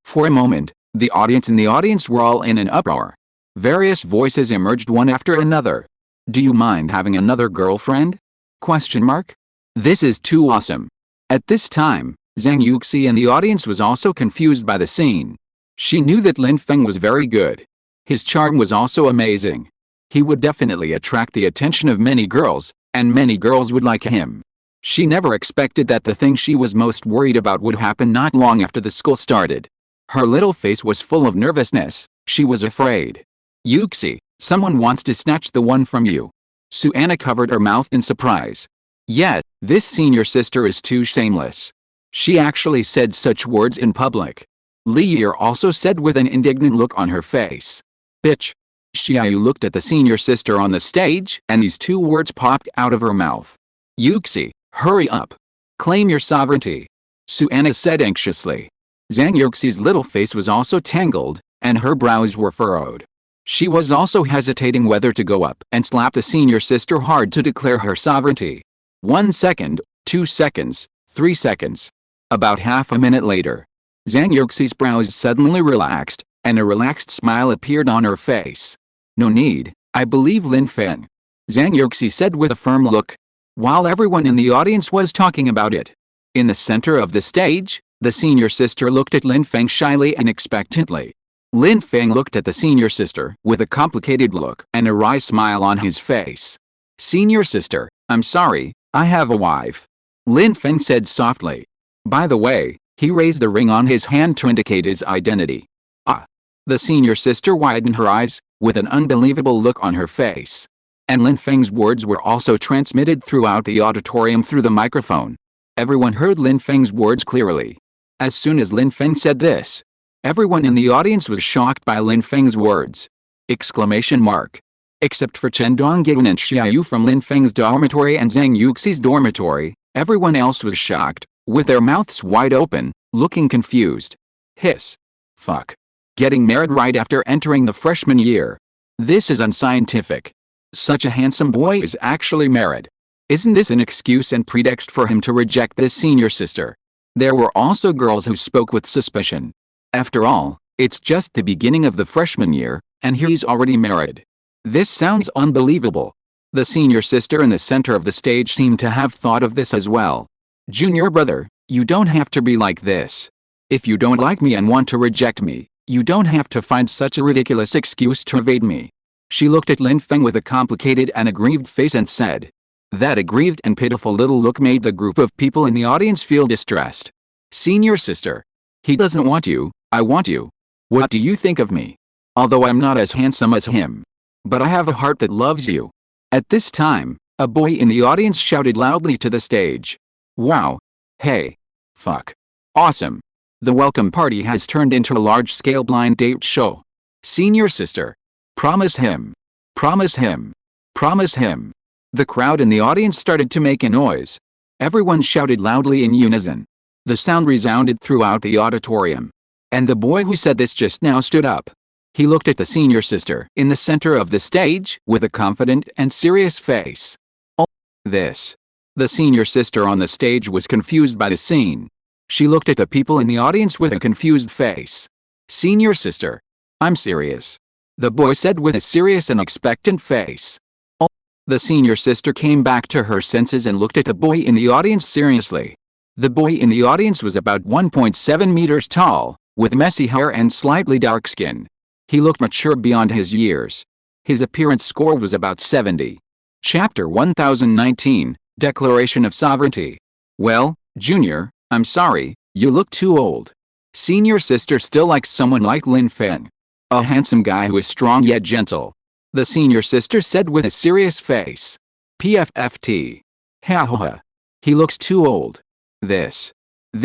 For a moment, the audience were all in an uproar. Various voices emerged one after another. Do you mind having another girlfriend? Question mark? This is too awesome. At this time, Zhang Yuxi in the audience was also confused by the scene. She knew that Lin Feng was very good. His charm was also amazing. He would definitely attract the attention of many girls, and many girls would like him. She never expected that the thing she was most worried about would happen not long after the school started. Her little face was full of nervousness. She was afraid. Yuxi, someone wants to snatch the one from you. Suanna covered her mouth in surprise. Yet, this senior sister is too shameless. She actually said such words in public. Li Yi also said with an indignant look on her face. Bitch. Xiaoyu looked at the senior sister on the stage, and these two words popped out of her mouth. Yuxi, hurry up. Claim your sovereignty. Suanna said anxiously. Zhang Yuxi's little face was also tangled, and her brows were furrowed. She was also hesitating whether to go up and slap the senior sister hard to declare her sovereignty. 1 second, 2 seconds, 3 seconds. About half a minute later, Zhang Yuxi's brows suddenly relaxed, and a relaxed smile appeared on her face. No need, I believe Lin Feng. Zhang Yuxi said with a firm look, while everyone in the audience was talking about it. In the center of the stage, the senior sister looked at Lin Feng shyly and expectantly. Lin Feng looked at the senior sister with a complicated look and a wry smile on his face. Senior sister, I'm sorry, I have a wife. Lin Feng said softly. By the way, he raised the ring on his hand to indicate his identity. Ah. The senior sister widened her eyes, with an unbelievable look on her face. And Lin Feng's words were also transmitted throughout the auditorium through the microphone. Everyone heard Lin Feng's words clearly. As soon as Lin Feng said this, everyone in the audience was shocked by Lin Feng's words. Exclamation mark. Except for Chen Dongyan and Xiaoyu from Lin Feng's dormitory and Zhang Yuxi's dormitory, everyone else was shocked, with their mouths wide open, looking confused. Hiss. Fuck. Getting married right after entering the freshman year. This is unscientific. Such a handsome boy is actually married. Isn't this an excuse and pretext for him to reject this senior sister? There were also girls who spoke with suspicion. After all, it's just the beginning of the freshman year, and he's already married. This sounds unbelievable. The senior sister in the center of the stage seemed to have thought of this as well. Junior brother, you don't have to be like this. If you don't like me and want to reject me, you don't have to find such a ridiculous excuse to evade me. She looked at Lin Feng with a complicated and aggrieved face and said. That aggrieved and pitiful little look made the group of people in the audience feel distressed. Senior sister. He doesn't want you, I want you. What do you think of me? Although I'm not as handsome as him. But I have a heart that loves you. At this time, a boy in the audience shouted loudly to the stage. Wow. Hey. Fuck. Awesome. The welcome party has turned into a large-scale blind date show. Senior sister. Promise him. Promise him. Promise him. The crowd in the audience started to make a noise. Everyone shouted loudly in unison. The sound resounded throughout the auditorium. And the boy who said this just now stood up. He looked at the senior sister in the center of the stage with a confident and serious face. Oh, this. The senior sister on the stage was confused by the scene. She looked at the people in the audience with a confused face. Senior sister. I'm serious. The boy said with a serious and expectant face. Oh. The senior sister came back to her senses and looked at the boy in the audience seriously. The boy in the audience was about 1.7 meters tall, with messy hair and slightly dark skin. He looked mature beyond his years. His appearance score was about 70. Chapter 1019, Declaration of Sovereignty. Well, Junior, I'm sorry, you look too old. Senior sister still likes someone like Lin Feng. A handsome guy who is strong yet gentle. The senior sister said with a serious face. PFFT. Ha ha ha. He looks too old. This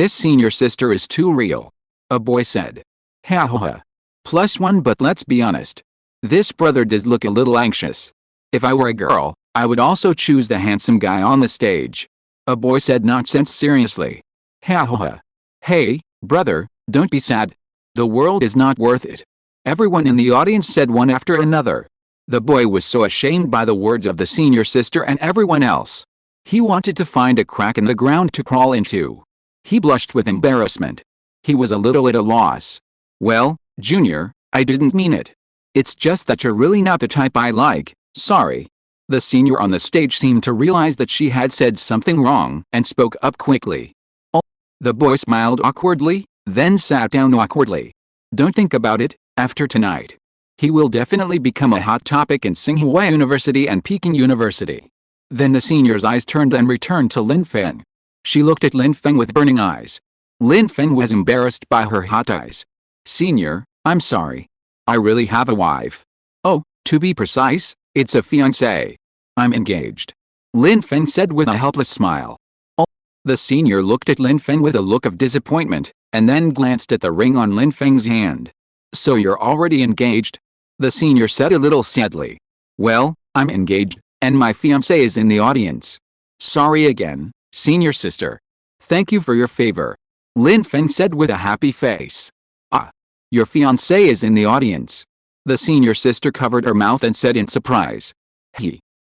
senior sister is too real. A boy said. Ha ha ha. +1 but let's be honest. This brother does look a little anxious. If I were a girl, I would also choose the handsome guy on the stage. A boy said nonsense seriously. Ha ha ha. Hey, brother, don't be sad. The world is not worth it. Everyone in the audience said one after another. The boy was so ashamed by the words of the senior sister and everyone else. He wanted to find a crack in the ground to crawl into. He blushed with embarrassment. He was a little at a loss. Well, Junior, I didn't mean it. It's just that you're really not the type I like, sorry. The senior on the stage seemed to realize that she had said something wrong and spoke up quickly. Oh. The boy smiled awkwardly, then sat down awkwardly. Don't think about it, after tonight. He will definitely become a hot topic in Tsinghua University and Peking University. Then the senior's eyes turned and returned to Lin Feng. She looked at Lin Feng with burning eyes. Lin Feng was embarrassed by her hot eyes. Senior, I'm sorry. I really have a wife. Oh, to be precise, it's a fiancé. I'm engaged. Lin Feng said with a helpless smile. Oh. The senior looked at Lin Feng with a look of disappointment, and then glanced at the ring on Lin Feng's hand. So you're already engaged? The senior said a little sadly. Well, I'm engaged, and my fiancé is in the audience. Sorry again, senior sister. Thank you for your favor. Lin Feng said with a happy face. Ah. Your fiancé is in the audience. The senior sister covered her mouth and said in surprise.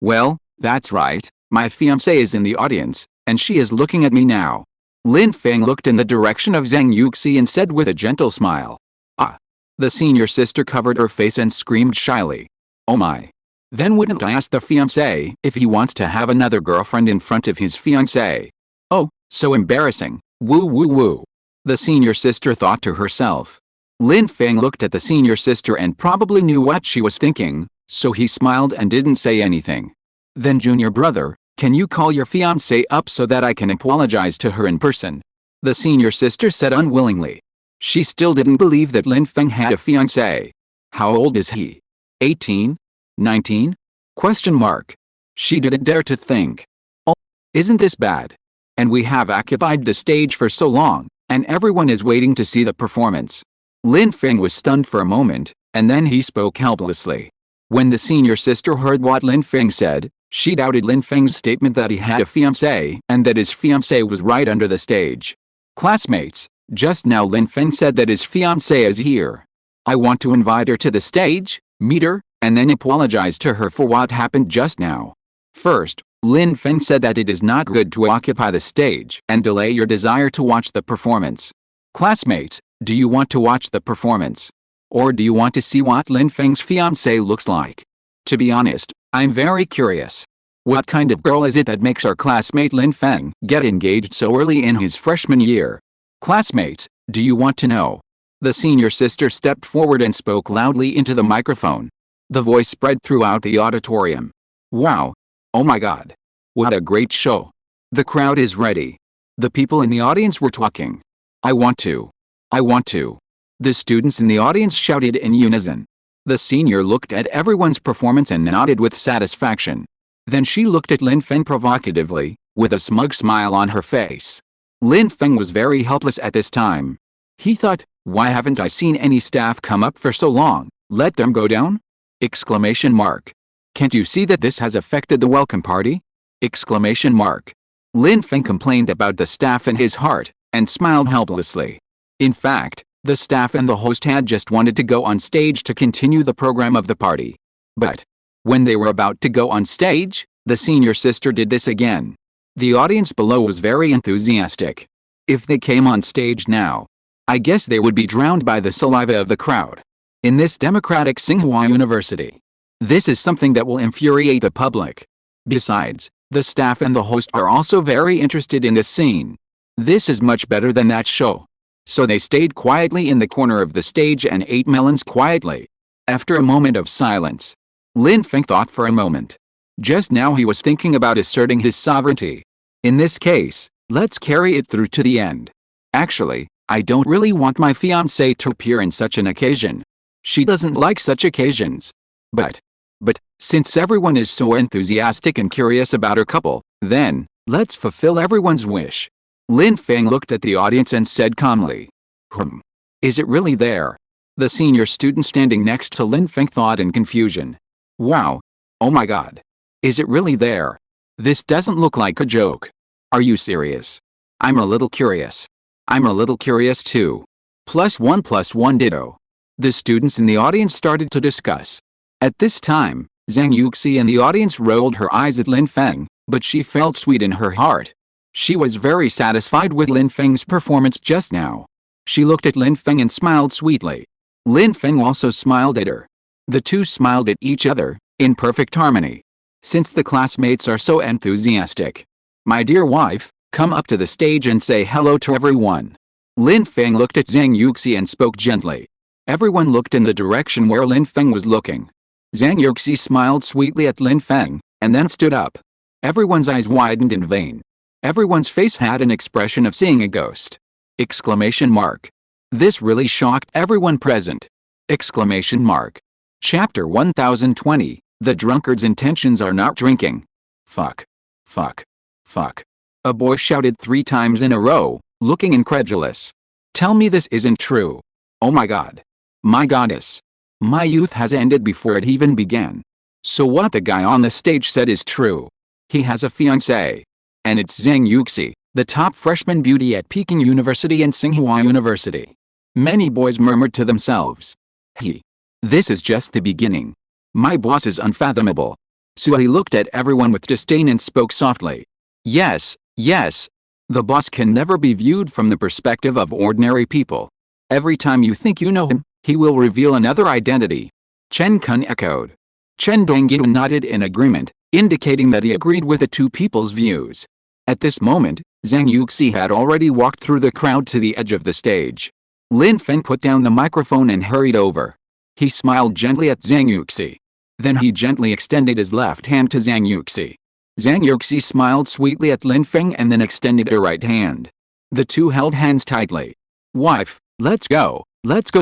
Well, that's right, my fiancé is in the audience, and she is looking at me now. Lin Feng looked in the direction of Zhang Yuxi and said with a gentle smile. Ah. The senior sister covered her face and screamed shyly. Oh my. Then wouldn't I ask the fiancé if he wants to have another girlfriend in front of his fiancé? Oh, so embarrassing. Woo woo woo. The senior sister thought to herself. Lin Feng looked at the senior sister and probably knew what she was thinking, so he smiled and didn't say anything. Then junior brother, can you call your fiancé up so that I can apologize to her in person? The senior sister said unwillingly. She still didn't believe that Lin Feng had a fiancé. How old is he? 18? 19? Question mark. She didn't dare to think. Oh, isn't this bad? And we have occupied the stage for so long, and everyone is waiting to see the performance. Lin Feng was stunned for a moment, and then he spoke helplessly. When the senior sister heard what Lin Feng said, she doubted Lin Feng's statement that he had a fiancé and that his fiancé was right under the stage. Classmates, just now Lin Feng said that his fiancé is here. I want to invite her to the stage, meet her, and then apologize to her for what happened just now. First, Lin Feng said that it is not good to occupy the stage and delay your desire to watch the performance. Classmates, do you want to watch the performance? Or do you want to see what Lin Feng's fiancé looks like? To be honest, I'm very curious. What kind of girl is it that makes our classmate Lin Feng get engaged so early in his freshman year? Classmates, do you want to know? The senior sister stepped forward and spoke loudly into the microphone. The voice spread throughout the auditorium. Wow. Oh my God. What a great show. The crowd is ready. The people in the audience were talking. I want to. The students in the audience shouted in unison. The senior looked at everyone's performance and nodded with satisfaction. Then she looked at Lin Feng provocatively, with a smug smile on her face. Lin Feng was very helpless at this time. He thought, why haven't I seen any staff come up for so long? Let them go down? Exclamation mark. Can't you see that this has affected the welcome party? Exclamation mark. Lin Feng complained about the staff in his heart, and smiled helplessly. In fact, the staff and the host had just wanted to go on stage to continue the program of the party. But when they were about to go on stage, the senior sister did this again. The audience below was very enthusiastic. If they came on stage now, I guess they would be drowned by the saliva of the crowd. In this democratic Tsinghua University, this is something that will infuriate the public. Besides, the staff and the host are also very interested in this scene. This is much better than that show. So they stayed quietly in the corner of the stage and ate melons quietly. After a moment of silence, Lin Feng thought for a moment. Just now he was thinking about asserting his sovereignty. In this case, let's carry it through to the end. Actually, I don't really want my fiancée to appear in such an occasion. She doesn't like such occasions. But, since everyone is so enthusiastic and curious about her couple, then, let's fulfill everyone's wish. Lin Feng looked at the audience and said calmly. Is it really there? The senior student standing next to Lin Feng thought in confusion. Wow. Oh my God. Is it really there? This doesn't look like a joke. Are you serious? I'm a little curious. I'm a little curious too. +1 ditto. The students in the audience started to discuss. At this time, Zhang Yuxi in the audience rolled her eyes at Lin Feng, but she felt sweet in her heart. She was very satisfied with Lin Feng's performance just now. She looked at Lin Feng and smiled sweetly. Lin Feng also smiled at her. The two smiled at each other, in perfect harmony. Since the classmates are so enthusiastic, my dear wife, come up to the stage and say hello to everyone. Lin Feng looked at Zhang Yuxi and spoke gently. Everyone looked in the direction where Lin Feng was looking. Zhang Yuxi smiled sweetly at Lin Feng, and then stood up. Everyone's eyes widened in vain. Everyone's face had an expression of seeing a ghost. Exclamation mark. This really shocked everyone present. Exclamation mark. Chapter 1020, The Drunkard's Intentions Are Not Drinking. Fuck. Fuck. Fuck. A boy shouted 3 times in a row, looking incredulous. Tell me this isn't true. Oh my God. My goddess. My youth has ended before it even began. So what the guy on the stage said is true. He has a fiancée. And it's Zhang Yuxi, the top freshman beauty at Peking University and Tsinghua University. Many boys murmured to themselves. This is just the beginning. My boss is unfathomable. So he looked at everyone with disdain and spoke softly. Yes, yes. The boss can never be viewed from the perspective of ordinary people. Every time you think you know him, he will reveal another identity. Chen Kun echoed. Chen Dongyu nodded in agreement, indicating that he agreed with the two people's views. At this moment, Zhang Yuxi had already walked through the crowd to the edge of the stage. Lin Feng put down the microphone and hurried over. He smiled gently at Zhang Yuxi. Then he gently extended his left hand to Zhang Yuxi. Zhang Yuxi smiled sweetly at Lin Feng and then extended her right hand. The two held hands tightly. Wife, let's go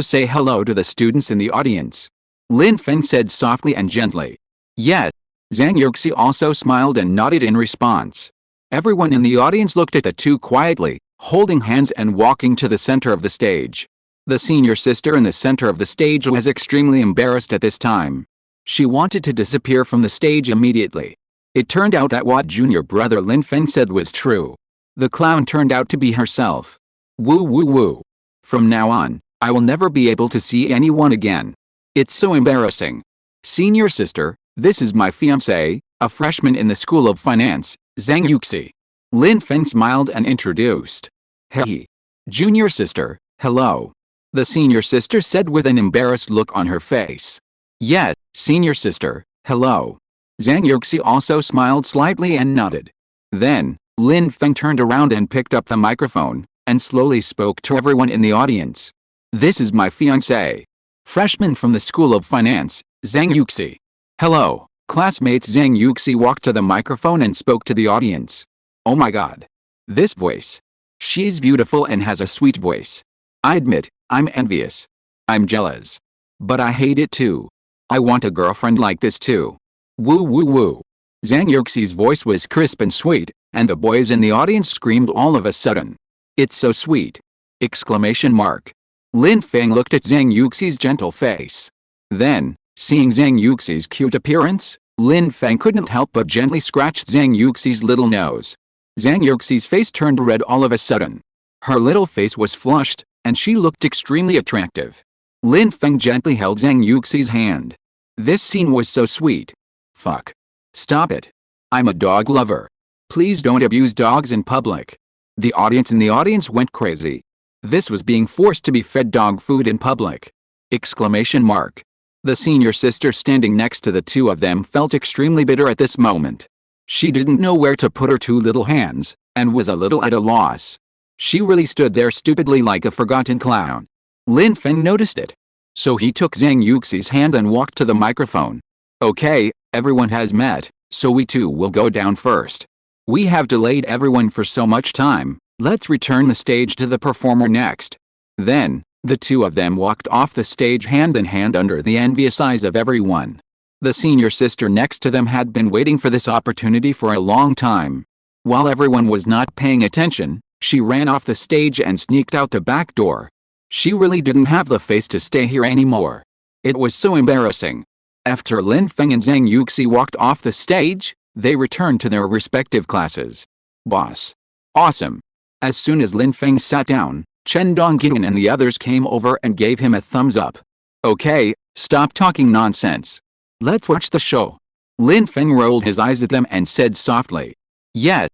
say hello to the students in the audience. Lin Feng said softly and gently. Yes. Zhang Yuxi also smiled and nodded in response. Everyone in the audience looked at the two quietly, holding hands and walking to the center of the stage. The senior sister in the center of the stage was extremely embarrassed at this time. She wanted to disappear from the stage immediately. It turned out that what junior brother Lin Feng said was true. The clown turned out to be herself. Woo woo woo. From now on, I will never be able to see anyone again. It's so embarrassing. Senior sister, this is my fiancé, a freshman in the School of Finance, Zhang Yuxi. Lin Feng smiled and introduced. Hey. Junior sister, hello. The senior sister said with an embarrassed look on her face. Yes, senior sister, hello. Zhang Yuxi also smiled slightly and nodded. Then, Lin Feng turned around and picked up the microphone, and slowly spoke to everyone in the audience. This is my fiancé. Freshman from the School of Finance, Zhang Yuxi. Hello, classmates. Zhang Yuxi walked to the microphone and spoke to the audience. Oh my god. This voice. She's beautiful and has a sweet voice. I admit, I'm envious. I'm jealous. But I hate it too. I want a girlfriend like this too. Woo woo woo. Zhang Yuxi's voice was crisp and sweet, and the boys in the audience screamed all of a sudden. It's so sweet! Exclamation mark. Lin Feng looked at Zhang Yuxi's gentle face. Then, seeing Zhang Yuxi's cute appearance, Lin Feng couldn't help but gently scratch Zhang Yuxi's little nose. Zhang Yuxi's face turned red all of a sudden. Her little face was flushed, and she looked extremely attractive. Lin Feng gently held Zhang Yuxi's hand. This scene was so sweet. Fuck. Stop it. I'm a dog lover. Please don't abuse dogs in public. The audience went crazy. This was being forced to be fed dog food in public. Exclamation mark. The senior sister standing next to the two of them felt extremely bitter at this moment. She didn't know where to put her two little hands, and was a little at a loss. She really stood there stupidly like a forgotten clown. Lin Feng noticed it. So he took Zhang Yuxi's hand and walked to the microphone. Okay, everyone has met, so we too will go down first. We have delayed everyone for so much time, let's return the stage to the performer next. Then, the two of them walked off the stage hand in hand under the envious eyes of everyone. The senior sister next to them had been waiting for this opportunity for a long time. While everyone was not paying attention, she ran off the stage and sneaked out the back door. She really didn't have the face to stay here anymore. It was so embarrassing. After Lin Feng and Zhang Yuxi walked off the stage, they returned to their respective classes. Boss. Awesome. As soon as Lin Feng sat down, Chen Dongyan and the others came over and gave him a thumbs up. Okay, stop talking nonsense. Let's watch the show. Lin Feng rolled his eyes at them and said softly. Yes.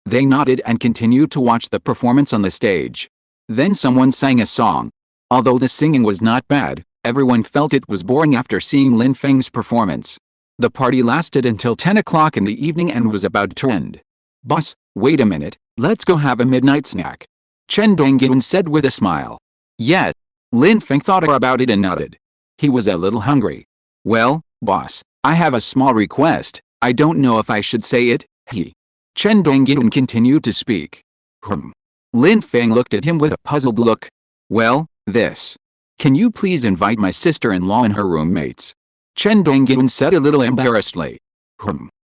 They nodded and continued to watch the performance on the stage. Then someone sang a song. Although the singing was not bad, everyone felt it was boring after seeing Lin Feng's performance. The party lasted until 10 o'clock in the evening and was about to end. Boss, wait a minute, let's go have a midnight snack. Chen Dongyan said with a smile. Yes. Lin Feng thought about it and nodded. He was a little hungry. Well, boss, I have a small request. I don't know if I should say it. Chen Dongyan continued to speak. Lin Feng looked at him with a puzzled look. Well, this. Can you please invite my sister-in-law and her roommates? Chen Dongyan said a little embarrassedly.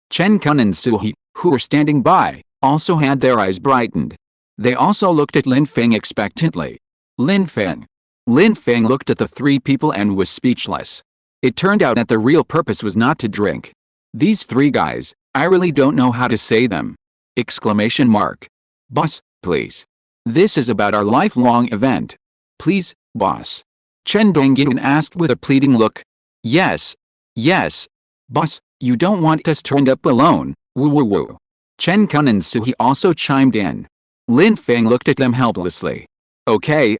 Chen Kun and Suhi, who were standing by, also had their eyes brightened. They also looked at Lin Feng expectantly. Lin Feng. Lin Feng looked at the three people and was speechless. It turned out that the real purpose was not to drink. These three guys, I really don't know how to say them. Exclamation mark. Boss, please. This is about our lifelong event. Please, boss. Chen Dongyin asked with a pleading look. Yes. Yes. Boss, you don't want us turned up alone, woo woo woo. Chen Kun and Suhi also chimed in. Lin Feng looked at them helplessly. Okay.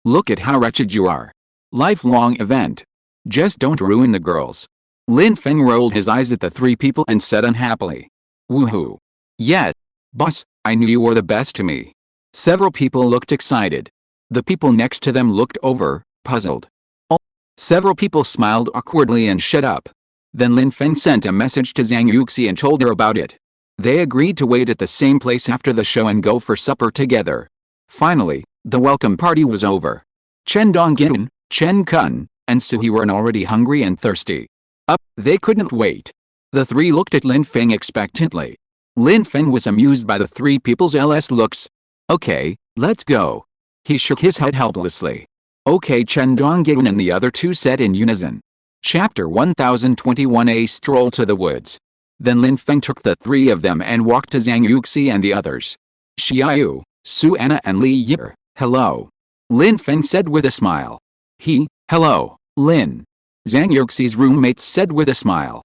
Look at how wretched you are. Lifelong event. Just don't ruin the girls. Lin Feng rolled his eyes at the three people and said unhappily. Woohoo. Yes. Boss, I knew you were the best to me. Several people looked excited. The people next to them looked over, puzzled. Several people smiled awkwardly and shut up. Then Lin Feng sent a message to Zhang Yuxi and told her about it. They agreed to wait at the same place after the show and go for supper together. Finally, the welcome party was over. Chen Dongyin, Chen Kun, and Suhi were already hungry and thirsty. They couldn't wait. The three looked at Lin Feng expectantly. Lin Feng was amused by the three people's looks. Okay, let's go. He shook his head helplessly. Okay, Chen Dongyin and the other two said in unison. Chapter 1021. A stroll to the woods. Then Lin Feng took the three of them and walked to Zhang Yuxi and the others. Xiaoyu, Su Anna and Li Yi. Hello. Lin Feng said with a smile. Hello, Lin. Zhang Yuxi's roommates said with a smile.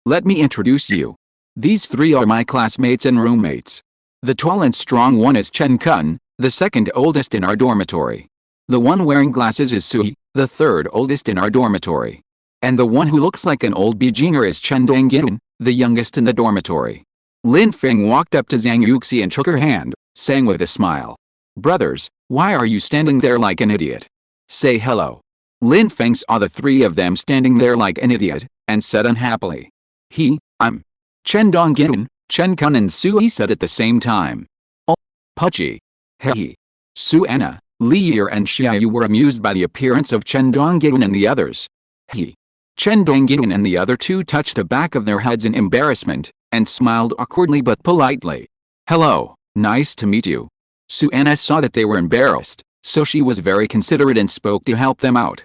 Let me introduce you. These three are my classmates and roommates. The tall and strong one is Chen Kun, the second oldest in our dormitory. The one wearing glasses is Suhi, the third oldest in our dormitory. And the one who looks like an old beginner is Chen Dongyin, the youngest in the dormitory. Lin Feng walked up to Zhang Yuxi and shook her hand, saying with a smile. Brothers, why are you standing there like an idiot? Say hello. Lin Feng saw the three of them standing there like an idiot, and said unhappily. I'm Chen Dongyin, Chen Kun and Suhi said at the same time. Pucci. Hey. Su Anna, Li Yi and Xiaoyu were amused by the appearance of Chen Dongyin and the others. Chen Dongyin and the other two touched the back of their heads in embarrassment, and smiled awkwardly but politely. Hello, nice to meet you. Su Anna saw that they were embarrassed, so she was very considerate and spoke to help them out.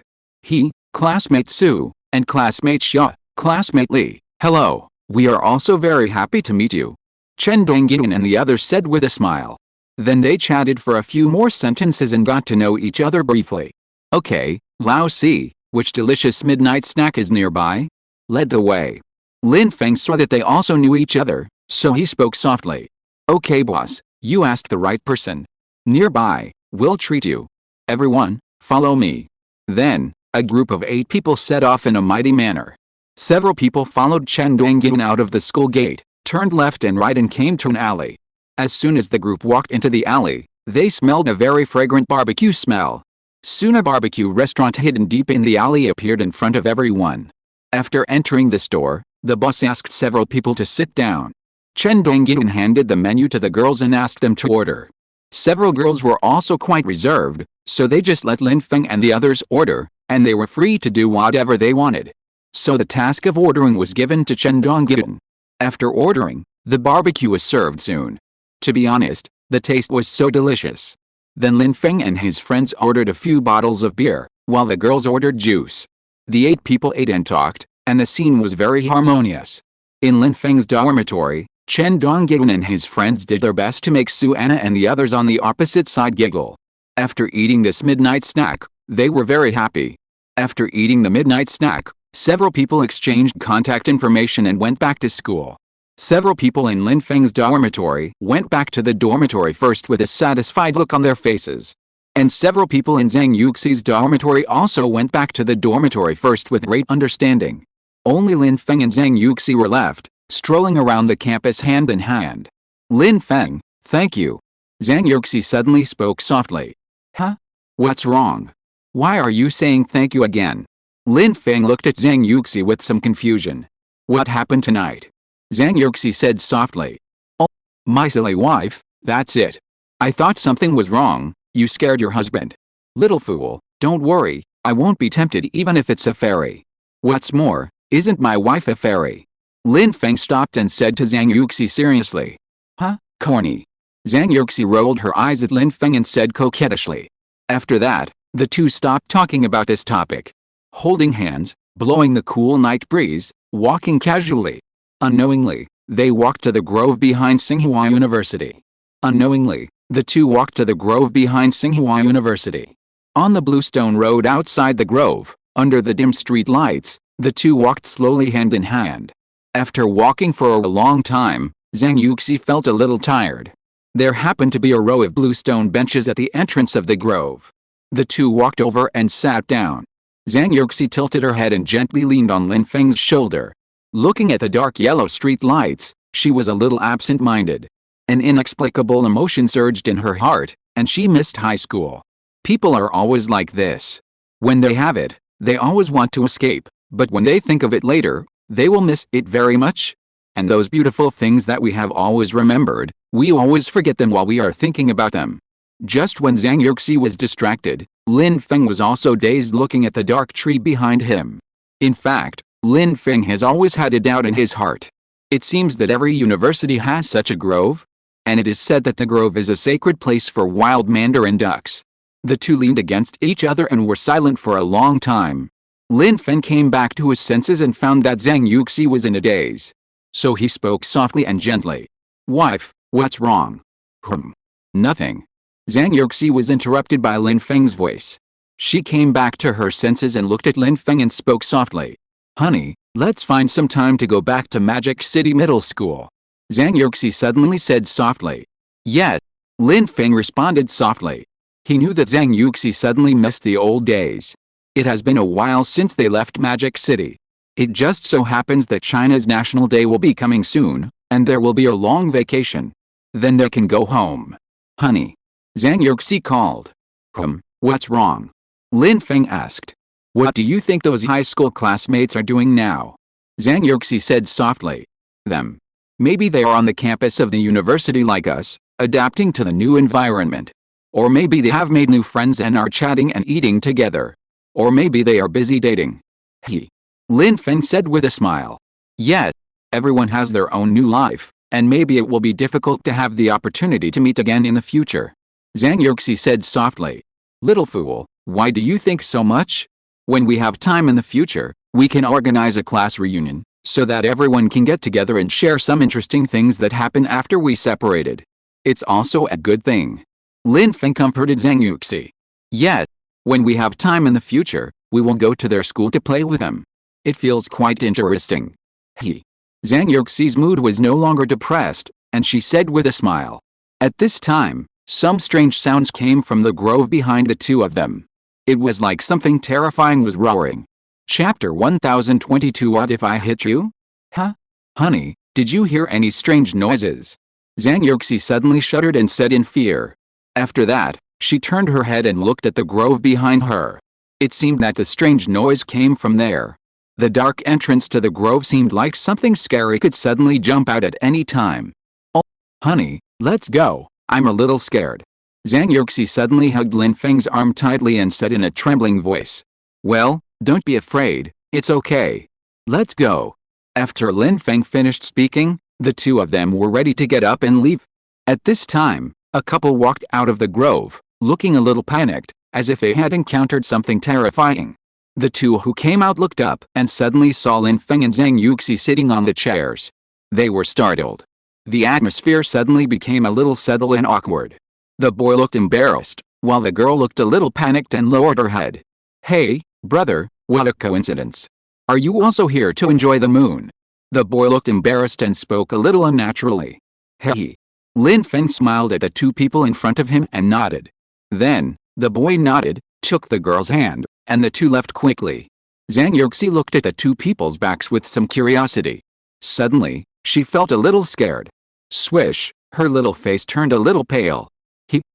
Classmate Su, and classmate Xia, classmate Li, hello, we are also very happy to meet you. Chen Dongyin and the others said with a smile. Then they chatted for a few more sentences and got to know each other briefly. Okay, Lao Si, which delicious midnight snack is nearby? Led the way. Lin Feng saw that they also knew each other, so he spoke softly. Okay boss, you asked the right person. Nearby, we'll treat you. Everyone, follow me. Then, a group of 8 people set off in a mighty manner. Several people followed Chen Dongyin out of the school gate, turned left and right and came to an alley. As soon as the group walked into the alley, they smelled a very fragrant barbecue smell. Soon a barbecue restaurant hidden deep in the alley appeared in front of everyone. After entering the store, the boss asked several people to sit down. Chen Dongyin handed the menu to the girls and asked them to order. Several girls were also quite reserved, so they just let Lin Feng and the others order, and they were free to do whatever they wanted. So the task of ordering was given to Chen Dongyin. After ordering, the barbecue was served soon. To be honest, the taste was so delicious. Then Lin Feng and his friends ordered a few bottles of beer, while the girls ordered juice. The 8 people ate and talked, and the scene was very harmonious. In Lin Feng's dormitory, Chen Dongyin and his friends did their best to make Su Anna and the others on the opposite side giggle. After eating this midnight snack, they were very happy. After eating the midnight snack, several people exchanged contact information and went back to school. Several people in Lin Feng's dormitory went back to the dormitory first with a satisfied look on their faces. And several people in Zhang Yuxi's dormitory also went back to the dormitory first with great understanding. Only Lin Feng and Zhang Yuxi were left, strolling around the campus hand in hand. Lin Feng, thank you. Zhang Yuxi suddenly spoke softly. Huh? What's wrong? Why are you saying thank you again? Lin Feng looked at Zhang Yuxi with some confusion. What happened tonight? Zhang Yuxi said softly. Oh, my silly wife, that's it. I thought something was wrong, you scared your husband. Little fool, don't worry, I won't be tempted even if it's a fairy. What's more, isn't my wife a fairy? Lin Feng stopped and said to Zhang Yuxi seriously. Huh, corny. Zhang Yuxi rolled her eyes at Lin Feng and said coquettishly. After that, the two stopped talking about this topic. Holding hands, blowing the cool night breeze, walking casually. Unknowingly, they walked to the grove behind Tsinghua University. Unknowingly, the two walked to the grove behind Tsinghua University. On the bluestone road outside the grove, under the dim street lights, the two walked slowly hand in hand. After walking for a long time, Zhang Yuxi felt a little tired. There happened to be a row of bluestone benches at the entrance of the grove. The two walked over and sat down. Zhang Yuxi tilted her head and gently leaned on Lin Feng's shoulder. Looking at the dark yellow street lights, she was a little absent-minded. An inexplicable emotion surged in her heart, and she missed high school. People are always like this. When they have it, they always want to escape, but when they think of it later, they will miss it very much. And those beautiful things that we have always remembered, we always forget them while we are thinking about them. Just when Zhang Yuxi was distracted, Lin Feng was also dazed looking at the dark tree behind him. In fact, Lin Feng has always had a doubt in his heart. It seems that every university has such a grove, and it is said that the grove is a sacred place for wild mandarin ducks. The two leaned against each other and were silent for a long time. Lin Feng came back to his senses and found that Zhang Yuxi was in a daze. So he spoke softly and gently. "Wife, what's wrong?" Nothing." Zhang Yuxi was interrupted by Lin Feng's voice. She came back to her senses and looked at Lin Feng and spoke softly. "Honey, let's find some time to go back to Magic City Middle School." Zhang Yuxi suddenly said softly. "Yes." Lin Feng responded softly. He knew that Zhang Yuxi suddenly missed the old days. It has been a while since they left Magic City. It just so happens that China's National Day will be coming soon, and there will be a long vacation. Then they can go home. "Honey." Zhang Yuxi called. What's wrong?" Lin Feng asked. "What do you think those high school classmates are doing now?" Zhang Yuxi said softly. "Them. Maybe they are on the campus of the university like us, adapting to the new environment. Or maybe they have made new friends and are chatting and eating together. Or maybe they are busy dating." Lin Feng said with a smile. "Yes, everyone has their own new life, and maybe it will be difficult to have the opportunity to meet again in the future." Zhang Yuxi said softly. "Little fool, why do you think so much? When we have time in the future, we can organize a class reunion, so that everyone can get together and share some interesting things that happen after we separated. It's also a good thing." Lin Feng comforted Zhang Yuxi. "Yes, when we have time in the future, we will go to their school to play with them. It feels quite interesting." Zhang Yuxi's mood was no longer depressed, and she said with a smile. At this time, some strange sounds came from the grove behind the two of them. It was like something terrifying was roaring. Chapter 1022. What if I hit you? Huh? Honey, did you hear any strange noises? Zhang Yuxi suddenly shuddered and said in fear. After that, she turned her head and looked at the grove behind her. It seemed that the strange noise came from there. The dark entrance to the grove seemed like something scary could suddenly jump out at any time. "Oh, honey, let's go. I'm a little scared." Zhang Yuxi suddenly hugged Lin Feng's arm tightly and said in a trembling voice. "Well, don't be afraid, it's okay. Let's go." After Lin Feng finished speaking, the two of them were ready to get up and leave. At this time, a couple walked out of the grove, looking a little panicked, as if they had encountered something terrifying. The two who came out looked up and suddenly saw Lin Feng and Zhang Yuxi sitting on the chairs. They were startled. The atmosphere suddenly became a little subtle and awkward. The boy looked embarrassed, while the girl looked a little panicked and lowered her head. "Hey, brother, what a coincidence. Are you also here to enjoy the moon?" The boy looked embarrassed and spoke a little unnaturally. "Hey." Lin Feng smiled at the two people in front of him and nodded. Then, the boy nodded, took the girl's hand, and the two left quickly. Zhang Yuxi looked at the two people's backs with some curiosity. Suddenly, she felt a little scared. Swish, her little face turned a little pale.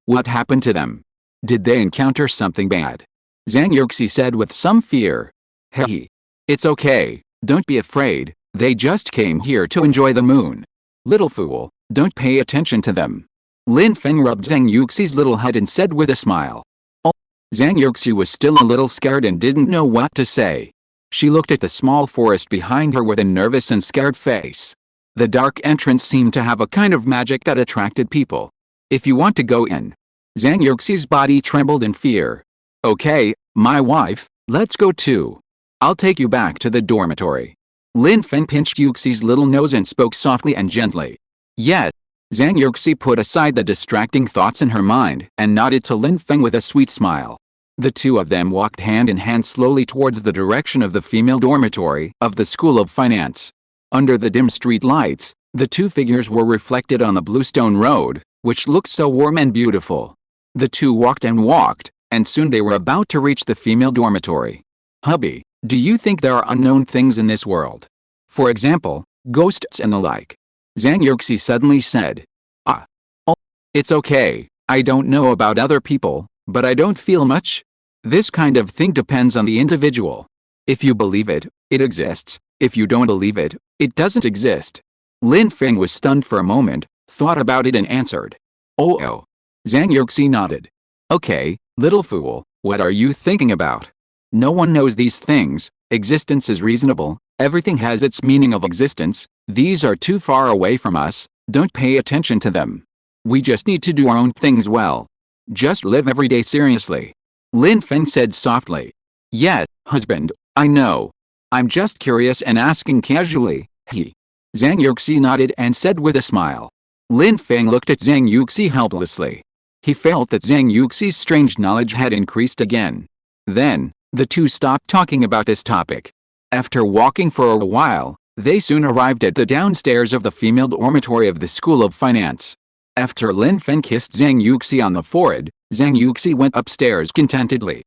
What happened to them? Did they encounter something bad? Zhang Yuxi said with some fear. "Hey. It's okay, don't be afraid, they just came here to enjoy the moon. Little fool, don't pay attention to them." Lin Feng rubbed Zhang Yuxi's little head and said with a smile. "Oh." Zhang Yuxi was still a little scared and didn't know what to say. She looked at the small forest behind her with a nervous and scared face. The dark entrance seemed to have a kind of magic that attracted people. "If you want to go in." Zhang Yuxi's body trembled in fear. Okay, my wife, let's go too. I'll take you back to the dormitory. Lin Feng pinched Yuxi's little nose and spoke softly and gently. Yes. Zhang Yuxi put aside the distracting thoughts in her mind and nodded to Lin Feng with a sweet smile. The two of them walked hand in hand slowly towards the direction of the female dormitory of the School of Finance. Under the dim street lights, the two figures were reflected on the bluestone road, which looked so warm and beautiful. The two walked, and soon they were about to reach the female dormitory. Hubby, do you think there are unknown things in this world? For example, ghosts and the like? Zhang Yuxi suddenly said. Oh, it's okay, I don't know about other people, but I don't feel much. This kind of thing depends on the individual. If you believe it, it exists. If you don't believe it, it doesn't exist. Lin Feng was stunned for a moment, thought about it and answered. Oh. Zhang Yuxi nodded. Okay, little fool, what are you thinking about? No one knows these things. Existence is reasonable. Everything has its meaning of existence. These are too far away from us. Don't pay attention to them. We just need to do our own things well. Just live every day seriously. Lin Feng said softly. Yes, husband, I know. I'm just curious and asking casually. Zhang Yuxi nodded and said with a smile. Lin Feng looked at Zhang Yuxi helplessly. He felt that Zhang Yuxi's strange knowledge had increased again. Then, the two stopped talking about this topic. After walking for a while, they soon arrived at the downstairs of the female dormitory of the School of Finance. After Lin Feng kissed Zhang Yuxi on the forehead, Zhang Yuxi went upstairs contentedly.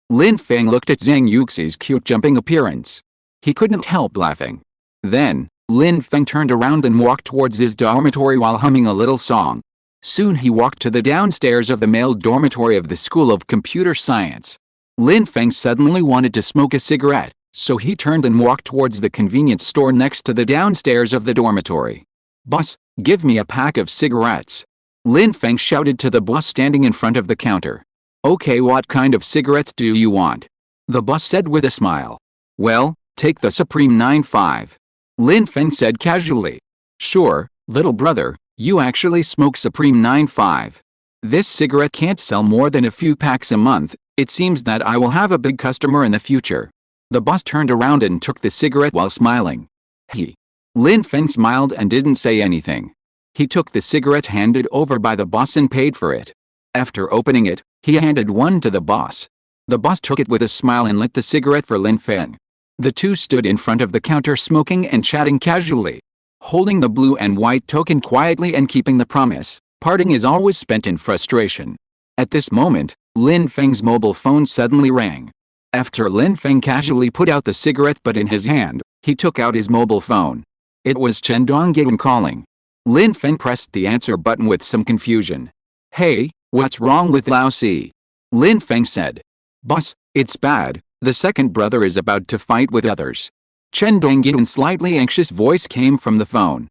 Lin Feng looked at Zhang Yuxi's cute jumping appearance. He couldn't help laughing. Then, Lin Feng turned around and walked towards his dormitory while humming a little song. Soon he walked to the downstairs of the male dormitory of the School of Computer Science. Lin Feng suddenly wanted to smoke a cigarette, so he turned and walked towards the convenience store next to the downstairs of the dormitory. Boss, give me a pack of cigarettes. Lin Feng shouted to the boss standing in front of the counter. Okay, what kind of cigarettes do you want? The boss said with a smile. Well, take the Supreme 95. Lin Feng said casually. Sure, little brother, you actually smoke Supreme 95. This cigarette can't sell more than a few packs a month. It seems that I will have a big customer in the future. The boss turned around and took the cigarette while smiling. Lin Feng smiled and didn't say anything. He took the cigarette handed over by the boss and paid for it. After opening it, he handed one to the boss. The boss took it with a smile and lit the cigarette for Lin Feng. The two stood in front of the counter smoking and chatting casually. Holding the blue and white token quietly and keeping the promise, parting is always spent in frustration. At this moment, Lin Feng's mobile phone suddenly rang. After Lin Feng casually put out the cigarette butt in his hand, he took out his mobile phone. It was Chen Dongyan calling. Lin Feng pressed the answer button with some confusion. Hey, what's wrong with Lao Si? Lin Feng said. Boss, it's bad. The second brother is about to fight with others. Chen Dongyan's slightly anxious voice came from the phone.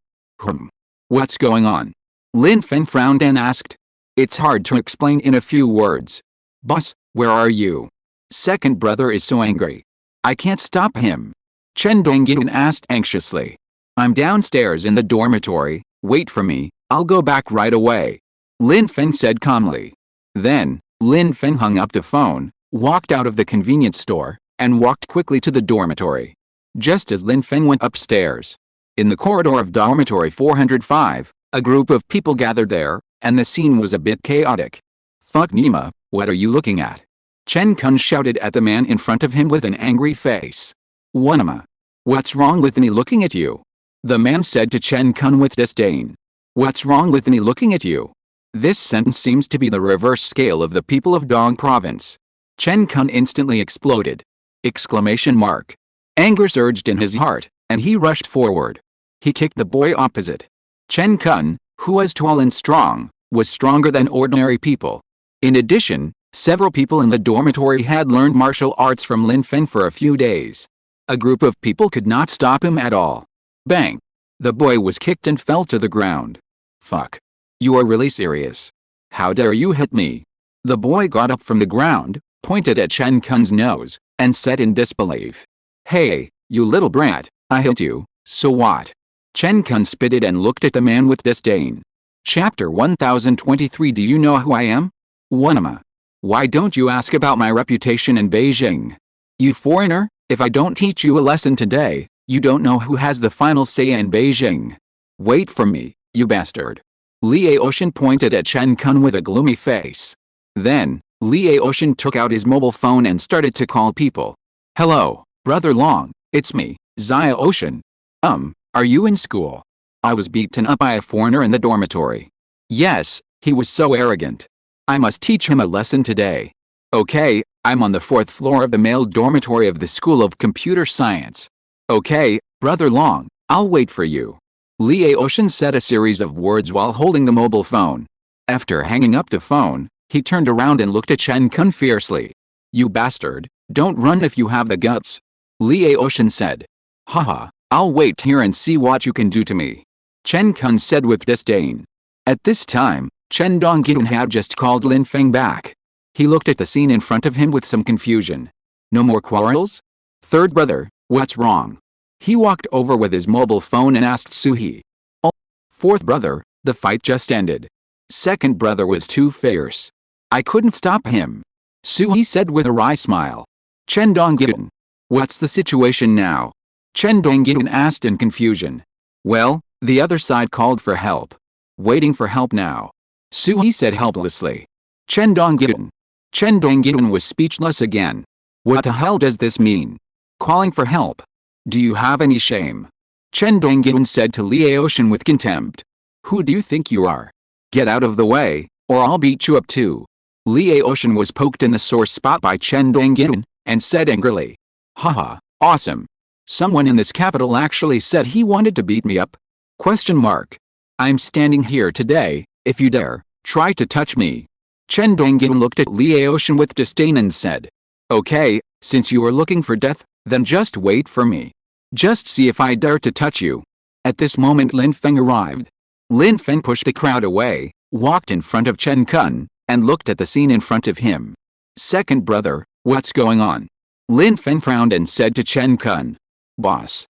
What's going on? Lin Feng frowned and asked. It's hard to explain in a few words. Boss, where are you? Second brother is so angry. I can't stop him. Chen Dongyan asked anxiously. I'm downstairs in the dormitory. Wait for me, I'll go back right away. Lin Feng said calmly. Then, Lin Feng hung up the phone, walked out of the convenience store, and walked quickly to the dormitory. Just as Lin Feng went upstairs, in the corridor of dormitory 405, a group of people gathered there, and the scene was a bit chaotic. Fuck Nima, what are you looking at? Chen Kun shouted at the man in front of him with an angry face. Wanama. What's wrong with me looking at you? The man said to Chen Kun with disdain. What's wrong with me looking at you? This sentence seems to be the reverse scale of the people of Dong province. Chen Kun instantly exploded. Exclamation mark. Anger surged in his heart, and he rushed forward. He kicked the boy opposite. Chen Kun, who was tall and strong, was stronger than ordinary people. In addition, several people in the dormitory had learned martial arts from Lin Feng for a few days. A group of people could not stop him at all. Bang! The boy was kicked and fell to the ground. Fuck. You are really serious? How dare you hit me? The boy got up from the ground, pointed at Chen Kun's nose, and said in disbelief. Hey, you little brat, I hit you, so what? Chen Kun spitted and looked at the man with disdain. Chapter 1023. Do you know who I am? Wanama. Why don't you ask about my reputation in Beijing? You foreigner, if I don't teach you a lesson today, you don't know who has the final say in Beijing. Wait for me, you bastard. Li Ocean pointed at Chen Kun with a gloomy face. Then, Li Ocean took out his mobile phone and started to call people. Hello, Brother Long, it's me, Zia Ocean. Are you in school? I was beaten up by a foreigner in the dormitory. Yes, he was so arrogant. I must teach him a lesson today. Okay, I'm on the 4th floor of the male dormitory of the School of Computer Science. Okay, Brother Long, I'll wait for you. Li Ocean said a series of words while holding the mobile phone. After hanging up the phone, he turned around and looked at Chen Kun fiercely. You bastard, don't run if you have the guts. Li Ocean said. Haha, I'll wait here and see what you can do to me. Chen Kun said with disdain. At this time, Chen Dongyun had just called Lin Feng back. He looked at the scene in front of him with some confusion. No more quarrels? Third brother, what's wrong? He walked over with his mobile phone and asked Suhi. Oh, fourth brother, the fight just ended. Second brother was too fierce. I couldn't stop him. Suhi said with a wry smile. Chen Dongyun. What's the situation now? Chen Dongyun asked in confusion. Well, the other side called for help. Waiting for help now. Suhi said helplessly. Chen Dongyun. Chen Dongyun was speechless again. What the hell does this mean? Calling for help? Do you have any shame? Chen Dongyun said to Li Ocean with contempt. Who do you think you are? Get out of the way, or I'll beat you up too. Li Ocean was poked in the sore spot by Chen Dongyun, and said angrily. Haha, awesome. Someone in this capital actually said he wanted to beat me up? Question mark. I'm standing here today, if you dare, try to touch me. Chen Dongyun looked at Li Ocean with disdain and said. Okay, since you are looking for death, then just wait for me. Just see if I dare to touch you. At this moment Lin Feng arrived. Lin Feng pushed the crowd away, walked in front of Chen Kun, and looked at the scene in front of him. Second brother, what's going on? Lin Feng frowned and said to Chen Kun. Boss.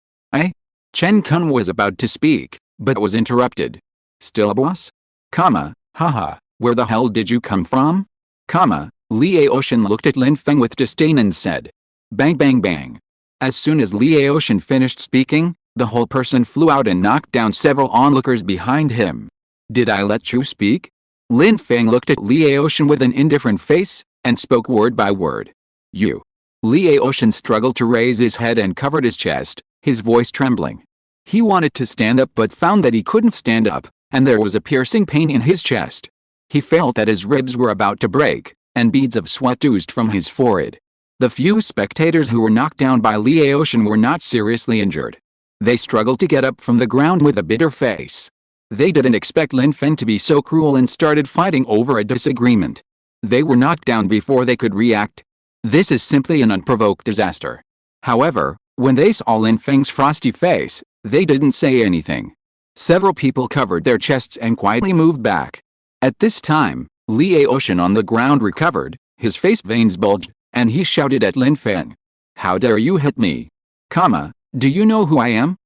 Chen Kun was about to speak, but was interrupted. Still a boss? Haha, where the hell did you come from? Li Ocean looked at Lin Feng with disdain and said. Bang bang bang. As soon as Li Ocean finished speaking, the whole person flew out and knocked down several onlookers behind him. Did I let you speak? Lin Feng looked at Li Ocean with an indifferent face, and spoke word by word. You. Li Ocean struggled to raise his head and covered his chest, his voice trembling. He wanted to stand up but found that he couldn't stand up, and there was a piercing pain in his chest. He felt that his ribs were about to break, and beads of sweat oozed from his forehead. The few spectators who were knocked down by Li Ocean were not seriously injured. They struggled to get up from the ground with a bitter face. They didn't expect Lin Feng to be so cruel and started fighting over a disagreement. They were knocked down before they could react. This is simply an unprovoked disaster. However, when they saw Lin Feng's frosty face, they didn't say anything. Several people covered their chests and quietly moved back. At this time, Li Ocean on the ground recovered, his face veins bulged, and he shouted at Lin Feng. How dare you hit me? Do you know who I am?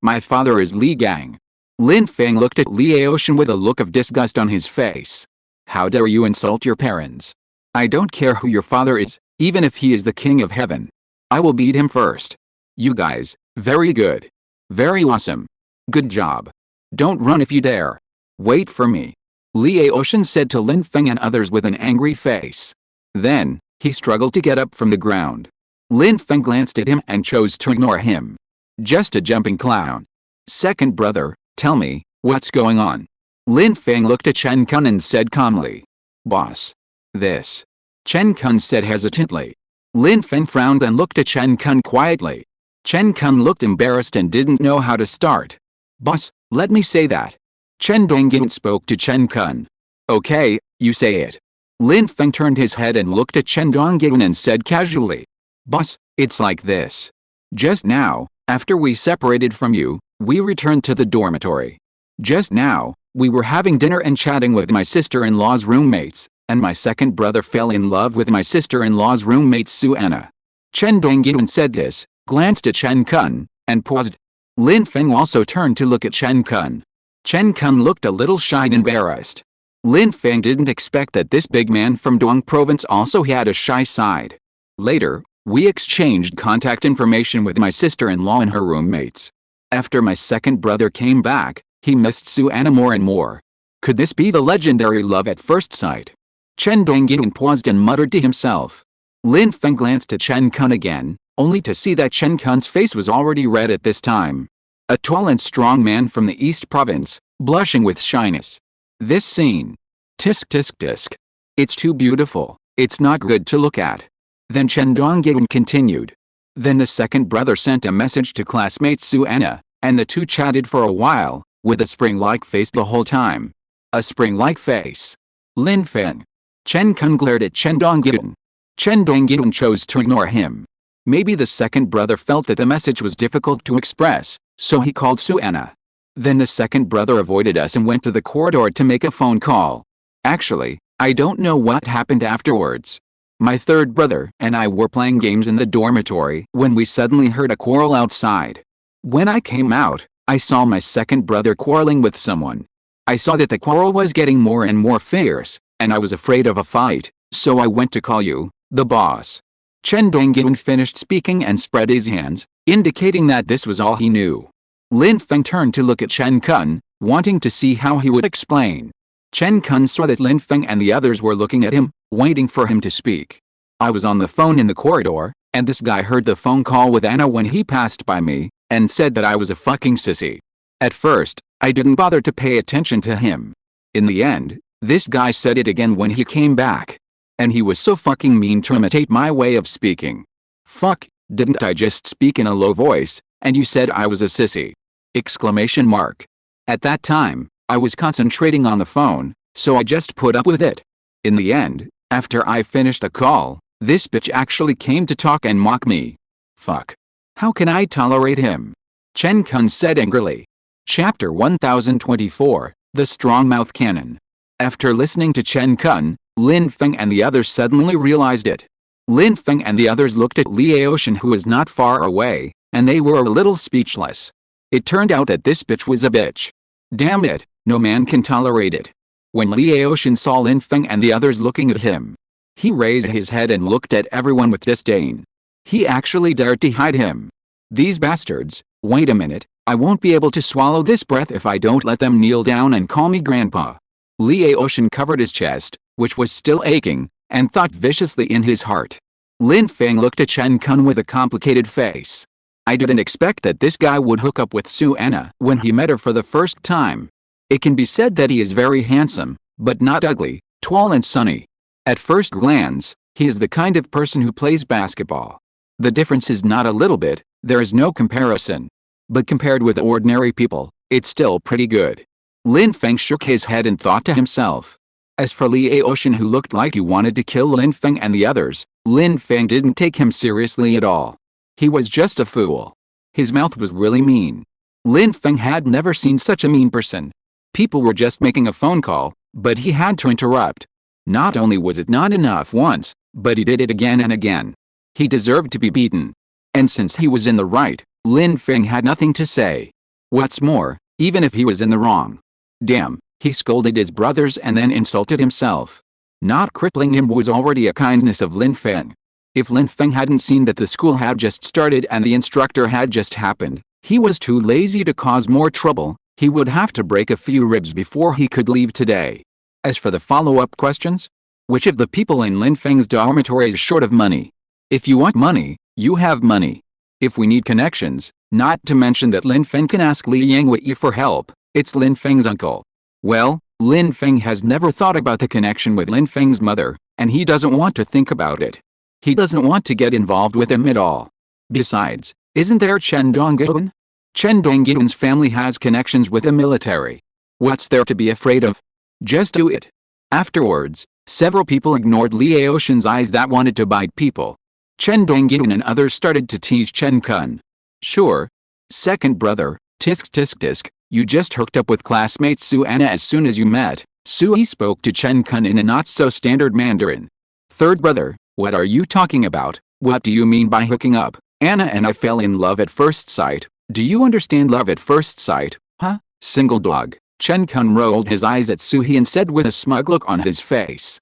My father is Li Gang. Lin Feng looked at Li Ocean with a look of disgust on his face. How dare you insult your parents? I don't care who your father is, even if he is the king of heaven. I will beat him first. You guys, very good. Very awesome. Good job. Don't run if you dare. Wait for me. Li Ocean said to Lin Feng and others with an angry face. Then, he struggled to get up from the ground. Lin Feng glanced at him and chose to ignore him. Just a jumping clown. Second brother, tell me, what's going on? Lin Feng looked at Chen Kun and said calmly. Boss. This. Chen Kun said hesitantly. Lin Feng frowned and looked at Chen Kun quietly. Chen Kun looked embarrassed and didn't know how to start. Boss, let me say that. Chen Dongyun spoke to Chen Kun. Okay, you say it. Lin Feng turned his head and looked at Chen Dongyun and said casually. Boss, it's like this. Just now, after we separated from you, we returned to the dormitory. Just now, we were having dinner and chatting with my sister-in-law's roommates, and my second brother fell in love with my sister-in-law's roommate Su Anna. Chen Dongyun said this, glanced at Chen Kun, and paused. Lin Feng also turned to look at Chen Kun. Chen Kun looked a little shy and embarrassed. Lin Feng didn't expect that this big man from Duong province also had a shy side. Later, we exchanged contact information with my sister-in-law and her roommates. After my second brother came back, he missed Su Anna more and more. Could this be the legendary love at first sight? Chen Dongyun paused and muttered to himself. Lin Feng glanced at Chen Kun again, only to see that Chen Kun's face was already red at this time. A tall and strong man from the East Province, blushing with shyness. This scene. Tisk tisk tisk. It's too beautiful, it's not good to look at. Then Chen Dongyun continued. Then the second brother sent a message to classmate Su Anna, and the two chatted for a while, with a spring-like face the whole time. A spring-like face. Lin Feng. Chen Kun glared at Chen Dongyun. Chen Dongyun chose to ignore him. Maybe the second brother felt that the message was difficult to express, so he called Su Anna. Then the second brother avoided us and went to the corridor to make a phone call. Actually, I don't know what happened afterwards. My third brother and I were playing games in the dormitory when we suddenly heard a quarrel outside. When I came out, I saw my second brother quarreling with someone. I saw that the quarrel was getting more and more fierce, and I was afraid of a fight, so I went to call you, the boss. Chen Dongyun finished speaking and spread his hands, indicating that this was all he knew. Lin Feng turned to look at Chen Kun, wanting to see how he would explain. Chen Kun saw that Lin Feng and the others were looking at him, waiting for him to speak. I was on the phone in the corridor, and this guy heard the phone call with Anna when he passed by me, and said that I was a fucking sissy. At first, I didn't bother to pay attention to him. In the end, this guy said it again when he came back. And he was so fucking mean to imitate my way of speaking. Fuck, didn't I just speak in a low voice, and you said I was a sissy? Exclamation mark. At that time, I was concentrating on the phone, so I just put up with it. In the end, after I finished the call, this bitch actually came to talk and mock me. Fuck. How can I tolerate him? Chen Kun said angrily. Chapter 1024, The Strong Mouth Cannon. After listening to Chen Kun, Lin Feng and the others suddenly realized it. Lin Feng and the others looked at Li Aoshan, who was not far away, and they were a little speechless. It turned out that this bitch was a bitch. Damn it, no man can tolerate it. When Li Aoshan saw Lin Feng and the others looking at him, he raised his head and looked at everyone with disdain. He actually dared to hide him. These bastards, wait a minute, I won't be able to swallow this breath if I don't let them kneel down and call me grandpa. Li Aoshan covered his chest, which was still aching, and thought viciously in his heart. Lin Feng looked at Chen Kun with a complicated face. I didn't expect that this guy would hook up with Su Anna when he met her for the first time. It can be said that he is very handsome, but not ugly, tall and sunny. At first glance, he is the kind of person who plays basketball. The difference is not a little bit, there is no comparison. But compared with ordinary people, it's still pretty good. Lin Feng shook his head and thought to himself. As for Li Aoshan, who looked like he wanted to kill Lin Feng and the others, Lin Feng didn't take him seriously at all. He was just a fool. His mouth was really mean. Lin Feng had never seen such a mean person. People were just making a phone call, but he had to interrupt. Not only was it not enough once, but he did it again and again. He deserved to be beaten. And since he was in the right, Lin Feng had nothing to say. What's more, even if he was in the wrong. Damn, he scolded his brothers and then insulted himself. Not crippling him was already a kindness of Lin Feng. If Lin Feng hadn't seen that the school had just started and the instructor had just happened, he was too lazy to cause more trouble. He would have to break a few ribs before he could leave today. As for the follow-up questions, which of the people in Lin Feng's dormitory is short of money? If you want money, you have money. If we need connections, not to mention that Lin Feng can ask Li Yangwei for help, it's Lin Feng's uncle. Well, Lin Feng has never thought about the connection with Lin Feng's mother, and he doesn't want to think about it. He doesn't want to get involved with him at all. Besides, isn't there Chen Dongyun? Chen Dongyun's family has connections with the military. What's there to be afraid of? Just do it. Afterwards, several people ignored Li Aoshan's eyes that wanted to bite people. Chen Dongyun and others started to tease Chen Kun. Sure. Second brother, tisk tisk tisk, you just hooked up with classmate Su Anna as soon as you met. Sui spoke to Chen Kun in a not-so-standard Mandarin. Third brother, what are you talking about? What do you mean by hooking up? Anna and I fell in love at first sight. Do you understand love at first sight? Huh? Single dog. Chen Kun rolled his eyes at Suhi and said with a smug look on his face.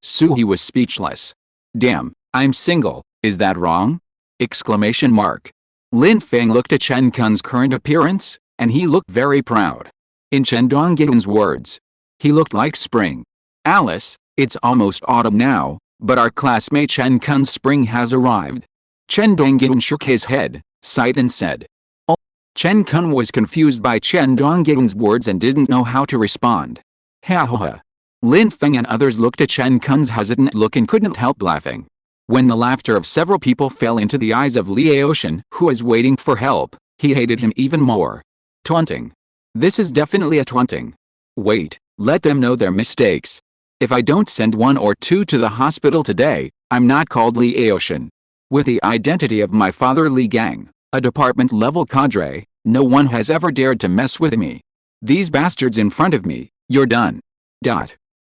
Suhi was speechless. Damn, I'm single, is that wrong? Exclamation mark. Lin Feng looked at Chen Kun's current appearance, and he looked very proud. In Chen Donggyun's words, he looked like spring. Alice, it's almost autumn now, but our classmate Chen Kun's spring has arrived. Chen Donggyun shook his head, sighed and said, "Oh." Chen Kun was confused by Chen Donggyun's words and didn't know how to respond. Ha ha ha. Lin Feng and others looked at Chen Kun's hesitant look and couldn't help laughing. When the laughter of several people fell into the eyes of Li Aoshan, who was waiting for help, he hated him even more. Taunting. This is definitely a taunting. Wait, let them know their mistakes. If I don't send one or two to the hospital today, I'm not called Li Aoshan. With the identity of my father Li Gang, a department-level cadre, no one has ever dared to mess with me. These bastards in front of me, you're done.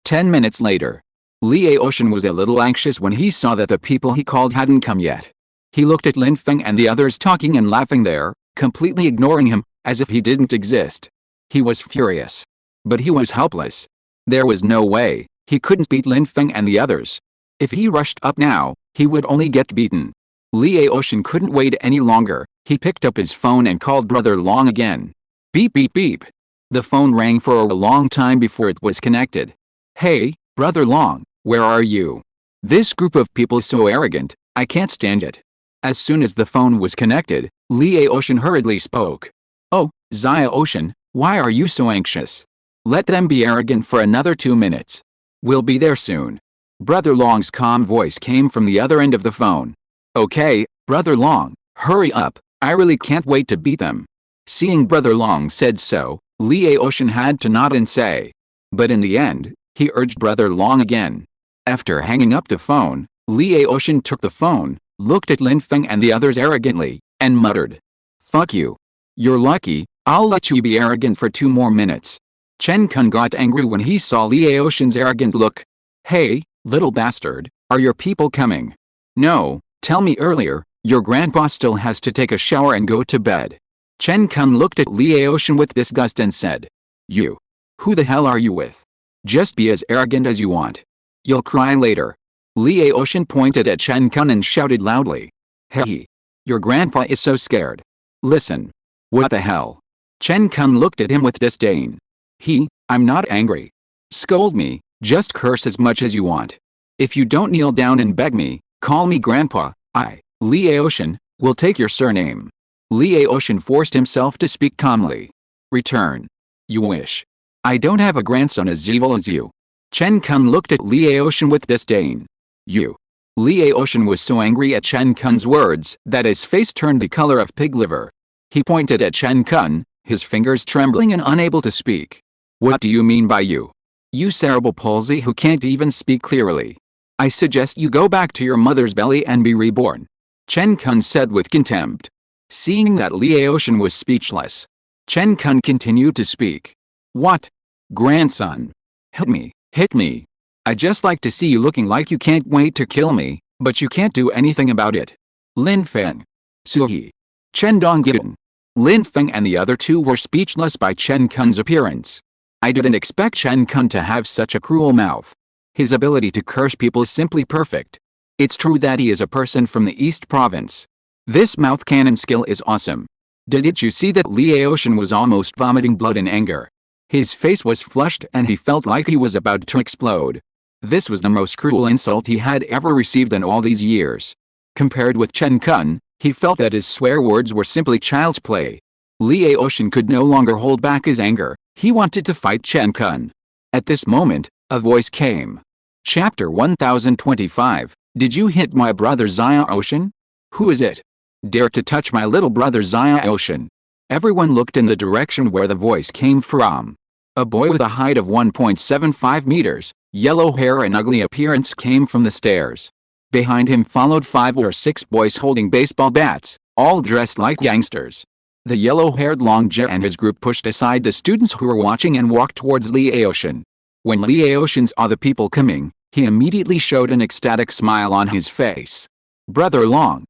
10 minutes later. Li Aoshan was a little anxious when he saw that the people he called hadn't come yet. He looked at Lin Feng and the others talking and laughing there, completely ignoring him, as if he didn't exist. He was furious. But he was helpless. There was no way he couldn't beat Lin Feng and the others. If he rushed up now, he would only get beaten. Li Aoshan couldn't wait any longer. He picked up his phone and called Brother Long again. Beep beep beep. The phone rang for a long time before it was connected. Hey, Brother Long, where are you? This group of people is so arrogant, I can't stand it. As soon as the phone was connected, Li Aoshan hurriedly spoke. Oh, Zia Ocean, why are you so anxious? Let them be arrogant for another 2 minutes. We'll be there soon. Brother Long's calm voice came from the other end of the phone. Okay, Brother Long, hurry up, I really can't wait to beat them. Seeing Brother Long said so, Li Aoshan had to nod and say. But in the end, he urged Brother Long again. After hanging up the phone, Li Aoshan took the phone, looked at Lin Feng and the others arrogantly, and muttered. Fuck you. You're lucky, I'll let you be arrogant for 2 more minutes. Chen Kun got angry when he saw Li Aoshan's arrogant look. Hey, little bastard, are your people coming? No, tell me earlier, your grandpa still has to take a shower and go to bed. Chen Kun looked at Li Aoshan with disgust and said. You. Who the hell are you with? Just be as arrogant as you want. You'll cry later. Li Aoshan pointed at Chen Kun and shouted loudly. Hey. Your grandpa is so scared. Listen. What the hell? Chen Kun looked at him with disdain. I'm not angry. Scold me, just curse as much as you want. If you don't kneel down and beg me, call me grandpa, Li Aoshan, will take your surname. Li Aoshan forced himself to speak calmly. Return. You wish. I don't have a grandson as evil as you. Chen Kun looked at Li Aoshan with disdain. You. Li Aoshan was so angry at Chen Kun's words that his face turned the color of pig liver. He pointed at Chen Kun, his fingers trembling and unable to speak. What do you mean by you? You cerebral palsy who can't even speak clearly. I suggest you go back to your mother's belly and be reborn. Chen Kun said with contempt. Seeing that Li Aoshan was speechless, Chen Kun continued to speak. What? Grandson. Hit me, hit me. I just like to see you looking like you can't wait to kill me, but you can't do anything about it. Lin Feng. Suhi. Chen Donggyun. Lin Feng and the other two were speechless by Chen Kun's appearance. I didn't expect Chen Kun to have such a cruel mouth. His ability to curse people is simply perfect. It's true that he is a person from the East Province. This mouth cannon skill is awesome. Didn't you see that Li Aoshan was almost vomiting blood in anger? His face was flushed and he felt like he was about to explode. This was the most cruel insult he had ever received in all these years. Compared with Chen Kun, he felt that his swear words were simply child's play. Li Aoshan could no longer hold back his anger. He wanted to fight Chen Kun. At this moment, a voice came. Chapter 1025, Did you hit my brother Zia Ocean? Who is it? Dare to touch my little brother Zia Ocean? Everyone looked in the direction where the voice came from. A boy with a height of 1.75 meters, yellow hair and ugly appearance came from the stairs. Behind him followed 5 or 6 boys holding baseball bats, all dressed like gangsters. The yellow-haired Longja and his group pushed aside the students who were watching and walked towards Li Aoshan. When Li Aoshan saw the people coming, he immediately showed an ecstatic smile on his face. Brother Long,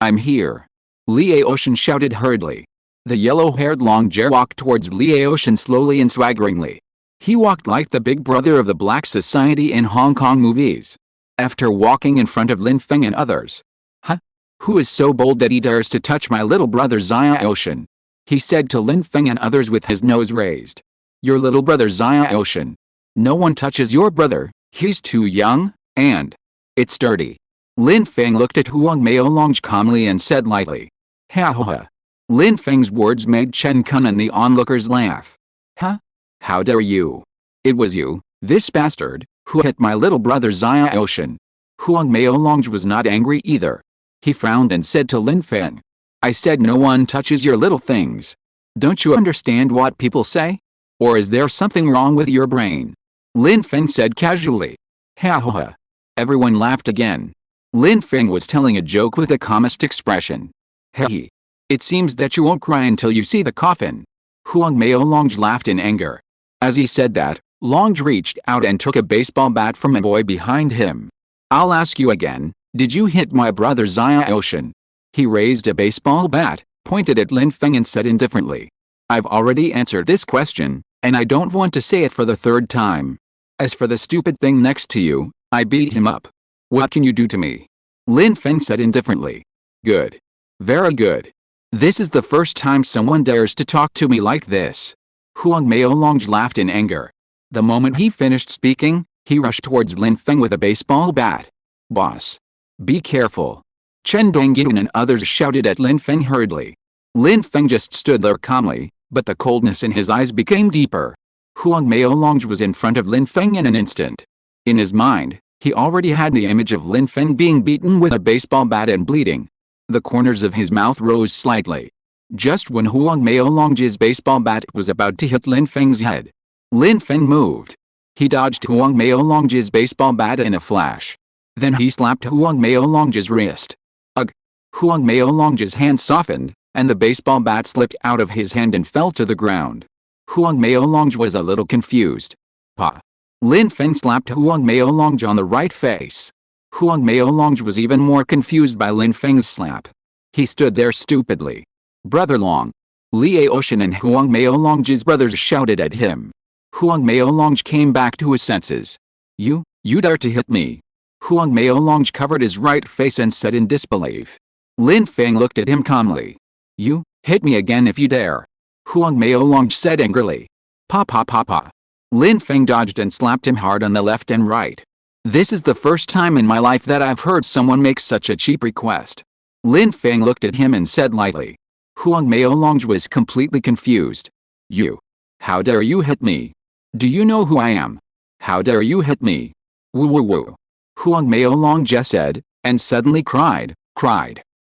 I'm here. Li Aoshan shouted hurriedly. The yellow-haired long-Jer walked towards Liaoshan slowly and swaggeringly. He walked like the big brother of the black society in Hong Kong movies. After walking in front of Lin Feng and others. Huh? Who is so bold that he dares to touch my little brother Zhang? He said to Lin Feng and others with his nose raised. Your little brother Zhang? No one touches your brother, he's too young, and it's dirty. Lin Feng looked at Huang Maolong calmly and said lightly. Ha ha ha. Lin Feng's words made Chen Kun and the onlookers laugh. Huh? How dare you? It was you, this bastard, who hit my little brother Zhang. Huang Maolong was not angry either. He frowned and said to Lin Feng. I said no one touches your little things. Don't you understand what people say? Or is there something wrong with your brain? Lin Feng said casually. Ha ha ha. Everyone laughed again. Lin Feng was telling a joke with a calmest expression. Hey. It seems that you won't cry until you see the coffin. Huang Maolong laughed in anger. As he said that, Long reached out and took a baseball bat from a boy behind him. I'll ask you again, did you hit my brother Zhang? He raised a baseball bat, pointed at Lin Feng and said indifferently. I've already answered this question, and I don't want to say it for the third time. As for the stupid thing next to you, I beat him up. What can you do to me? Lin Feng said indifferently. Good. Very good. This is the first time someone dares to talk to me like this. Huang Maolong laughed in anger. The moment he finished speaking, he rushed towards Lin Feng with a baseball bat. Boss. Be careful. Chen Dongyan and others shouted at Lin Feng hurriedly. Lin Feng just stood there calmly, but the coldness in his eyes became deeper. Huang Maolong was in front of Lin Feng in an instant. In his mind, he already had the image of Lin Feng being beaten with a baseball bat and bleeding. The corners of his mouth rose slightly. Just when Huang Maolong's baseball bat was about to hit Lin Feng's head, Lin Feng moved. He dodged Huang Maolong's baseball bat in a flash. Then he slapped Huang Maolong's wrist. Ugh! Huang Maolong's hand softened, and the baseball bat slipped out of his hand and fell to the ground. Huang Maolong was a little confused. Pa! Lin Feng slapped Huang Maolong on the right face. Huang Maolong was even more confused by Lin Feng's slap. He stood there stupidly. Brother Long! Liaoshan and Huang Maolong's brothers shouted at him. Huang Maolong came back to his senses. You dare to hit me? Huang Maolong covered his right face and said in disbelief. Lin Feng looked at him calmly. You hit me again if you dare. Huang Maolong said angrily. Pa pa pa pa. Lin Feng dodged and slapped him hard on the left and right. This is the first time in my life that I've heard someone make such a cheap request. Lin Feng looked at him and said lightly. Huang Maolong was completely confused. You. How dare you hit me? Do you know who I am? How dare you hit me? Woo woo woo. Huang Maolong just said, and suddenly cried.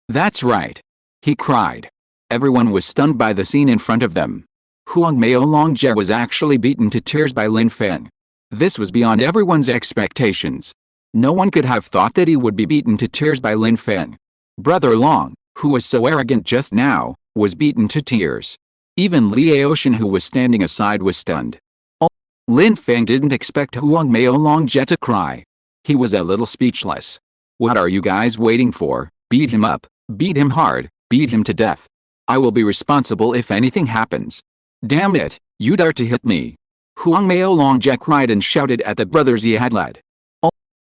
That's right. He cried. Everyone was stunned by the scene in front of them. Huang Maolong was actually beaten to tears by Lin Feng. This was beyond everyone's expectations. No one could have thought that he would be beaten to tears by Lin Feng. Brother Long, who was so arrogant just now, was beaten to tears. Even Liaoshan, who was standing aside, was stunned. Lin Feng didn't expect Huang Maolong to cry. He was a little speechless. What are you guys waiting for? Beat him up, beat him hard, beat him to death. I will be responsible if anything happens. Damn it, you dare to hit me. Huang Maolong cried and shouted at the brothers he had led.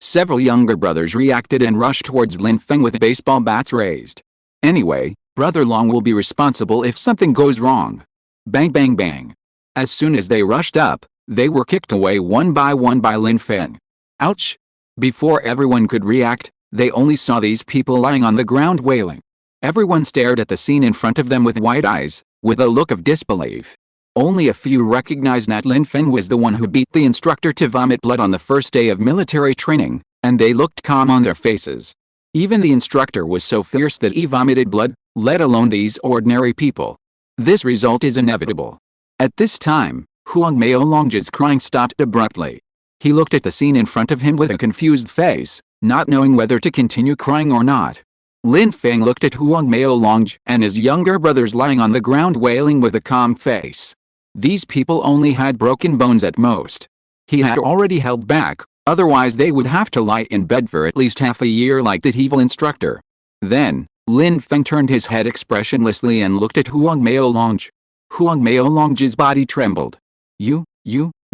Several younger brothers reacted and rushed towards Lin Feng with baseball bats raised. Anyway, Brother Long will be responsible if something goes wrong. Bang bang bang. As soon as they rushed up, they were kicked away one by Lin Feng. Ouch! Before everyone could react, they only saw these people lying on the ground wailing. Everyone stared at the scene in front of them with wide eyes, with a look of disbelief. Only a few recognized that Lin Feng was the one who beat the instructor to vomit blood on the first day of military training, and they looked calm on their faces. Even the instructor was so fierce that he vomited blood, let alone these ordinary people. This result is inevitable. At this time, Huang Maolong's crying stopped abruptly. He looked at the scene in front of him with a confused face, not knowing whether to continue crying or not. Lin Feng looked at Huang Maolong and his younger brothers lying on the ground wailing with a calm face. These people only had broken bones at most. He had already held back, otherwise they would have to lie in bed for at least half a year like that evil instructor. Then, Lin Feng turned his head expressionlessly and looked at Huang Maolong. Huang Maolong's body trembled. You,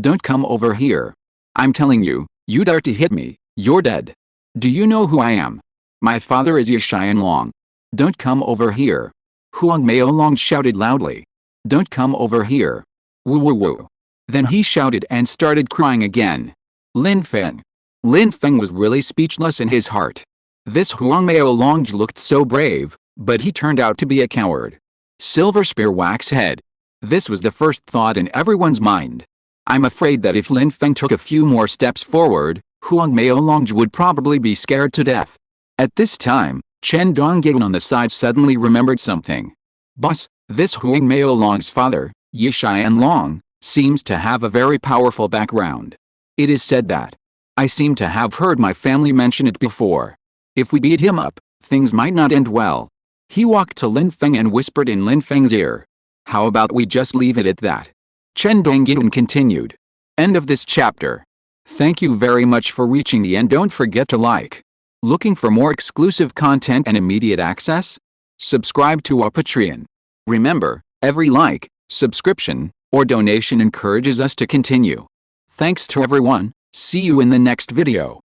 don't come over here. I'm telling you, you dare to hit me, you're dead. Do you know who I am? My father is Ye Xianlong. Don't come over here. Huang Maolong shouted loudly. Don't come over here. Woo woo woo. Then he shouted and started crying again. Lin Feng. Lin Feng was really speechless in his heart. This Huang Maolong looked so brave, but he turned out to be a coward. Silver Spear Wax Head. This was the first thought in everyone's mind. I'm afraid that if Lin Feng took a few more steps forward, Huang Maolong would probably be scared to death. At this time, Chen Dongyan on the side suddenly remembered something. Boss, this Huang Maolong's father, Ye Xianlong, seems to have a very powerful background. It is said that. I seem to have heard my family mention it before. If we beat him up, things might not end well. He walked to Lin Feng and whispered in Lin Feng's ear. How about we just leave it at that? Chen Dongyan continued. End of this chapter. Thank you very much for reaching the end. Don't forget to like. Looking for more exclusive content and immediate access? Subscribe to our Patreon. Remember, every like, subscription, or donation encourages us to continue. Thanks to everyone. See you in the next video.